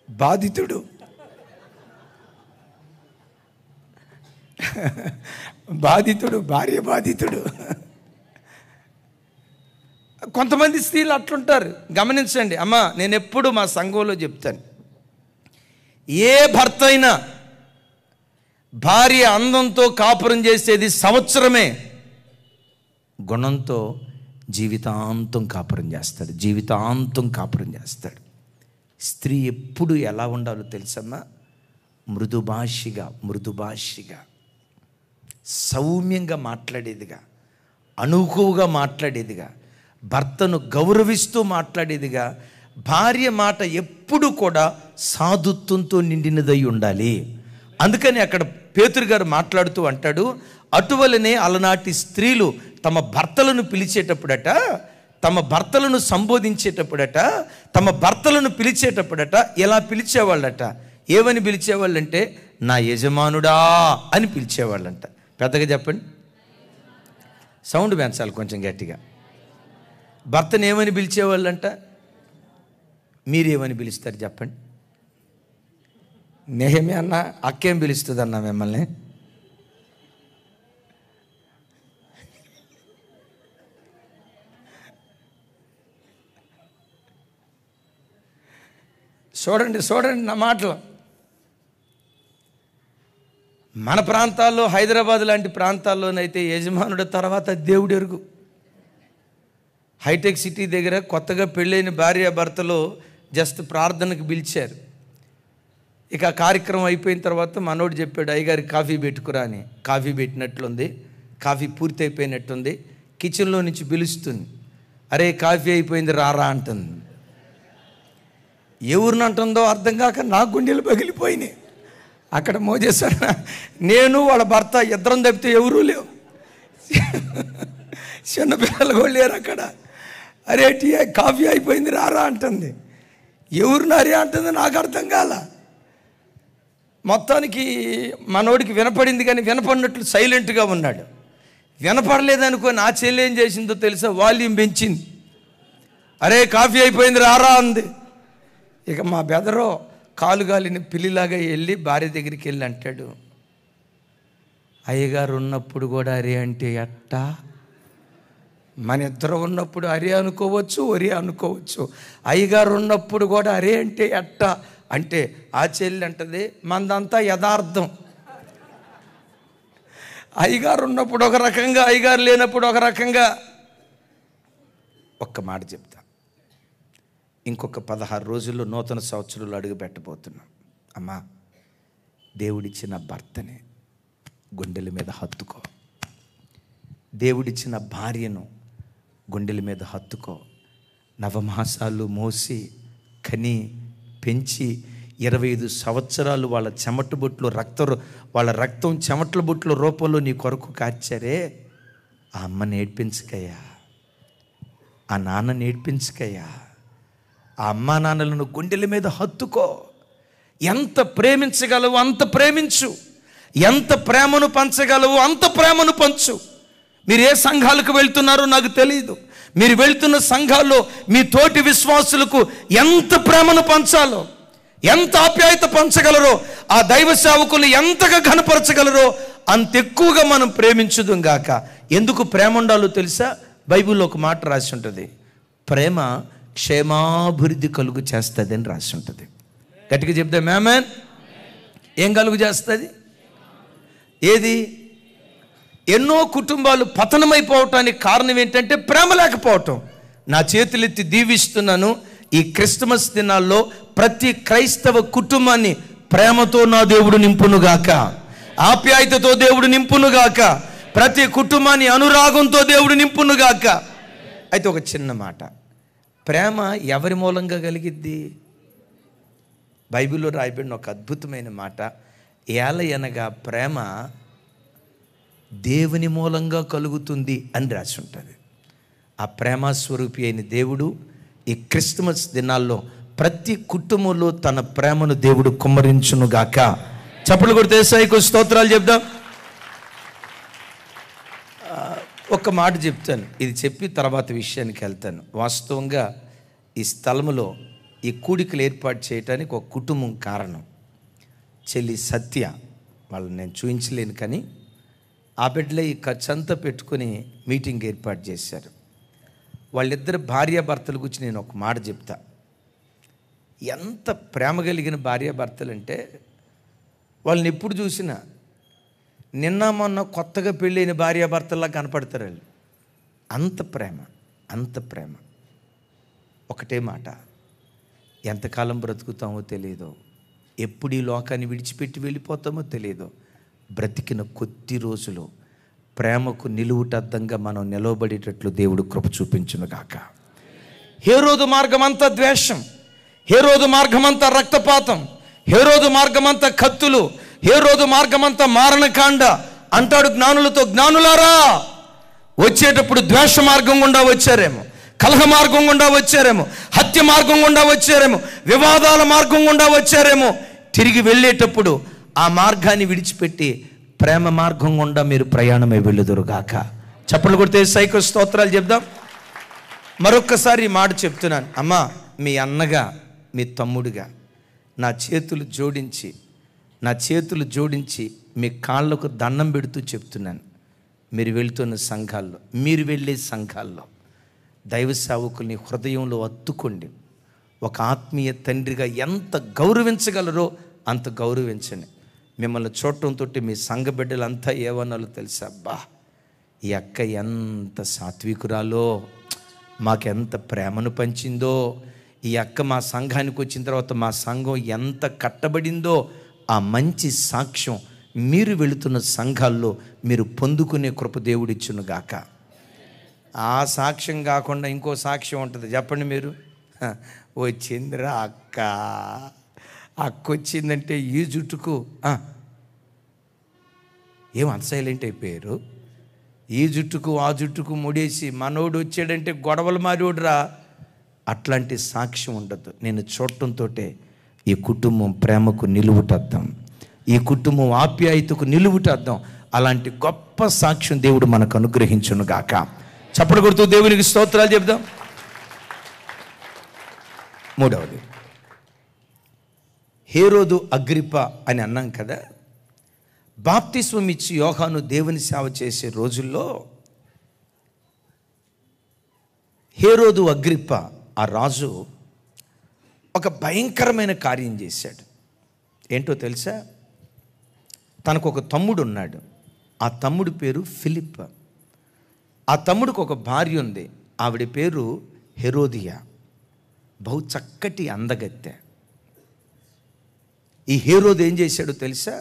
బాధితుడు, భార్య బాధితుడు. కొంతమంది స్త్రీలు అట్లుంటారు. గమనించండి అమ్మా, నేను ఎప్పుడు మా సంఘంలో చెప్తాను, ఏ భర్త అయినా భార్య అందంతో కాపురం చేసేది సంవత్సరమే, గుణంతో జీవితాంతం కాపురం చేస్తాడు, జీవితాంతం కాపురం చేస్తాడు. స్త్రీ ఎప్పుడు ఎలా ఉండాలో తెలుసమ్మా? మృదుభాషిగా, సౌమ్యంగా మాట్లాడేదిగా, అనుకువగా మాట్లాడేదిగా, భర్తను గౌరవిస్తూ మాట్లాడేదిగా. భార్య మాట ఎప్పుడు కూడా సాధుత్వంతో నిండినదై ఉండాలి. అందుకని అక్కడ పేతురు గారు మాట్లాడుతూ అంటాడు, అటువలనే అలనాటి స్త్రీలు తమ భర్తలను పిలిచేటప్పుడట, తమ భర్తలను సంబోధించేటప్పుడట, తమ భర్తలను పిలిచేటప్పుడట ఎలా పిలిచేవాళ్ళట? ఏమని పిలిచేవాళ్ళంటే నా యజమానుడా అని పిలిచేవాళ్ళంట. పెద్దగా చెప్పండి, సౌండ్ పెంచాలి కొంచెం గట్టిగా. భర్తను ఏమని పిలిచేవాళ్ళంట? మీరేమని పిలుస్తారు చెప్పండి? నెహెమ్యా అన్న అక్కేం పిలుస్తుందన్న మిమ్మల్ని? చూడండి నా మాటలు. మన ప్రాంతాల్లో, హైదరాబాద్ లాంటి ప్రాంతాల్లోనైతే యజమానుడి తర్వాత దేవుడు ఎరుగు. హైటెక్ సిటీ దగ్గర కొత్తగా పెళ్ళైన భార్యాభర్తలు జస్ట్ ప్రార్థనకు పిలిచారు. ఇక ఆ కార్యక్రమం అయిపోయిన తర్వాత మనోడు చెప్పాడు, అయ్యగారికి కాఫీ పెట్టుకురా అని. కాఫీ పెట్టినట్లుంది, కాఫీ పూర్తి అయిపోయినట్టుంది. కిచెన్లో నుంచి పిలుస్తుంది, అరే కాఫీ అయిపోయింది రారా అంటుంది. ఎవరిని అంటుందో అర్థం కాక నా గుండెలు పగిలిపోయినాయి. అక్కడ మోజేశారు, నేను వాళ్ళ భర్త ఇద్దరం తప్పితే ఎవరూ లేవు, చిన్నపిల్లలు కూడా లేరు అక్కడ. అరే టీ కాఫీ అయిపోయింది రారా అంటుంది. ఎవరున్నారే అంటుంది, నాకు అర్థం కాల. మొత్తానికి మనోడికి వినపడింది కానీ వినపడినట్లు సైలెంట్గా ఉన్నాడు. వినపడలేదనుకో నా చెల్లి ఏం చేసిందో తెలుసా, వాల్యూమ్ పెంచింది. అరే కాఫీ అయిపోయింది రారా అంది. ఇక మా బెదరో కాలుగాలిని పిల్లిలాగా వెళ్ళి భార్య దగ్గరికి వెళ్ళి అంటాడు, అయ్యగారు ఉన్నప్పుడు కూడా అరే అంటే ఎట్టా? మన ఇద్దరు ఉన్నప్పుడు అరే అనుకోవచ్చు, ఒరే అనుకోవచ్చు, అయ్యగారు ఉన్నప్పుడు కూడా అరే అంటే ఎట్టా అంటే ఆ చెల్లి అంటది, మనదంతా యథార్థం. అయ్యగారు ఉన్నప్పుడు ఒక రకంగా, అయ్యగారు లేనప్పుడు ఒక రకంగా. ఒక్క మాట చెప్తా, ఇంకొక 16 రోజుల్లో నూతన సంవత్సరంలో అడుగు పెట్టబోతున్నాం. అమ్మా, దేవుడిచ్చిన భర్తని గుండెల మీద హత్తుకో, దేవుడిచ్చిన భార్యను గుండెల మీద హత్తుకో. నవమాసాలు మోసి కని పెంచి 25 సంవత్సరాలు వాళ్ళ చెమట బొట్లు వాళ్ళ రక్తం చెమట్ల బొట్ల రూపంలో నీ కొరకు కార్చారే, ఆ అమ్మ నేర్పించకయ్యా, ఆ నాన్న నేర్పించకయ్యా. ఆ అమ్మా నాన్నలను గుండెల మీద హత్తుకో. ఎంత ప్రేమించగలవు అంత ప్రేమించు, ఎంత ప్రేమను పంచగలవు అంత ప్రేమను పంచు. మీరు ఏ సంఘాలకు వెళ్తున్నారో నాకు తెలియదు. మీరు వెళ్తున్న సంఘాల్లో మీ తోటి విశ్వాసులకు ఎంత ప్రేమను పంచాలో, ఎంత ఆప్యాయత పంచగలరో, ఆ దైవ సేవకులు ఎంతగా ఘనపరచగలరో అంత ఎక్కువగా మనం ప్రేమించుదాం గాక. ఎందుకు ప్రేమ ఉండాలో తెలుసా? బైబిల్లో ఒక మాట రాసి ఉంటుంది, ప్రేమ క్షేమాభివృద్ధి కలుగు చేస్తుంది అని రాసి ఉంటుంది. గట్టిగా చెప్తాం ఆమేన్. ఏం కలుగు చేస్తుంది? ఏది? ఎన్నో కుటుంబాలు పతనమైపోవటానికి కారణం ఏంటంటే ప్రేమ లేకపోవటం. నా చేతులెత్తి దీవిస్తున్నాను, ఈ క్రిస్మస్ దినాల్లో ప్రతి క్రైస్తవ కుటుంబాన్ని ప్రేమతో నా దేవుడు నింపునుగాక, ఆప్యాయతతో దేవుడు నింపునుగాక, ప్రతి కుటుంబాన్ని అనురాగంతో దేవుడు నింపునుగాక. అయితే ఒక చిన్న మాట, ప్రేమ ఎవరి మూలంగా కలిగిద్ది? బైబిల్లో రాయబడిన ఒక అద్భుతమైన మాట, ఏలయనగా ప్రేమ దేవుని మూలంగా కలుగుతుంది అని రాసి ఉంటుంది. ఆ ప్రేమ స్వరూపి అయిన దేవుడు ఈ క్రిస్మస్ దినాల్లో ప్రతి కుటుంబంలో తన ప్రేమను దేవుడు కుమ్మరించునుగాక. చప్పట్లు కొడితే యేసయ్యకు స్తోత్రాలు చెప్దాం. ఒక మాట చెప్తాను, ఇది చెప్పి తర్వాత విషయానికి వెళ్తాను. వాస్తవంగా ఈ స్థలంలో ఈ కూడికలు ఏర్పాటు చేయడానికి ఒక కుటుంబం కారణం. చెల్లి సత్య, వాళ్ళని నేను చూపించలేను కానీ ఆ బిడ్డలే ఈ ఖర్చంతా పెట్టుకుని మీటింగ్ ఏర్పాటు చేశారు. వాళ్ళిద్దరు భార్యాభర్తల గురించి నేను ఒక మాట చెప్తా. ఎంత ప్రేమ కలిగిన భార్యాభర్తలు అంటే, వాళ్ళని ఎప్పుడు చూసినా నిన్న మొన్న కొత్తగా పెళ్ళైన భార్యాభర్తల్లా కనపడతారు వాళ్ళు. అంత ప్రేమ, అంత ప్రేమ. ఒకటే మాట, ఎంతకాలం బ్రతుకుతామో తెలియదు, ఎప్పుడు ఈ లోకాన్ని విడిచిపెట్టి వెళ్ళిపోతామో తెలియదు. బ్రతికిన కొద్ది రోజులు ప్రేమకు నిలువుటద్దంగా మనం నిలవబడేటట్లు దేవుడు కృప చూపించునుగాక. హేరోదు మార్గమంతా ద్వేషం, హేరోదు మార్గమంతా రక్తపాతం, హేరోదు మార్గమంతా కత్తులు, హేరోదు మార్గమంతా మారణకాండ అంటాడు జ్ఞానులతో. జ్ఞానులారా, వచ్చేటప్పుడు ద్వేష మార్గం గుండా వచ్చారేమో, కలహ మార్గం గుండా వచ్చారేమో, హత్య మార్గం గుండా వచ్చారేమో, వివాదాల మార్గం గుండా వచ్చారేమో. తిరిగి వెళ్ళేటప్పుడు ఆ మార్గాన్ని విడిచిపెట్టి ప్రేమ మార్గం గుండా మీరు ప్రయాణమై వెళ్ళుదురుగాక. చప్పట్లు కొడితే యేసయ్యకు స్తోత్రాలు చెప్దాం. మరొక్కసారి ఈ మాట చెప్తున్నాను, అమ్మా, మీ అన్నగా, మీ తమ్ముడిగా నా చేతులు జోడించి మీ కాళ్ళకు దండం పెడుతూ చెప్తున్నాను. మీరు వెళ్తున్న సంఘాల్లో, మీరు వెళ్ళే సంఘాల్లో దైవ సేవకుల్ని హృదయంలో హత్తుకోండి. ఒక ఆత్మీయ తండ్రిగా ఎంత గౌరవించగలరో అంత గౌరవించండి. మిమ్మల్ని చూడటంతో మీ సంఘ బిడ్డలంతా ఏమన్నాలో తెలుసా? అబ్బా, ఈ అక్క ఎంత సాత్వికురాలో, మాకెంత ప్రేమను పంచిందో, ఈ అక్క మా సంఘానికి వచ్చిన తర్వాత మా సంఘం ఎంత కట్టబడిందో ఆ మంచి సాక్ష్యం మీరు వెళుతున్న సంఘాల్లో మీరు పొందుకునే కృప దేవుడిచ్చునుగాక. ఆ సాక్ష్యం కాకుండా ఇంకో సాక్ష్యం ఉంటుంది, చెప్పండి మీరు. వచ్చిందిరా అక్క, అక్క వచ్చిందంటే ఈ జుట్టుకు ఏమంత సైలెంట్ అయిపోయారు. ఈ జుట్టుకు ఆ జుట్టుకు ముడేసి మనోడు వచ్చాడంటే గొడవలు మారోడురా, అట్లాంటి సాక్ష్యం ఉండదు. నేను చూడటంతో ఈ కుటుంబం ప్రేమకు నిలువుటద్దాం, ఈ కుటుంబం ఆప్యాయతకు నిలువుటద్దాం. అలాంటి గొప్ప సాక్ష్యం దేవుడు మనకు అనుగ్రహించును గాక. చప్పట్లు కొడుతూ దేవునికి స్తోత్రాలు చెప్దాం. మూడవది, హేరోదు అగ్రిప్ప అని అన్నాం కదా. బాప్తిస్మం ఇచ్చి యోహాను దేవుని సేవ చేసే రోజుల్లో హేరోదు అగ్రిప్ప ఆ రాజు ఒక భయంకరమైన కార్యం చేశాడు. ఏంటో తెలుసా? తనకు ఒక తమ్ముడు ఉన్నాడు. ఆ తమ్ముడి పేరు ఫిలిప్. ఆ తమ్ముడికి ఒక భార్య ఉంది. ఆవిడ పేరు హెరోదియా. బహు చక్కటి అందగత్తె. ఈ హేరోదు ఏం చేశాడో తెలుసా?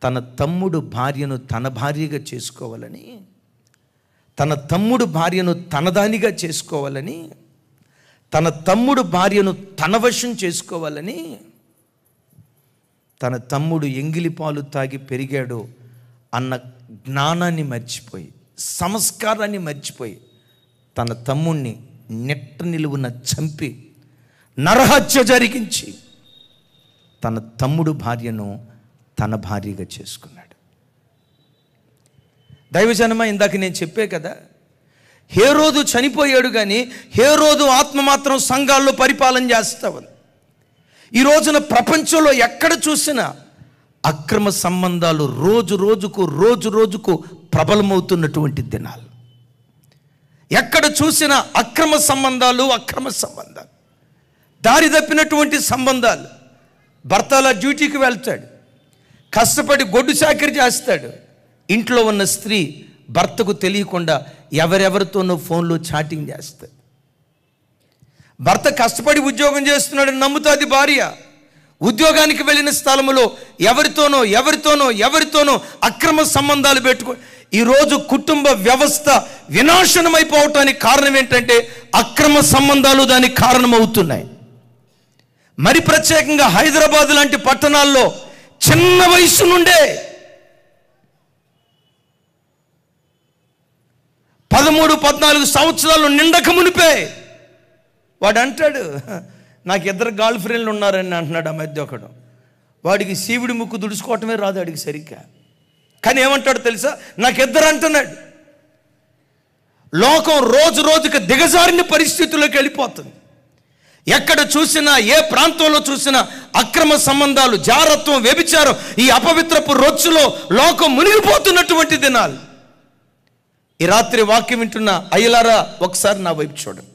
తన తమ్ముడు భార్యను తన భార్యగా చేసుకోవాలని, తన తమ్ముడు భార్యను తనదానిగా చేసుకోవాలని, తన తమ్ముడు భార్యను తన వశం చేసుకోవాలని, తన తమ్ముడు ఎంగిలి పాలు తాగి పెరిగాడు అన్న జ్ఞానాన్ని మర్చిపోయి, సంస్కారాన్ని మర్చిపోయి తన తమ్ముణ్ణి నెట్ట నిలువున చంపి నరహత్య జరిగించి తన తమ్ముడు భార్యను తన భార్యగా చేసుకున్నాడు. దైవజనమ, ఇందాక నేను చెప్పే కదా, హేరోదు చనిపోయాడు, కానీ హేరోదు ఆత్మ మాత్రం సంఘాల్లో పరిపాలన చేస్తా ఉంది. ఈ రోజున ప్రపంచంలో ఎక్కడ చూసినా అక్రమ సంబంధాలు రోజు రోజుకు ప్రబలమవుతున్నటువంటి దినాలు. ఎక్కడ చూసినా అక్రమ సంబంధాలు, దారి తప్పినటువంటి సంబంధాలు. భర్త అలా డ్యూటీకి వెళ్తాడు, కష్టపడి గొడ్డు చాకరీ చేస్తాడు. ఇంట్లో ఉన్న స్త్రీ భర్తకు తెలియకుండా ఎవరెవరితోనో ఫోన్లో చాటింగ్ చేస్తాడు. భర్త కష్టపడి ఉద్యోగం చేస్తున్నాడని నమ్ముతుంది భార్య. ఉద్యోగానికి వెళ్ళిన స్థలంలో ఎవరితోనో అక్రమ సంబంధాలు పెట్టుకో. ఈరోజు కుటుంబ వ్యవస్థ వినాశనమైపోవటానికి కారణం ఏంటంటే అక్రమ సంబంధాలు దానికి కారణమవుతున్నాయి. మరి ప్రత్యేకంగా హైదరాబాద్ లాంటి పట్టణాల్లో చిన్న వయసు నుండే 13-14 సంవత్సరాలు నిండక మునిపే వాడు అంటాడు, నాకు 2 గర్ల్ ఫ్రెండ్లు ఉన్నారని అంటున్నాడు. ఆ మధ్య ఒకడు, వాడికి శివుడి ముక్కు దుడుచుకోవటమే రాదు వాడికి సరిగ్గా, కానీ ఏమంటాడు తెలుసా? నాకు 2 అంటున్నాడు. లోకం రోజుకి దిగజారిన పరిస్థితుల్లోకి వెళ్ళిపోతుంది. ఎక్కడ చూసినా, ఏ ప్రాంతంలో చూసినా అక్రమ సంబంధాలు, జారత్వం, వ్యభిచారం, ఈ అపవిత్రపు రొచ్చులో లోకం మునిగిపోతున్నటువంటి దినాలు. ఈ రాత్రి వాక్యం వింటున్న అయ్యలారా, ఒకసారి నా వైపు చూడండి.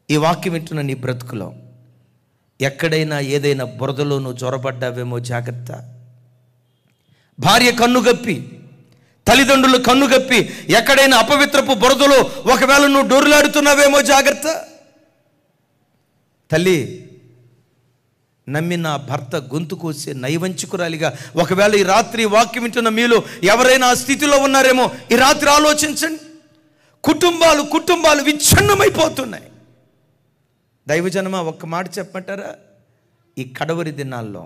ఈ వాక్యం వింటున్న నీ బ్రతుకులో ఎక్కడైనా ఏదైనా బురదలో నువ్వు జ్వరపడ్డావేమో జాగ్రత్త. భార్య కన్నుగప్పి, తల్లిదండ్రులు కన్నుగప్పి ఎక్కడైనా అపవిత్రపు బురదలో ఒకవేళ నువ్వు డొర్లాడుతున్నావేమో జాగ్రత్త. తల్లి, నమ్మిన భర్త గొంతు కోసే నైవంచికురాలిగా ఒకవేళ ఈ రాత్రి వాక్యం వింటున్న మీలో ఎవరైనా ఆ స్థితిలో ఉన్నారేమో ఈ రాత్రి ఆలోచించండి. కుటుంబాలు విచ్ఛిన్నమైపోతున్నాయి. దైవజనమా, ఒక్క మాట చెప్పమంటారా? ఈ కడవరి దినాల్లో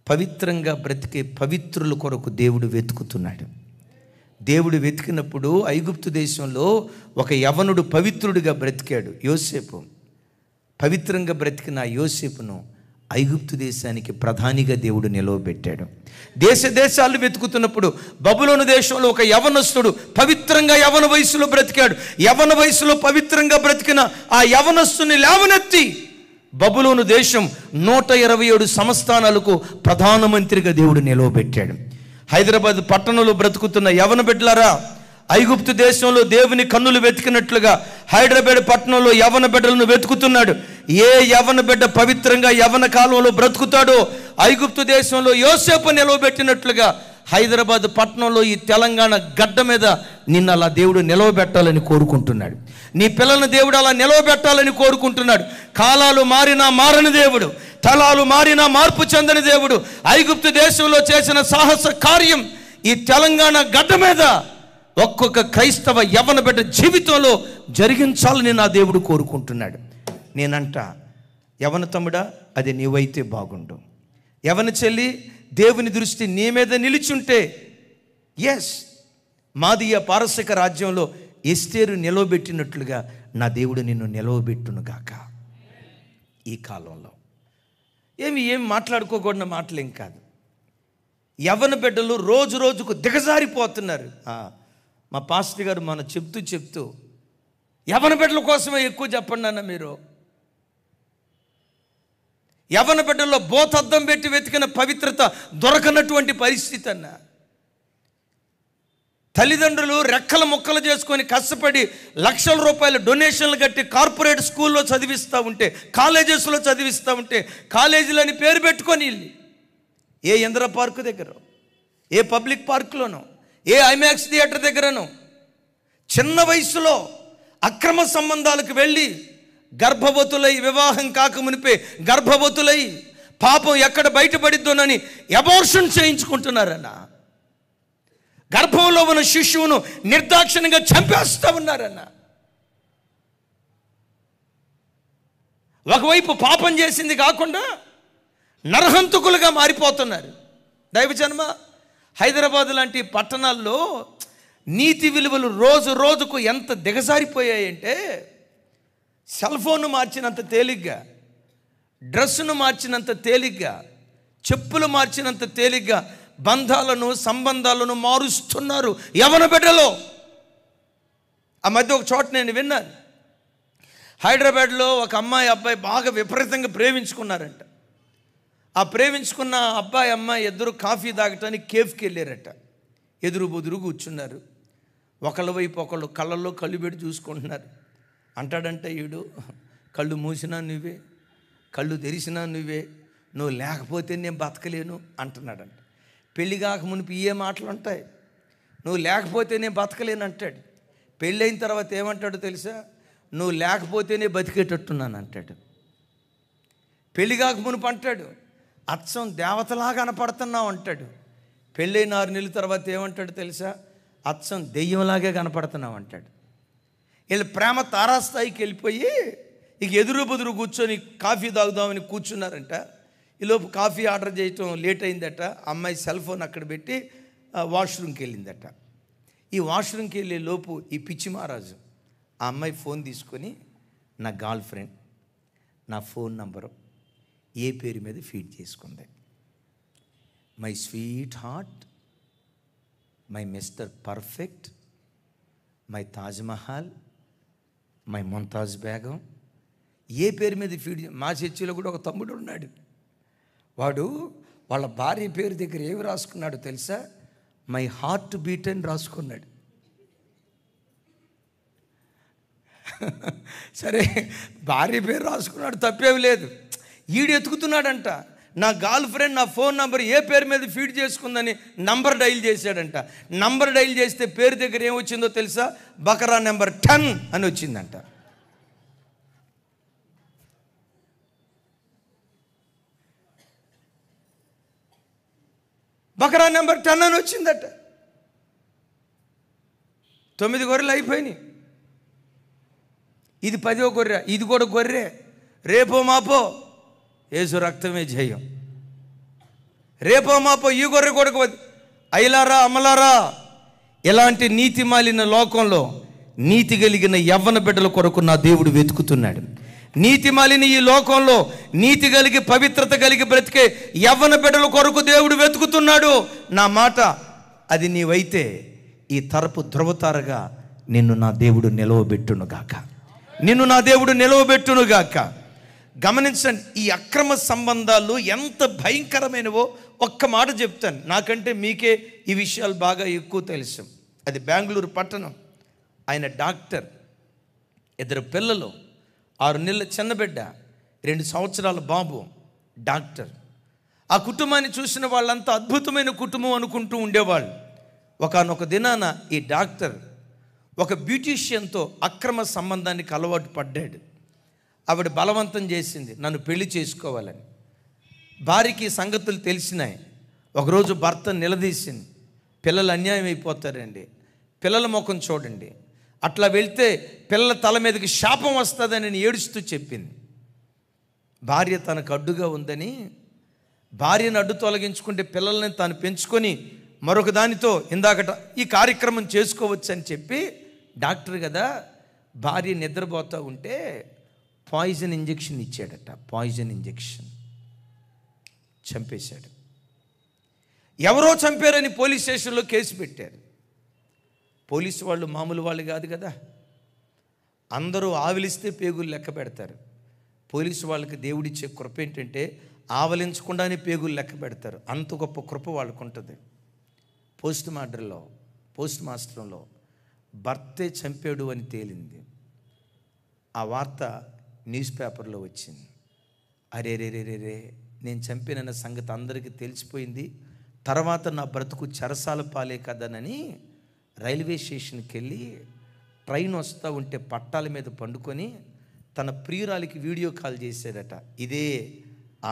పవిత్రంగా బ్రతికే పవిత్రుల కొరకు దేవుడు వెతుకుతున్నాడు. దేవుడు వెతికినప్పుడు ఐగుప్తు దేశంలో ఒక యవనుడు పవిత్రుడిగా బ్రతికాడు, యోసేపు. పవిత్రంగా బ్రతికిన యోసేపును ఐగుప్తు దేశానికి ప్రధానిగా దేవుడు నిలవబెట్టాడు. దేశాలు వెతుకుతున్నప్పుడు బబులోను దేశంలో ఒక యవనస్తుడు పవిత్రంగా యవన వయసులో బ్రతికాడు. యవన వయసులో పవిత్రంగా బ్రతికిన ఆ యవనస్తుని లేవనెత్తి బబులోను దేశం 127 సంస్థానాలకు ప్రధానమంత్రిగా దేవుడు నిలవబెట్టాడు. హైదరాబాద్ పట్టణంలో బ్రతుకుతున్న యవన బిడ్డలారా, ఐగుప్తు దేశంలో దేవుని కన్నులు వెతికినట్లుగా హైదరాబాద్ పట్టణంలో యవన బిడ్డలను వెతుకుతున్నాడు. ఏ యవన బిడ్డ పవిత్రంగా యవన కాలంలో బ్రతుకుతాడో ఐగుప్తు దేశంలో యోసేపు నిలవబెట్టినట్లుగా హైదరాబాద్ పట్టణంలో ఈ తెలంగాణ గడ్డ మీద నిన్ను అలా దేవుడు నిలవబెట్టాలని కోరుకుంటున్నాడు. నీ పిల్లల్ని దేవుడు అలా నిలవబెట్టాలని కోరుకుంటున్నాడు. కాలాలు మారినా మారని దేవుడు, తలాలు మారినా మార్పు చెందని దేవుడు ఐగుప్తు దేశంలో చేసిన సాహస కార్యం ఈ తెలంగాణ గడ్డ మీద ఒక్కొక్క క్రైస్తవ యవ్వన బిడ్డ జీవితంలో జరిగించాలని నా దేవుడు కోరుకుంటున్నాడు. నేనంట, యవ్వన తమ్ముడా, అది నీవైతే బాగుండు. యవ్వన చెల్లి, దేవుని దృష్టి నీ మీద నిలిచుంటే, ఎస్, మాదీయ పారసిక రాజ్యంలో ఎస్తేరు నిలవబెట్టినట్లుగా నా దేవుడు నిన్ను నిలవబెట్టునుగాక. ఈ కాలంలో ఏం మాట్లాడుకోకూడని మాటలేం కాదు. యవ్వన బిడ్డలు రోజు రోజుకు దిగజారిపోతున్నారు. మా పాస్టర్ గారు మన చెప్తూ యవ్వన బిడ్డల కోసమే ఎక్కువ చెప్పండి అన్న. మీరు యవ్వన బిడ్డల్లో బోతద్దం పెట్టి వెతికిన పవిత్రత దొరకనటువంటి పరిస్థితి అన్న. తల్లిదండ్రులు రెక్కల ముక్కలు చేసుకొని కష్టపడి లక్షల రూపాయల డొనేషన్లు కట్టి కార్పొరేట్ స్కూల్లో చదివిస్తూ ఉంటే, కాలేజెస్లో చదివిస్తూ ఉంటే, కాలేజీలని పేరు పెట్టుకొని ఏ ఇందిరా పార్కు దగ్గర, ఏ పబ్లిక్ పార్కులోనో, ఏ ఐమాక్స్ థియేటర్ దగ్గరనో చిన్న వయసులో అక్రమ సంబంధాలకు వెళ్ళి గర్భవతులై, వివాహం కాకమునిపే గర్భవతులై పాపం ఎక్కడ బయటపడిద్దోనని అబార్షన్ చేయించుకుంటున్నారన్న. గర్భంలో ఉన్న శిశువును నిర్దాక్షిణ్యంగా చంపేస్తూ ఉన్నారన్న. ఒకవైపు పాపం చేసింది కాకుండా నరహంతకులుగా మారిపోతున్నారు. దైవజన్మ, హైదరాబాద్ లాంటి పట్టణాల్లో నీతి విలువలు రోజు రోజుకు ఎంత దిగజారిపోయాయంటే, సెల్ ఫోన్ను మార్చినంత తేలిగ్గా, డ్రెస్సును మార్చినంత తేలిగ్గా, చెప్పులు మార్చినంత తేలిగ్గా బంధాలను, సంబంధాలను మారుస్తున్నారు యవ్వన బిడ్డలో. ఆ మధ్య ఒక చోట నేను విన్నాను, హైదరాబాద్లో ఒక అమ్మాయి అబ్బాయి బాగా విపరీతంగా ప్రేమించుకున్నారంట. ఆ ప్రేమించుకున్న అబ్బాయి అమ్మాయి ఇద్దరు కాఫీ తాగటానికి కేఫ్కి వెళ్ళారట. ఎదురు బొదురు కూర్చున్నారు. ఒకళ్ళ వైపు ఒకళ్ళు కళ్ళల్లో కళ్ళు పెట్టి చూసుకుంటున్నారు. అంటాడంట ఈడు, కళ్ళు మూసినా నువ్వే, కళ్ళు తెరిచినా నువ్వే, నువ్వు లేకపోతే నేను బతకలేను అంటున్నాడంట. పెళ్ళి కాక మునిపి ఏ మాటలు ఉంటాయి, నువ్వు లేకపోతే నేను బతకలేను అంటాడు. పెళ్ళైన తర్వాత ఏమంటాడో తెలుసా, నువ్వు లేకపోతేనే బతికేటట్టున్నాను అంటాడు. పెళ్ళి కాక మునిపి అంటాడు, అచ్చం దేవతలాగా కనపడుతున్నావు అంటాడు. పెళ్ళైన 6 నెలల తర్వాత ఏమంటాడు తెలుసా, అచ్చం దెయ్యంలాగే కనపడుతున్నావు అంటాడు. వీళ్ళు ప్రేమ తారాస్థాయికి వెళ్ళిపోయి ఇక ఎదురు బుదురు కూర్చొని కాఫీ తాగుదామని కూర్చున్నారంట. ఈలోపు కాఫీ ఆర్డర్ చేయటం లేట్ అయిందట. అమ్మాయి సెల్ ఫోన్ అక్కడ పెట్టి వాష్రూమ్కి వెళ్ళిందట. ఈ వాష్రూమ్కి వెళ్ళే లోపు ఈ పిచ్చి మహారాజు ఆ అమ్మాయి ఫోన్ తీసుకొని, నా గర్ల్ ఫ్రెండ్ నా ఫోన్ నంబరు ఏ పేరు మీద ఫీడ్ చేసుకుంది, my sweetheart, my mister perfect, my Taj Mahal, my Mumtaz Begum, ఏ పేరు మీద ఫీడ్. మా చర్చిలో కూడా ఒక తమ్ముడు ఉన్నాడు. వాడు వాళ్ళ భార్య పేరు దగ్గర ఏమి రాసుకున్నాడు తెలుసా, మై హార్ట్ బీట్ అని రాసుకున్నాడు. సరే, భార్య పేరు రాసుకున్నాడు, తప్పేమి లేదు. ఈడు ఎతుకుతున్నాడంట, నా గర్ల్ ఫ్రెండ్ నా ఫోన్ నంబర్ ఏ పేరు మీద ఫీడ్ చేసుకుందని నంబర్ డైల్ చేశాడంట. నంబర్ డైల్ చేస్తే పేరు దగ్గర ఏమొచ్చిందో తెలుసా, బకరా నెంబర్ 10 అని వచ్చిందంట. బకరా నెంబర్ 10 అని వచ్చిందట. 9 గొర్రెలు అయిపోయినాయి. ఇది 10వ గొర్రె, ఇది కూడా గొర్రె. రేపో మాపో యేసు రక్తమే జయం. రేపో మాపో ఈ గొర్రె కూడా. అయ్యలారా, అమ్మలారా, ఇలాంటి నీతి మాలిన లోకంలో నీతి కలిగిన యవ్వన బిడ్డల కొరకు నా దేవుడు వెతుకుతున్నాడు. నీతి మాలిన ఈ లోకంలో నీతి కలిగి పవిత్రత కలిగి బ్రతికే యవ్వన బిడ్డల కొరకు దేవుడు వెతుకుతున్నాడు. నా మాట అది నీవైతే ఈ తరపు ధృవతారగా నిన్ను నా దేవుడు నిలవబెట్టునుగాక, నిన్ను నా దేవుడు నిలవబెట్టునుగాక. గమనించండి, ఈ అక్రమ సంబంధాలు ఎంత భయంకరమైనవో ఒక్క మాట చెప్తాను. నాకంటే మీకే ఈ విషయాలు బాగా ఎక్కువ తెలుసు. అది బెంగళూరు పట్టణం. ఆయన డాక్టర్, 2 పిల్లలు, 6 నెలల చిన్న బిడ్డ, 2 సంవత్సరాల బాబు డాక్టర్. ఆ కుటుంబాన్ని చూసిన వాళ్ళంతా అద్భుతమైన కుటుంబం అనుకుంటూ ఉండేవాళ్ళు. ఒకానొక దినాన ఈ డాక్టర్ ఒక బ్యూటీషియన్తో అక్రమ సంబంధానికి అలవాటు పడ్డాడు. ఆవిడ బలవంతం చేసింది నన్ను పెళ్లి చేసుకోవాలని. భార్యకి సంగతులు తెలిసినాయి. ఒకరోజు భర్త నిలదీసింది, పిల్లలు అన్యాయం అయిపోతారండి, పిల్లల ముఖం చూడండి, అట్లా వెళ్తే పిల్లల తల మీదకి శాపం వస్తుందని నేను ఏడుస్తూ చెప్పింది. భార్య తనకు అడ్డుగా ఉందని, భార్యను అడ్డు తొలగించుకుంటే పిల్లల్ని తాను పెంచుకొని మరొక దానితో ఇందాకట ఈ కార్యక్రమం చేసుకోవచ్చు అని చెప్పి, డాక్టర్ కదా, భార్య నిద్రపోతూ ఉంటే పాయిజన్ ఇంజెక్షన్ ఇచ్చాడట. పాయిజన్ ఇంజెక్షన్ చంపేశాడు. ఎవరో చంపారని పోలీస్ స్టేషన్లో కేసు పెట్టారు. పోలీసు వాళ్ళు మామూలు వాళ్ళు కాదు కదా, అందరూ ఆవిలిస్తే పేగులు లెక్క పెడతారు. పోలీసు వాళ్ళకి దేవుడిచ్చే కృప ఏంటంటే ఆవలించకుండానే పేగులు లెక్క పెడతారు. అంత గొప్ప కృప వాళ్ళకు ఉంటుంది. పోస్ట్ మాస్టర్లో భర్తే చంపాడు అని తేలింది. ఆ వార్త న్యూస్ పేపర్లో వచ్చింది. అరే నేను చంపిన సంగతి అందరికీ తెలిసిపోయింది. తర్వాత నా బ్రతుకు చెరసాల పాలే కదనని రైల్వే స్టేషన్కి వెళ్ళి ట్రైన్ వస్తూ ఉంటే పట్టాల మీద పండుకొని తన ప్రియురాలికి వీడియో కాల్ చేశాడట. ఇదే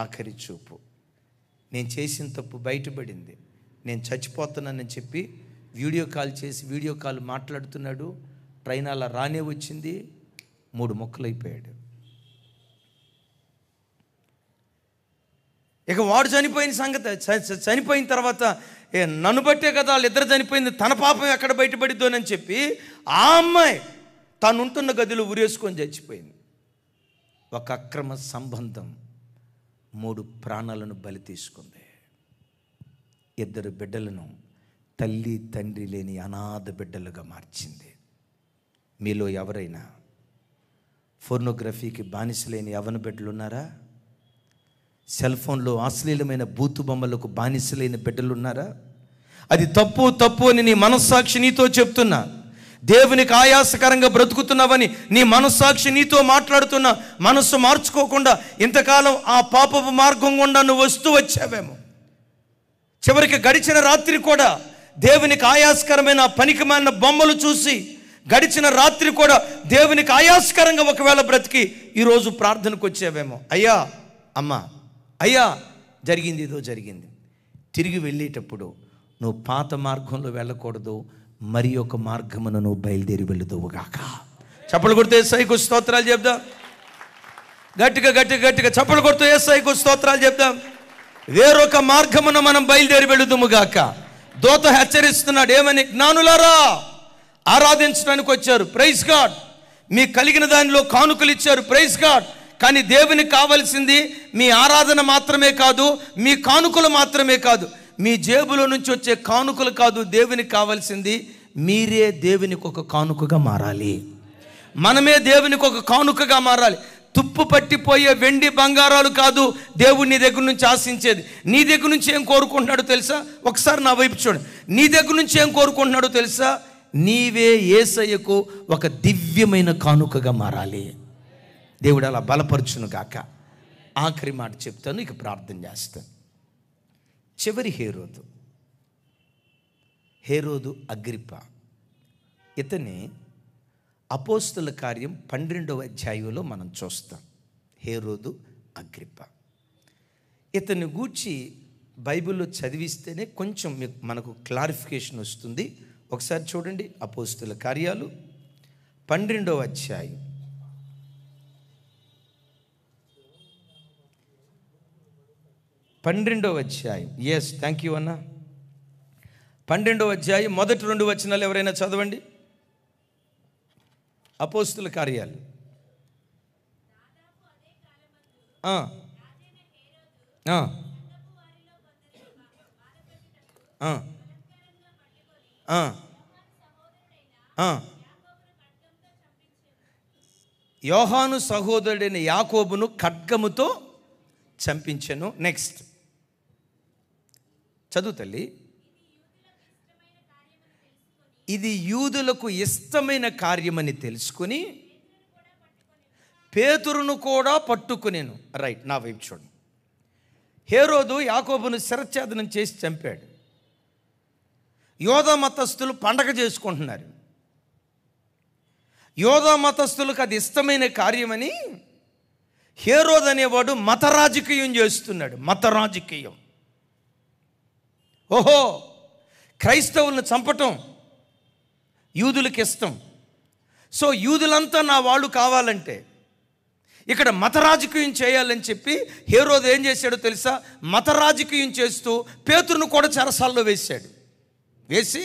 ఆఖరి చూపు, నేను చేసిన తప్పు బయటపడింది, నేను చచ్చిపోతున్నానని చెప్పి వీడియో కాల్ చేసి వీడియో కాల్ మాట్లాడుతున్నాడు. ట్రైన్ అలా రానే వచ్చింది, 3 ముక్కలైపోయాడు. ఇక వాడు చనిపోయిన సంగతి, చనిపోయిన తర్వాత నన్ను బట్టే కదా వాళ్ళిద్దరు చనిపోయింది, తన పాపం ఎక్కడ బయటపడిద్దోనని చెప్పి ఆ అమ్మాయి తాను ఉంటున్న గదిలో ఉరేసుకొని చచ్చిపోయింది. ఒక అక్రమ సంబంధం 3 ప్రాణాలను బలి తీసుకుంది. 2 బిడ్డలను తల్లి తండ్రి లేని అనాథ బిడ్డలుగా మార్చింది. మీలో ఎవరైనా ఫోర్నోగ్రఫీకి బానిసలేని యవ్వన బిడ్డలు ఉన్నారా? సెల్ ఫోన్లో అశ్లీలమైన బూతు బొమ్మలకు బానిసలైన బిడ్డలు ఉన్నారా? అది తప్పు అని నీ మనస్సాక్షి నీతో చెప్తున్నా. దేవునికి ఆయాసకరంగా బ్రతుకుతున్నావని నీ మనస్సాక్షి నీతో మాట్లాడుతున్నా. మనస్సు మార్చుకోకుండా ఇంతకాలం ఆ పాపపు మార్గం గుండా నువ్వు వస్తూ వచ్చావేమో. చివరికి గడిచిన రాత్రి కూడా దేవునికి ఆయాసకరమైన పనికిమాలిన బొమ్మలు చూసి గడిచిన రాత్రి కూడా దేవునికి ఆయాసకరంగా ఒకవేళ బ్రతికి ఈరోజు ప్రార్థనకు వచ్చావేమో. అయ్యా అమ్మా, అయ్యా జరిగింది, ఏదో జరిగింది. తిరిగి వెళ్ళేటప్పుడు నువ్వు పాత మార్గంలో వెళ్ళకూడదు, మరి ఒక మార్గమును నువ్వు బయలుదేరి వెళ్ళుదువుగాక. చప్పలు కొడుతూ యేసయ్యకు స్తోత్రాలు చెప్దాం. గట్టిగా చప్పలు కొడుతూ యేసయ్యకు స్తోత్రాలు చెప్దాం. వేరొక మార్గమును మనం బయలుదేరి వెళ్ళుదుముగాక. దూత హెచ్చరిస్తున్నాడు, ఏమని? జ్ఞానులారా, ఆరాధించడానికి వచ్చారు, ప్రైజ్ గాడ్. మీకు కలిగిన దానిలో కానుకలు ఇచ్చారు, ప్రైజ్ గాడ్. కానీ దేవునికి కావాల్సింది మీ ఆరాధన మాత్రమే కాదు, మీ కానుకలు మాత్రమే కాదు, మీ జేబులో నుంచి వచ్చే కానుకలు కాదు. దేవునికి కావాల్సింది మీరే దేవునికి ఒక కానుకగా మారాలి. మనమే దేవునికి ఒక కానుకగా మారాలి. తుప్పు పట్టిపోయే వెండి బంగారాలు కాదు దేవుడు నీ దగ్గర నుంచి ఆశించేది. నీ దగ్గర నుంచి ఏం కోరుకుంటున్నాడో తెలుసా? ఒకసారి నా వైపు చూడండి. నీ దగ్గర నుంచి ఏం కోరుకుంటున్నాడో తెలుసా? నీవే యేసయ్యకు ఒక దివ్యమైన కానుకగా మారాలి. దేవుడు అలా బలపరచును గాక. ఆఖరి మాట చెప్తాను, ఇక ప్రార్థన చేస్తాను. చివరి హేరోదు అగ్రిప్ప, ఇతని అపోస్తుల కార్యం 12వ అధ్యాయంలో మనం చూస్తాం. హేరోదు అగ్రిప్ప, ఇతని గూర్చి బైబిల్లో చదివిస్తేనే కొంచెం మనకు క్లారిఫికేషన్ వస్తుంది. ఒకసారి చూడండి, అపోస్తుల కార్యాలు 12వ అధ్యాయం 12వ అధ్యాయం. ఎస్, థ్యాంక్ యూ అన్న. 12వ అధ్యాయం మొదటి 2 వచనాలు ఎవరైనా చదవండి. అపోస్తుల కార్యాలు. యోహాను సహోదరుడైన యాకోబును ఖడ్గముతో చంపించెను. నెక్స్ట్ చదువు తల్లి. ఇది యూదులకు ఇష్టమైన కార్యమని తెలుసుకుని పేతురును కూడా పట్టుకునేను. రైట్, నా వైపు చూడండి. హేరోదు యాకోబును శిరచ్ఛేదనం చేసి చంపాడు. యోధా మతస్థులు పండగ చేసుకుంటున్నారు. యోధా మతస్థులకు అది ఇష్టమైన కార్యమని హేరోదు అనేవాడు మత రాజకీయం చేస్తున్నాడు. మత రాజకీయం. ఓహో, క్రైస్తవులను చంపటం యూదులకు ఇష్టం. సో యూదులంతా నా వాళ్ళు కావాలంటే ఇక్కడ మత రాజకీయం చేయాలని చెప్పి హేరోదు ఏం చేశాడో తెలుసా? మత రాజకీయం చేస్తూ పేతురును కూడా చెరసాల్లో వేశాడు. వేసి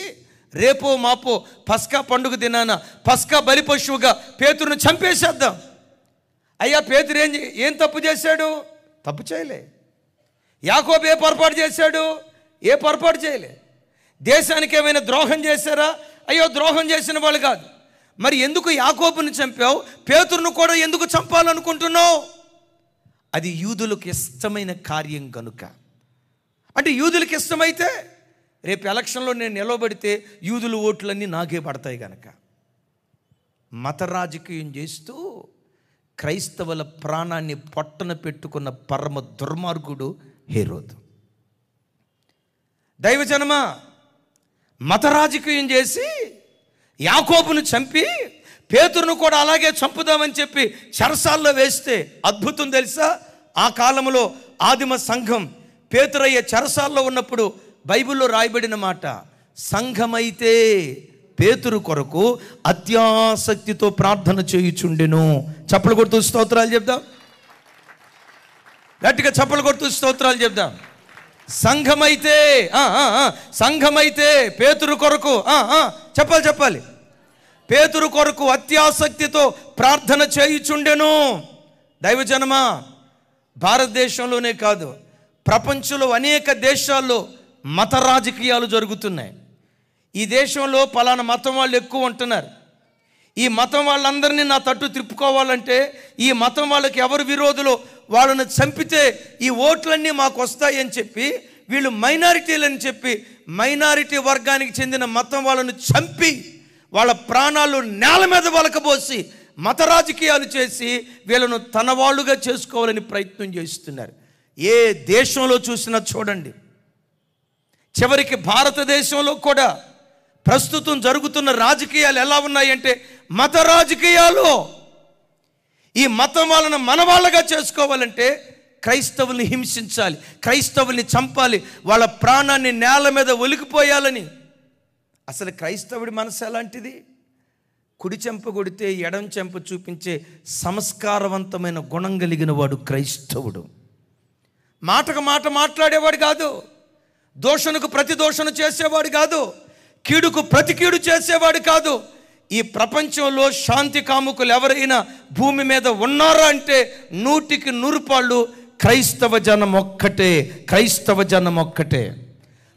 రేపో మాపో పస్కా పండుగ దినాన పస్కా బలి పశువుగా పేతురును చంపేసేద్దాం. అయ్యా, పేతురు ఏం తప్పు చేశాడు? తప్పు చేయలే. యాకోబు ఏ పొరపాటు చేశాడు? ఏ పొరపాటు చేయలే. దేశానికి ఏమైనా ద్రోహం చేశారా? అయ్యో, ద్రోహం చేసిన వాళ్ళు కాదు. మరి ఎందుకు యాకోబుని చంపావు? పేతురును కూడా ఎందుకు చంపాలనుకుంటున్నావు? అది యూదులకు ఇష్టమైన కార్యం కనుక. అంటే యూదులకు ఇష్టమైతే రేపు ఎలక్షన్లో నేను నిలబడితే యూదుల ఓట్లన్నీ నాకే పడతాయి కనుక మత రాజకీయం చేస్తూ క్రైస్తవుల ప్రాణాన్ని పొట్టన పెట్టుకున్న పరమ దుర్మార్గుడు హేరోదు. దైవజనమా, మత రాజకీయం చేసి యాకోబును చంపి పేతురును కూడా అలాగే చంపుదామని చెప్పి చెరసాల్లో వేస్తే అద్భుతం తెలుసా? ఆ కాలంలో ఆదిమ సంఘం పేతురయ్య చెరసాల్లో ఉన్నప్పుడు బైబిల్లో రాయబడిన మాట, సంఘమైతే పేతురు కొరకు అత్యాసక్తితో ప్రార్థన చేయుచుండెను. చప్పలు కొడుతూ స్తోత్రాలు చెప్దాం. గట్టిగా చప్పలు కొడుతూ స్తోత్రాలు చెప్దాం. సంఘమైతే సంఘమైతే పేతురు కొరకు చెప్పాలి. పేతురు కొరకు అత్యాసక్తితో ప్రార్థన చేయుచుండెను. దైవజనమా, భారతదేశంలోనే కాదు, ప్రపంచంలో అనేక దేశాల్లో మత రాజకీయాలు జరుగుతున్నాయి. ఈ దేశంలో పలానా మతం వాళ్ళు ఎక్కువ ఉంటున్నారు. ఈ మతం వాళ్ళందరినీ నా తట్టు తిప్పుకోవాలంటే ఈ మతం వాళ్ళకి ఎవరు విరోధులో వాళ్ళని చంపితే ఈ ఓట్లన్నీ మాకు వస్తాయని చెప్పి వీళ్ళు మైనారిటీలని చెప్పి మైనారిటీ వర్గానికి చెందిన మతం వాళ్ళను చంపి వాళ్ళ ప్రాణాలు నేల మీద వలకబోసి మత రాజకీయాలు చేసి వీళ్ళను తన వాళ్ళుగా చేసుకోవాలని ప్రయత్నం చేస్తున్నారు. ఏ దేశంలో చూసినా చూడండి. చివరికి భారతదేశంలో కూడా ప్రస్తుతం జరుగుతున్న రాజకీయాలు ఎలా ఉన్నాయంటే మత రాజకీయాలు. ఈ మతం వాళ్ళను మన వాళ్ళగా చేసుకోవాలంటే క్రైస్తవుల్ని హింసించాలి, క్రైస్తవుల్ని చంపాలి, వాళ్ళ ప్రాణాన్ని నేల మీద ఒలికిపోయాలని. అసలు క్రైస్తవుడి మనసు ఎలాంటిది? కుడి చెంప కొడితే ఎడం చెంప చూపించే సంస్కారవంతమైన గుణం కలిగిన వాడు క్రైస్తవుడు. మాటకు మాట మాట్లాడేవాడు కాదు, దోషణకు ప్రతి దోషణ చేసేవాడు కాదు, కీడుకు ప్రతి కీడు చేసేవాడు కాదు. ఈ ప్రపంచంలో శాంతి కాముకులు ఎవరైనా భూమి మీద ఉన్నారా అంటే 100కి 100 పాళ్ళు క్రైస్తవ జనం ఒక్కటే. క్రైస్తవ జనం ఒక్కటే.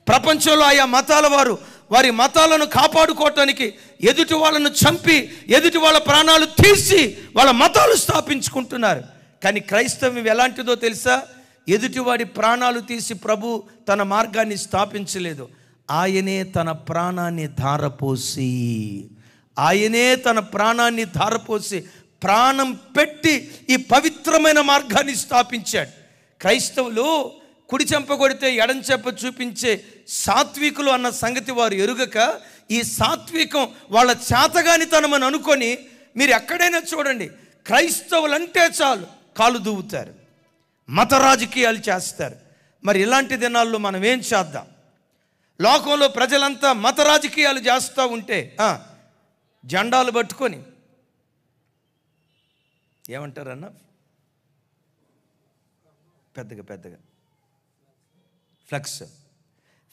ప్రపంచంలో ఆయా మతాల వారు వారి మతాలను కాపాడుకోవటానికి ఎదుటి వాళ్ళను చంపి ఎదుటి వాళ్ళ ప్రాణాలు తీసి వాళ్ళ మతాలు స్థాపించుకుంటున్నారు. కానీ క్రైస్తవం ఎలాంటిదో తెలుసా? ఎదుటివాడి ప్రాణాలు తీసి ప్రభు తన మార్గాన్ని స్థాపించలేదు. ఆయనే తన ప్రాణాన్ని ధారపోసి ప్రాణం పెట్టి ఈ పవిత్రమైన మార్గాన్ని స్థాపించాడు. క్రైస్తవులు కుడి చెంప కొడితే ఎడం చెంప చూపించే సాత్వికులు అన్న సంగతి వారు ఎరుగక ఈ సాత్వికం వాళ్ళ చేతగానితనమని అనుకొని మీరు ఎక్కడైనా చూడండి, క్రైస్తవులంటే చాలు కాలు దువ్వుతారు, మత రాజకీయాలు చేస్తారు. మరి ఇలాంటి దినాల్లో మనం ఏం చేద్దాం? లోకంలో ప్రజలంతా మత రాజకీయాలు చేస్తూ ఉంటే జెండాలు పట్టుకొని ఏమంటారన్నా పెద్దగా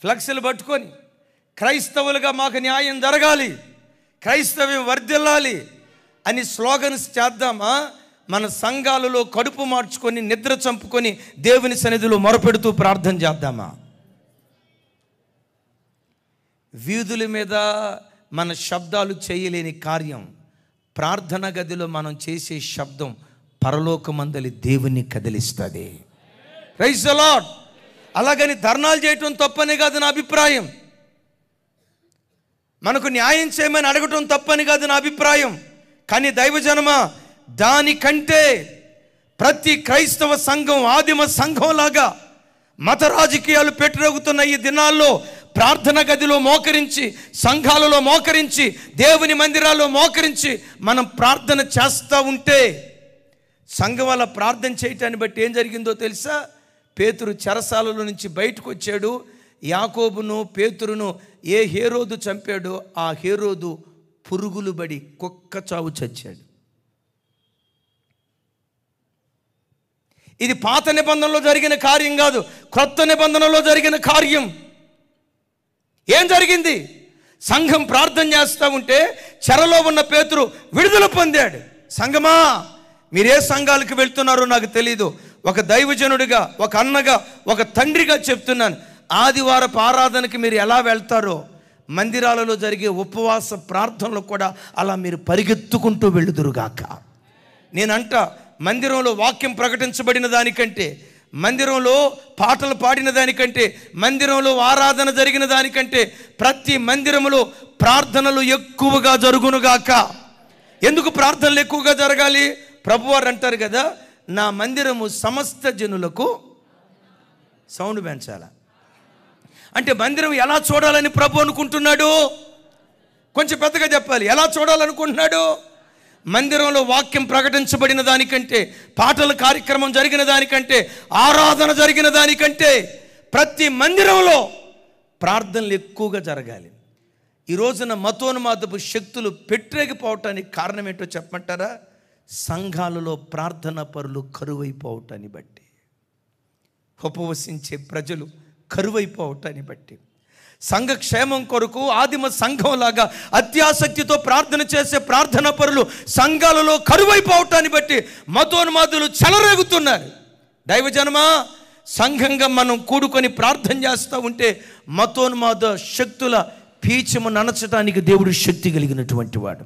ఫ్లెక్స్లు పట్టుకొని క్రైస్తవులుగా మాకు న్యాయం జరగాలి, క్రైస్తవ్యం వర్ధిల్లాలి అని స్లోగన్స్ చేద్దామా? మన సంఘాలలో కడుపు మార్చుకొని నిద్ర చంపుకొని దేవుని సన్నిధిలో మొరపెడుతూ ప్రార్థన చేద్దామా? వీధుల మీద మన శబ్దాలు చేయలేని కార్యం ప్రార్థన గదిలో మనం చేసే శబ్దం పరలోకమందలి దేవుని కదిలిస్తుంది. Praise the Lord. అలాగని ధర్నాలు చేయటం తప్పని కాదు నా అభిప్రాయం, మనకు న్యాయం చేయమని అడగటం తప్పని కాదు నా అభిప్రాయం. కానీ దైవజనమా, దానికంటే ప్రతి క్రైస్తవ సంఘం ఆదిమ సంఘంలాగా మత రాజకీయాలు పెట్టిరుగుతున్న ఈ దినాల్లో ప్రార్థన గదిలో మోకరించి, సంఘాలలో మోకరించి, దేవుని మందిరాల్లో మోకరించి మనం ప్రార్థన చేస్తూ ఉంటే సంఘం వల్ల ప్రార్థన చేయటాన్ని బట్టి ఏం జరిగిందో తెలుసా? పేతురు చెరసాలలో నుంచి బయటకు వచ్చాడు. యాకోబును పేతురును ఏ హేరోదు చంపాడో ఆ హేరోదు పురుగులు బడి కుక్క చావు చచ్చాడు. ఇది పాత నిబంధనలో జరిగిన కార్యం కాదు, క్రొత్త నిబంధనలో జరిగిన కార్యం. ఏం జరిగింది? సంఘం ప్రార్థన చేస్తూ ఉంటే చెరలో ఉన్న పేతురు విడుదల పొందాడు. సంఘమా, మీరే సంఘాలకు వెళ్తున్నారో నాకు తెలీదు. ఒక దైవజనుడిగా, ఒక అన్నగా, ఒక తండ్రిగా చెప్తున్నాను, ఆదివారపు ఆరాధనకి మీరు ఎలా వెళ్తారో మందిరాలలో జరిగే ఉపవాస ప్రార్థనలు కూడా అలా మీరు పరిగెత్తుకుంటూ వెళ్ళుదురుగాక. నేనంట, మందిరంలో వాక్యం ప్రకటించబడిన దానికంటే, మందిరంలో పాటలు పాడిన దానికంటే, మందిరంలో ఆరాధన జరిగిన దానికంటే ప్రతి మందిరములో ప్రార్థనలు ఎక్కువగా జరుగునుగాక. ఎందుకు ప్రార్థనలు ఎక్కువగా జరగాలి? ప్రభువారు అంటారు కదా, నా మందిరము సమస్త జనులకు సౌండ్ పెంచాల. అంటే మందిరం ఎలా చూడాలని ప్రభు అనుకుంటున్నాడు? కొంచెం పెద్దగా చెప్పాలి. ఎలా చూడాలనుకుంటున్నాడు? మందిరంలో వాక్యం ప్రకటించబడిన దానికంటే, పాటల కార్యక్రమం జరిగిన దానికంటే, ఆరాధన జరిగిన దానికంటే ప్రతి మందిరంలో ప్రార్థనలు ఎక్కువగా జరగాలి. ఈ రోజున మతోన్మాదపు శక్తులు పెట్టరేగిపోవటానికి కారణం ఏంటో చెప్పమంటారా? సంఘాలలో ప్రార్థనా పరులు కరువైపోవటాన్ని బట్టి, ఉపవసించే ప్రజలు కరువైపోవటాన్ని బట్టి, సంఘ క్షేమం కొరకు ఆదిమ సంఘంలాగా అత్యాసక్తితో ప్రార్థన చేసే ప్రార్థనా పరులు సంఘాలలో కరువైపోవటాన్ని బట్టి మతోన్మాదులు చెలరేగుతున్నారు. దైవజనమా, సంఘంగా మనం కూడుకొని ప్రార్థన చేస్తూ ఉంటే మతోన్మాద శక్తుల పీచము ననచడానికి దేవుడు శక్తి కలిగినటువంటి వాడు.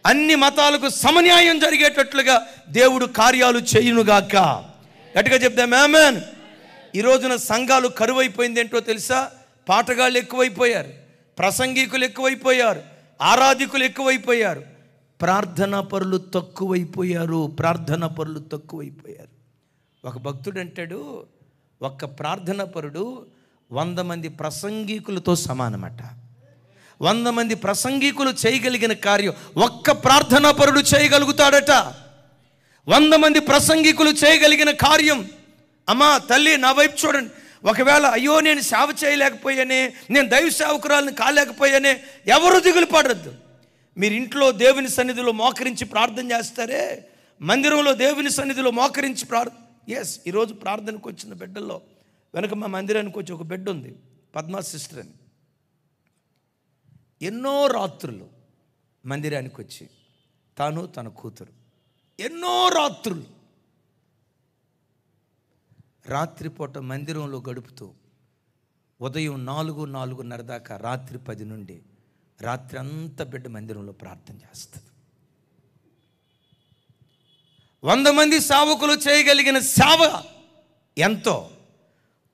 అన్ని మతాలకు సమన్యాయం జరిగేటట్లుగా దేవుడు కార్యాలు చేయునుగాక. గట్టిగా చెప్దాం ఆమేన్. ఈ రోజున సంఘాలు కరువైపోయింది ఏంటో తెలుసా? పాటగాళ్ళు ఎక్కువైపోయారు, ప్రసంగికులు ఎక్కువైపోయారు, ఆరాధికులు ఎక్కువైపోయారు, ప్రార్థనా పరులు తక్కువైపోయారు. ప్రార్థనా పరులు తక్కువైపోయారు. ఒక భక్తుడు అంటాడు, ఒక్క ప్రార్థనా పరుడు 100 మంది ప్రసంగికులతో సమానమట. 100 మంది ప్రసంగికులు చేయగలిగిన కార్యం ఒక్క ప్రార్థనా పరుడు చేయగలుగుతాడట. 100 మంది ప్రసంగికులు చేయగలిగిన కార్యం. అమ్మా తల్లి, నా వైపు చూడండి. ఒకవేళ అయ్యో నేను సేవ చేయలేకపోయానే, నేను దైవ సేవకురాలను కాలేకపోయానే, ఎవరు దిగులు పడద్దు. మీరు ఇంట్లో దేవుని సన్నిధిలో మోకరించి ప్రార్థన చేస్తారే, మందిరంలో దేవుని సన్నిధిలో మోకరించి ఎస్, ఈరోజు ప్రార్థనకు వచ్చిన బిడ్డల్లో వెనక మా మందిరానికి వచ్చి ఒక బిడ్డ ఉంది, పద్మా సిస్టర్ అని. ఎన్నో రాత్రులు మందిరానికి వచ్చి తాను తన కూతురు ఎన్నో రాత్రులు రాత్రిపూట మందిరంలో గడుపుతూ ఉదయం 4-4:30 దాకా, రాత్రి 10 నుండి రాత్రి అంతా బిడ్డ మందిరంలో ప్రార్థన చేస్తుంది. 100 మంది సేవకులు చేయగలిగిన సేవ ఎంతో,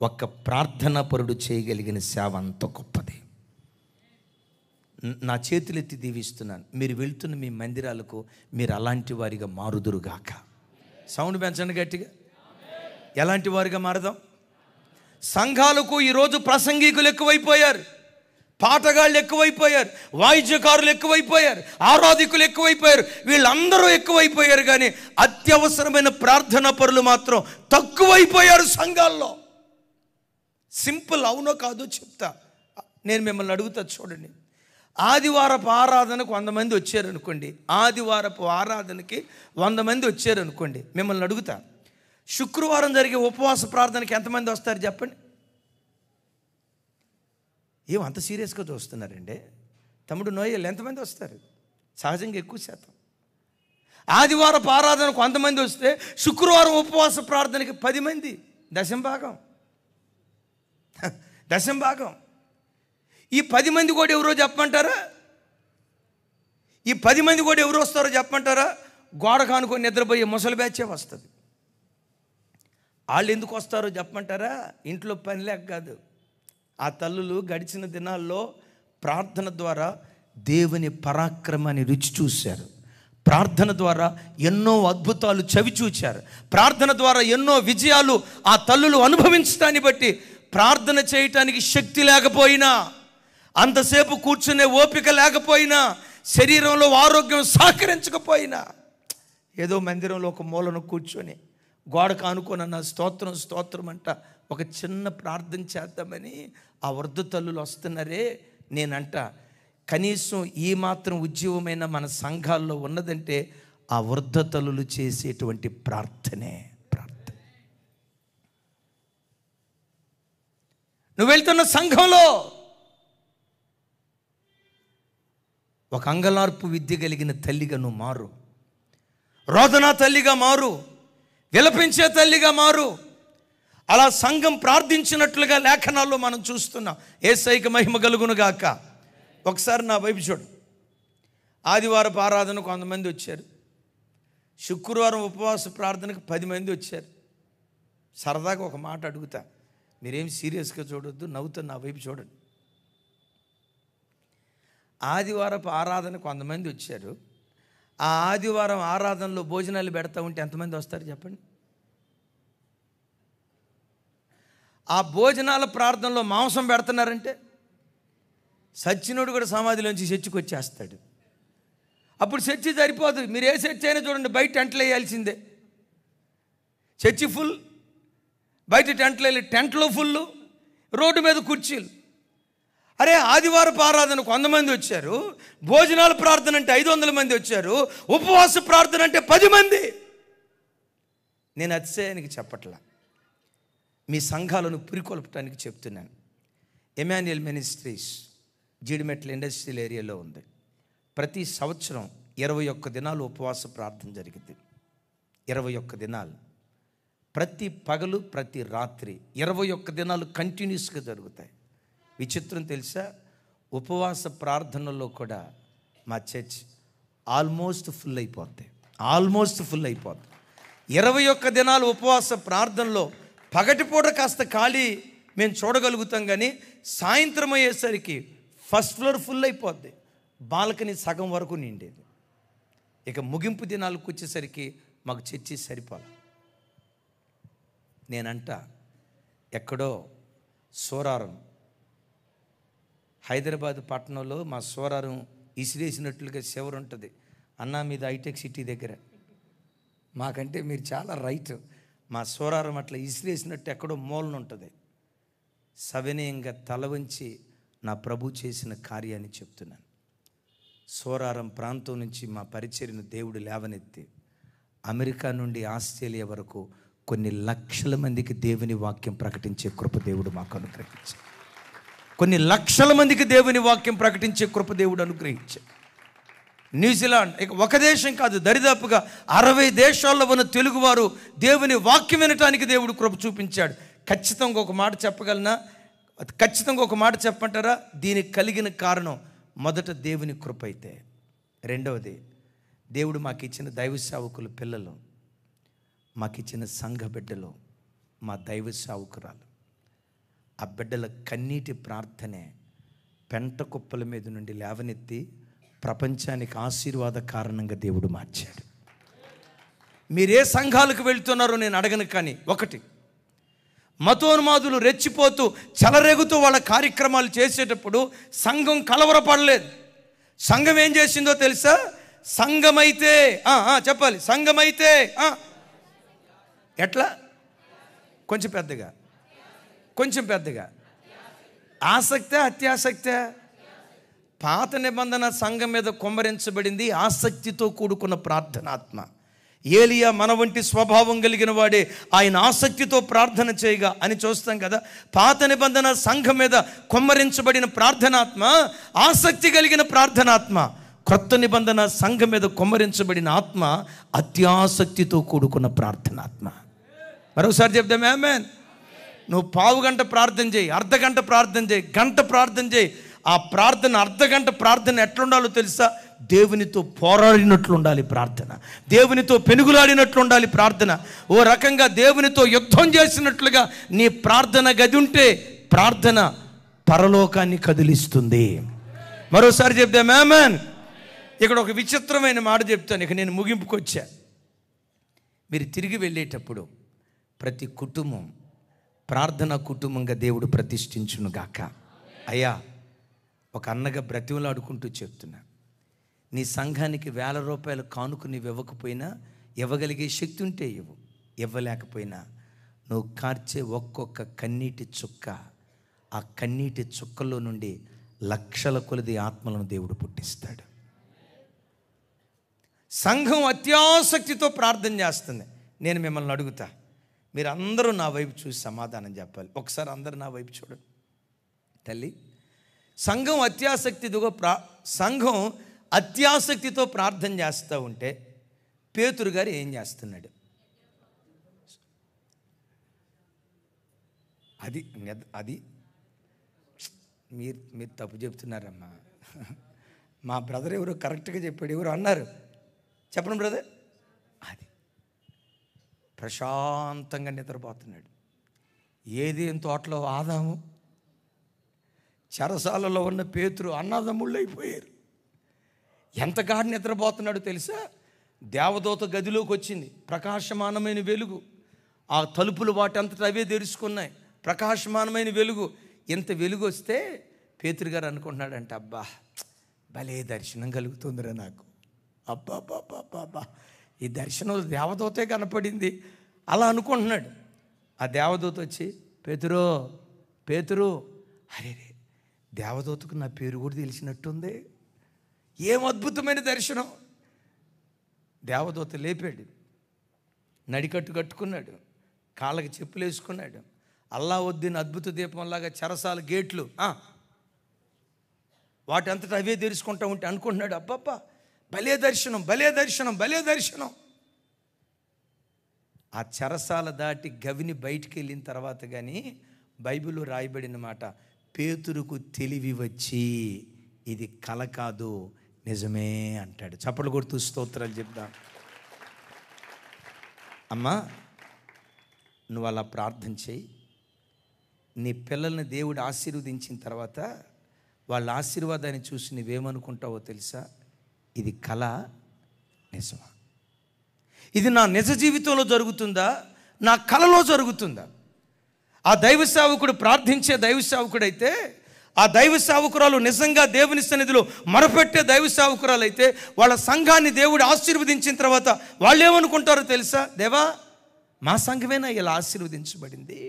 ఒక్క ప్రార్థనా పరుడు చేయగలిగిన సేవ అంత గొప్పది. నా చేతులెత్తి దీవిస్తున్నాను, మీరు వెళ్తున్న మీ మందిరాలకు మీరు అలాంటి వారిగా మారుదురుగాక. సౌండ్ పెంచండి గట్టిగా. ఎలాంటి వారిగా మారదాం? సంఘాలకు ఈరోజు ప్రసంగికులు ఎక్కువైపోయారు, పాటగాళ్ళు ఎక్కువైపోయారు, వాయిద్యకారులు ఎక్కువైపోయారు, ఆరాధికులు ఎక్కువైపోయారు. వీళ్ళందరూ ఎక్కువైపోయారు, కానీ అత్యవసరమైన ప్రార్థనా పరులు మాత్రం తక్కువైపోయారు సంఘాల్లో. సింపుల్, అవునో కాదో చెప్తా. నేను మిమ్మల్ని అడుగుతా చూడండి. ఆదివారపు ఆరాధనకు 100 మంది వచ్చారనుకోండి, ఆదివారపు ఆరాధనకి 100 మంది వచ్చారనుకోండి, మిమ్మల్ని అడుగుతా, శుక్రవారం జరిగే ఉపవాస ప్రార్థనకి ఎంతమంది వస్తారు చెప్పండి? ఏమంత సీరియస్గా చూస్తున్నారండి? తమ్ముడు నోయల్ ఎంతమంది వస్తారు? సహజంగా ఎక్కువ శాతం. ఆదివారపు ఆరాధనకు 100 మంది వస్తే శుక్రవారం ఉపవాస ప్రార్థనకి 10 మంది, దశంభాగం. ఈ 10 మంది కూడా ఎవరో చెప్పమంటారా? ఈ 10 మంది కూడా ఎవరు వస్తారో చెప్పమంటారా? గోడ కానుకొని నిద్రపోయే ముసలి బ్యాచే వస్తుంది. వాళ్ళు ఎందుకు వస్తారో చెప్పమంటారా? ఇంట్లో పని లేక కాదు. ఆ తల్లులు గడిచిన దినాల్లో ప్రార్థన ద్వారా దేవుని పరాక్రమాన్ని రుచి చూశారు, ప్రార్థన ద్వారా ఎన్నో అద్భుతాలు చవిచూచారు. ప్రార్థన ద్వారా ఎన్నో విజయాలు ఆ తల్లులు అనుభవించడాన్ని బట్టి ప్రార్థన చేయటానికి శక్తి లేకపోయినా, అంతసేపు కూర్చునే ఓపిక లేకపోయినా, శరీరంలో ఆరోగ్యం సహకరించకపోయినా, ఏదో మందిరంలో ఒక మూలను కూర్చొని గోడకు ఆనుకోనన్న స్తోత్రం స్తోత్రం అంట ఒక చిన్న ప్రార్థన చేద్దామని ఆ వృద్ధ తల్లులు వస్తున్నారే. నేనంట కనీసం ఈ మాత్రం ఉద్యమమైన మన సంఘాల్లో ఉన్నదంటే ఆ వృద్ధ తల్లులు చేసేటువంటి ప్రార్థనే ప్రార్థన. నువ్వు వెళ్తున్న సంఘంలో ఒక అంగలార్పు విద్య కలిగిన తల్లిగా నువ్వు మారు, రోదనా తల్లిగా మారు, విలపించే తల్లిగా మారు. అలా సంఘం ప్రార్థించినట్లుగా లేఖనాల్లో మనం చూస్తున్నాం. యేసయ్యకి మహిమ కలుగును గాక. ఒకసారి నా వైపు చూడు. ఆదివారపు ఆరాధనకు 100 మంది వచ్చారు, శుక్రవారం ఉపవాస ప్రార్థనకు 10 మంది వచ్చారు. సరదాగా ఒక మాట అడుగుతా, మీరేం సీరియస్గా చూడొద్దు, నవ్వుతో నా వైపు చూడండి. ఆదివారపు ఆరాధనకు 100 మంది వచ్చారు. ఆ ఆదివారం ఆరాధనలో భోజనాలు పెడతా ఉంటే ఎంతమంది వస్తారు చెప్పండి? ఆ భోజనాల ప్రార్థనలో మాంసం పెడుతున్నారంటే సచ్చినోడు కూడా సమాధిలోంచి చర్చికి వచ్చేస్తాడు. అప్పుడు చర్చి సరిపోదు, మీరు ఏ చర్చి అయినా చూడండి, బయట టెంట్లు వేయాల్సిందే. చర్చి ఫుల్, బయట టెంట్లు వేయాలి, టెంట్లో ఫుల్, రోడ్డు మీద కుర్చీలు. అరే ఆదివారపు ఆరాధనకు 100 మంది వచ్చారు, భోజనాల ప్రార్థన అంటే 500 మంది వచ్చారు, ఉపవాస ప్రార్థన అంటే 10 మంది. నేను అతిశయానికి చెప్పట్లా, మీ సంఘాలను పురికొల్పటానికి చెప్తున్నాను. ఎమాన్యుయల్ మినిస్ట్రీస్ జీడిమెట్ల ఇండస్ట్రియల్ ఏరియాలో ఉంది. ప్రతి సంవత్సరం 21 దినాలు ఉపవాస ప్రార్థన జరిగింది. 21 దినాలు, ప్రతి పగలు ప్రతి రాత్రి 21 దినాలు కంటిన్యూస్గా జరుగుతాయి. విచిత్రం తెలుసా, ఉపవాస ప్రార్థనలో కూడా మా చర్చ్ ఆల్మోస్ట్ ఫుల్ అయిపోద్ది. 21 దినాలు ఉపవాస ప్రార్థనలో పగటిపూట కాస్త ఖాళీ మేము చూడగలుగుతాం, కానీ సాయంత్రం అయ్యేసరికి ఫస్ట్ ఫ్లోర్ ఫుల్ అయిపోద్ది, బాల్కనీ సగం వరకు నిండేది. ఇక ముగింపు దినాలకు వచ్చేసరికి మాకు చర్చి సరిపోలే. నేనంట ఎక్కడో సోరారం, హైదరాబాద్ పట్టణంలో మా సోరారం ఇసిరేసినట్లుగా శివరు ఉంటుంది అన్నా మీద హైటెక్ సిటీ దగ్గర. మాకంటే మీరు చాలా రైట్. మా సోరారం అట్లా ఇసిరేసినట్టు ఎక్కడో మూలన ఉంటుంది. సవినయంగా తల వంచి నా ప్రభు చేసిన కార్యాన్ని చెప్తున్నాను. సోరారం ప్రాంతం నుంచి మా పరిచర్యను దేవుడు లేవనెత్తి అమెరికా నుండి ఆస్ట్రేలియా వరకు కొన్ని లక్షల మందికి దేవుని వాక్యం ప్రకటించే కృప దేవుడు మాకు అనుగ్రహించాడు. కొన్ని లక్షల మందికి దేవుని వాక్యం ప్రకటించే కృప దేవుడు అనుగ్రహించాడు. న్యూజిలాండ్, ఇక ఒక దేశం కాదు, దరిదాపుగా 60 దేశాల్లో ఉన్న తెలుగువారు దేవుని వాక్యం వినటానికి దేవుడు కృప చూపించాడు. ఖచ్చితంగా ఒక మాట చెప్పగలనా? ఖచ్చితంగా ఒక మాట చెప్పంటారా? దీనికి కలిగిన కారణం మొదట దేవుని కృప అయితే, రెండవది దేవుడు మాకు ఇచ్చిన దైవ సేవకుల పిల్లలు, మాకు ఇచ్చిన సంఘ బిడ్డలు, మా దైవ సేవకురాలు. ఆ బిడ్డల కన్నీటి ప్రార్థనే పెంట కుప్పల మీద నుండి లేవనెత్తి ప్రపంచానికి ఆశీర్వాద కారణంగా దేవుడు మార్చాడు. మీరే సంఘాలకు వెళ్తున్నారో నేను అడగను, కానీ ఒకటి, మతోన్మాదులు రెచ్చిపోతూ చెలరేగుతూ వాళ్ళ కార్యక్రమాలు చేసేటప్పుడు సంఘం కలవరపడలేదు. సంఘం ఏం చేసిందో తెలుసా? సంఘమైతే చెప్పాలి, సంఘమైతే ఎట్లా? కొంచెం పెద్దగా ఆసక్తే అత్యాసక్తే? పాత నిబంధన సంఘం మీద కుమ్మరించబడింది ఆసక్తితో కూడుకున్న ప్రార్థనాత్మ. ఏలియా మన వంటి స్వభావం కలిగిన వాడే, ఆయన ఆసక్తితో ప్రార్థన చేయగా అని చూస్తాం కదా. పాత నిబంధన సంఘం మీద కుమ్మరించబడిన ప్రార్థనాత్మ ఆసక్తి కలిగిన ప్రార్థనాత్మ. క్రొత్త నిబంధన సంఘం మీద కుమ్మరించబడిన ఆత్మ అత్యాసక్తితో కూడుకున్న ప్రార్థనాత్మ. మరొకసారి చెప్దాం ఆమేన్. నువ్వు పావు గంట ప్రార్థన చేయి, అర్ధగంట ప్రార్థన చేయి, గంట ప్రార్థన చేయి. ఆ ప్రార్థన, అర్ధగంట ప్రార్థన ఎట్లుండాలో తెలుసా? దేవునితో పోరాడినట్లు ఉండాలి ప్రార్థన, దేవునితో పెనుగులాడినట్లు ఉండాలి ప్రార్థన. ఓ రకంగా దేవునితో యుద్ధం చేసినట్లుగా నీ ప్రార్థన గది ఉంటే ప్రార్థన పరలోకాన్ని కదిలిస్తుంది. మరోసారి చెప్దాం ఆమేన్. ఇక్కడ ఒక విచిత్రమైన మాట చెప్తాను, ఇక నేను ముగింపుకొచ్చా. మీరు తిరిగి వెళ్ళేటప్పుడు ప్రతి కుటుంబం ప్రార్థనా కుటుంబంగా దేవుడు ప్రతిష్ఠించునుగాక. అయ్యా, ఒక అన్నగా బ్రతిమలాడుకుంటూ చెప్తున్నా, నీ సంఘానికి 1000 రూపాయలు కానుక నీవు ఇవ్వకపోయినా, ఇవ్వగలిగే శక్తి ఉంటే ఇవ్వు. ఇవ్వలేకపోయినా నువ్వు కార్చే ఒక్కొక్క కన్నీటి చుక్క, ఆ కన్నీటి చుక్కల్లో నుండి లక్షల కొలది ఆత్మలను దేవుడు పుట్టిస్తాడు. సంఘం అత్యాసక్తితో ప్రార్థన చేస్తుంది. నేను మిమ్మల్ని అడుగుతా, మీరు అందరూ నా వైపు చూసి సమాధానం చెప్పాలి. ఒకసారి అందరూ నా వైపు చూడండి. తల్లి, సంఘం అత్యాసక్తితో ప్రార్థన చేస్తూ ఉంటే పేతురు గారు ఏం చేస్తున్నాడు? అది మీరు తప్పు చెప్తున్నారమ్మా. మా బ్రదర్ ఎవరు కరెక్ట్గా చెప్పాడు, ఎవరు అన్నారు చెప్పండి బ్రదర్. అది ప్రశాంతంగా నిద్రపోతున్నాడు. ఏదేం తోటలో ఆదాము, చెరసాలలో ఉన్న పేతురు అన్నదమ్ముళ్ళు అయిపోయారు. ఎంత గాఢ నిద్రపోతున్నాడో తెలుసా? దేవదూత గదిలోకి వచ్చింది, ప్రకాశమానమైన వెలుగు, ఆ తలుపులు వాటంతట అవే తెరుచుకున్నాయి, ప్రకాశమానమైన వెలుగు. ఇంత వెలుగు వస్తే పేతురు గారు అనుకుంటున్నాడంట, అబ్బా భలే దర్శనం కలుగుతుందిరా నాకు, అబ్బా ఈ దర్శనం దేవదూతే కనపడింది అలా అనుకుంటున్నాడు. ఆ దేవదూత వచ్చి, పేతురు అరే దేవదూతకు నా పేరు కూడా తెలిసినట్టుంది, ఏం అద్భుతమైన దర్శనం. దేవదూత లేపాడు, నడికట్టు కట్టుకున్నాడు, కాళ్ళకి చెప్పులు వేసుకున్నాడు. అల్లావుద్దీన్ అద్భుత దీపంలాగా చెరసాల గేట్లు వాటి అంతటా అవే తెరుచుకుంటూ ఉంటే అనుకుంటున్నాడు, అబ్బబ్బా భలే దర్శనం. ఆ చెరసాల దాటి గవిని బయటికి వెళ్ళిన తర్వాత కానీ బైబిల్లో రాయబడిన మాట, పేతురుకు తెలివి వచ్చి ఇది కల కాదు నిజమే అంటాడు. చప్పట్లు కొడుతూ స్తోత్రాలు చెప్దాం. అమ్మా, నువ్వు అలా ప్రార్థన చేయి. నీ పిల్లల్ని దేవుడు ఆశీర్వదించిన తర్వాత వాళ్ళ ఆశీర్వాదాన్ని చూసి నువ్వేమనుకుంటావో తెలుసా? ఇది కళ నిజమా? ఇది నా నిజ జీవితంలో జరుగుతుందా, నా కళలో జరుగుతుందా? ఆ దైవ సేవకుడు ప్రార్థించే దైవ సేవకుడైతే, ఆ దైవ సేవకురాలు నిజంగా దేవుని సన్నిధిలో మొరపెట్టే దైవ సేవకురాలు అయితే, వాళ్ళ సంఘాన్ని దేవుడు ఆశీర్వదించిన తర్వాత వాళ్ళు ఏమనుకుంటారో తెలుసా? దేవా, మా సంఘమేనా ఇలా ఆశీర్వదించబడింది,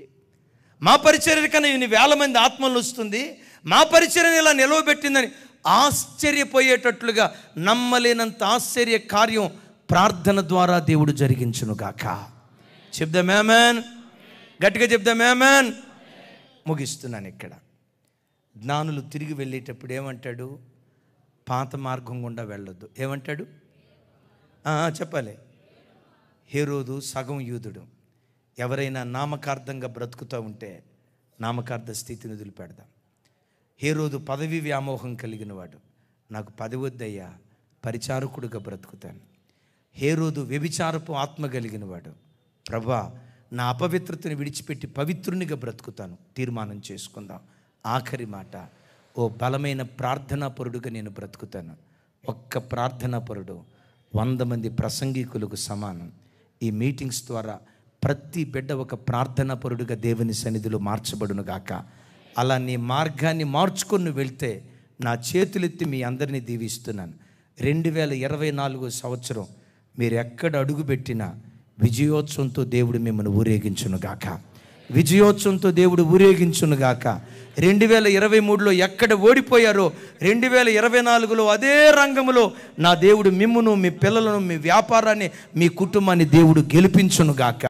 మా పరిచర్య కన్నా ఇన్ని 1000 మంది ఆత్మలు వస్తుంది, మా పరిచర్యను ఇలా నిలవబెట్టిందని ఆశ్చర్యపోయేటట్లుగా నమ్మలేనంత ఆశ్చర్య కార్యం ప్రార్థన ద్వారా దేవుడు జరిగించునుగాక. చెప్దాం ఆమేన్, గట్టిగా చెప్దాం ఆమేన్. ముగిస్తున్నాను ఇక్కడ. జ్ఞానులు తిరిగి వెళ్ళేటప్పుడు ఏమంటాడు? పాత మార్గం గుండా వెళ్ళొద్దు. ఏమంటాడు? చెప్పాలి. హేరోదు సగం యూదుడు. ఎవరైనా నామకార్థంగా బ్రతుకుతూ ఉంటే నామకార్థ స్థితిని వదిలిపెడదాం. హేరోదు పదవి వ్యామోహం కలిగిన వాడు. నాకు పదవి వద్దయ్యా, పరిచారకుడుగా బ్రతుకుతాను. హేరోదు వ్యభిచారపు ఆత్మ కలిగిన వాడు. ప్రభా, నా అపవిత్రతను విడిచిపెట్టి పవిత్రునిగా బ్రతుకుతాను. తీర్మానం చేసుకుందాం. ఆఖరి మాట, ఓ బలమైన ప్రార్థనాపరుడుగా నేను బ్రతుకుతాను. ఒక్క ప్రార్థనాపరుడు 100 మంది ప్రసంగికులకు సమానం. ఈ మీటింగ్స్ ద్వారా ప్రతి బిడ్డ ఒక ప్రార్థనాపరుడుగా దేవుని సన్నిధిలో మార్చబడును గాక. అలా నీ మార్గాన్ని మార్చుకొని వెళ్తే నా చేతులెత్తి మీ అందరినీ దీవిస్తున్నాను. 2024 సంవత్సరం మీరు ఎక్కడ అడుగుపెట్టినా విజయోత్సవంతో దేవుడు మిమ్మల్ని ఊరేగించునుగాక. విజయోత్సవంతో దేవుడు ఊరేగించునుగాక. 2023లో ఎక్కడ ఓడిపోయారో 2024లో అదే రంగంలో నా దేవుడు మిమ్మును, మీ పిల్లలను, మీ వ్యాపారాన్ని, మీ కుటుంబాన్ని దేవుడు గెలిపించునుగాక.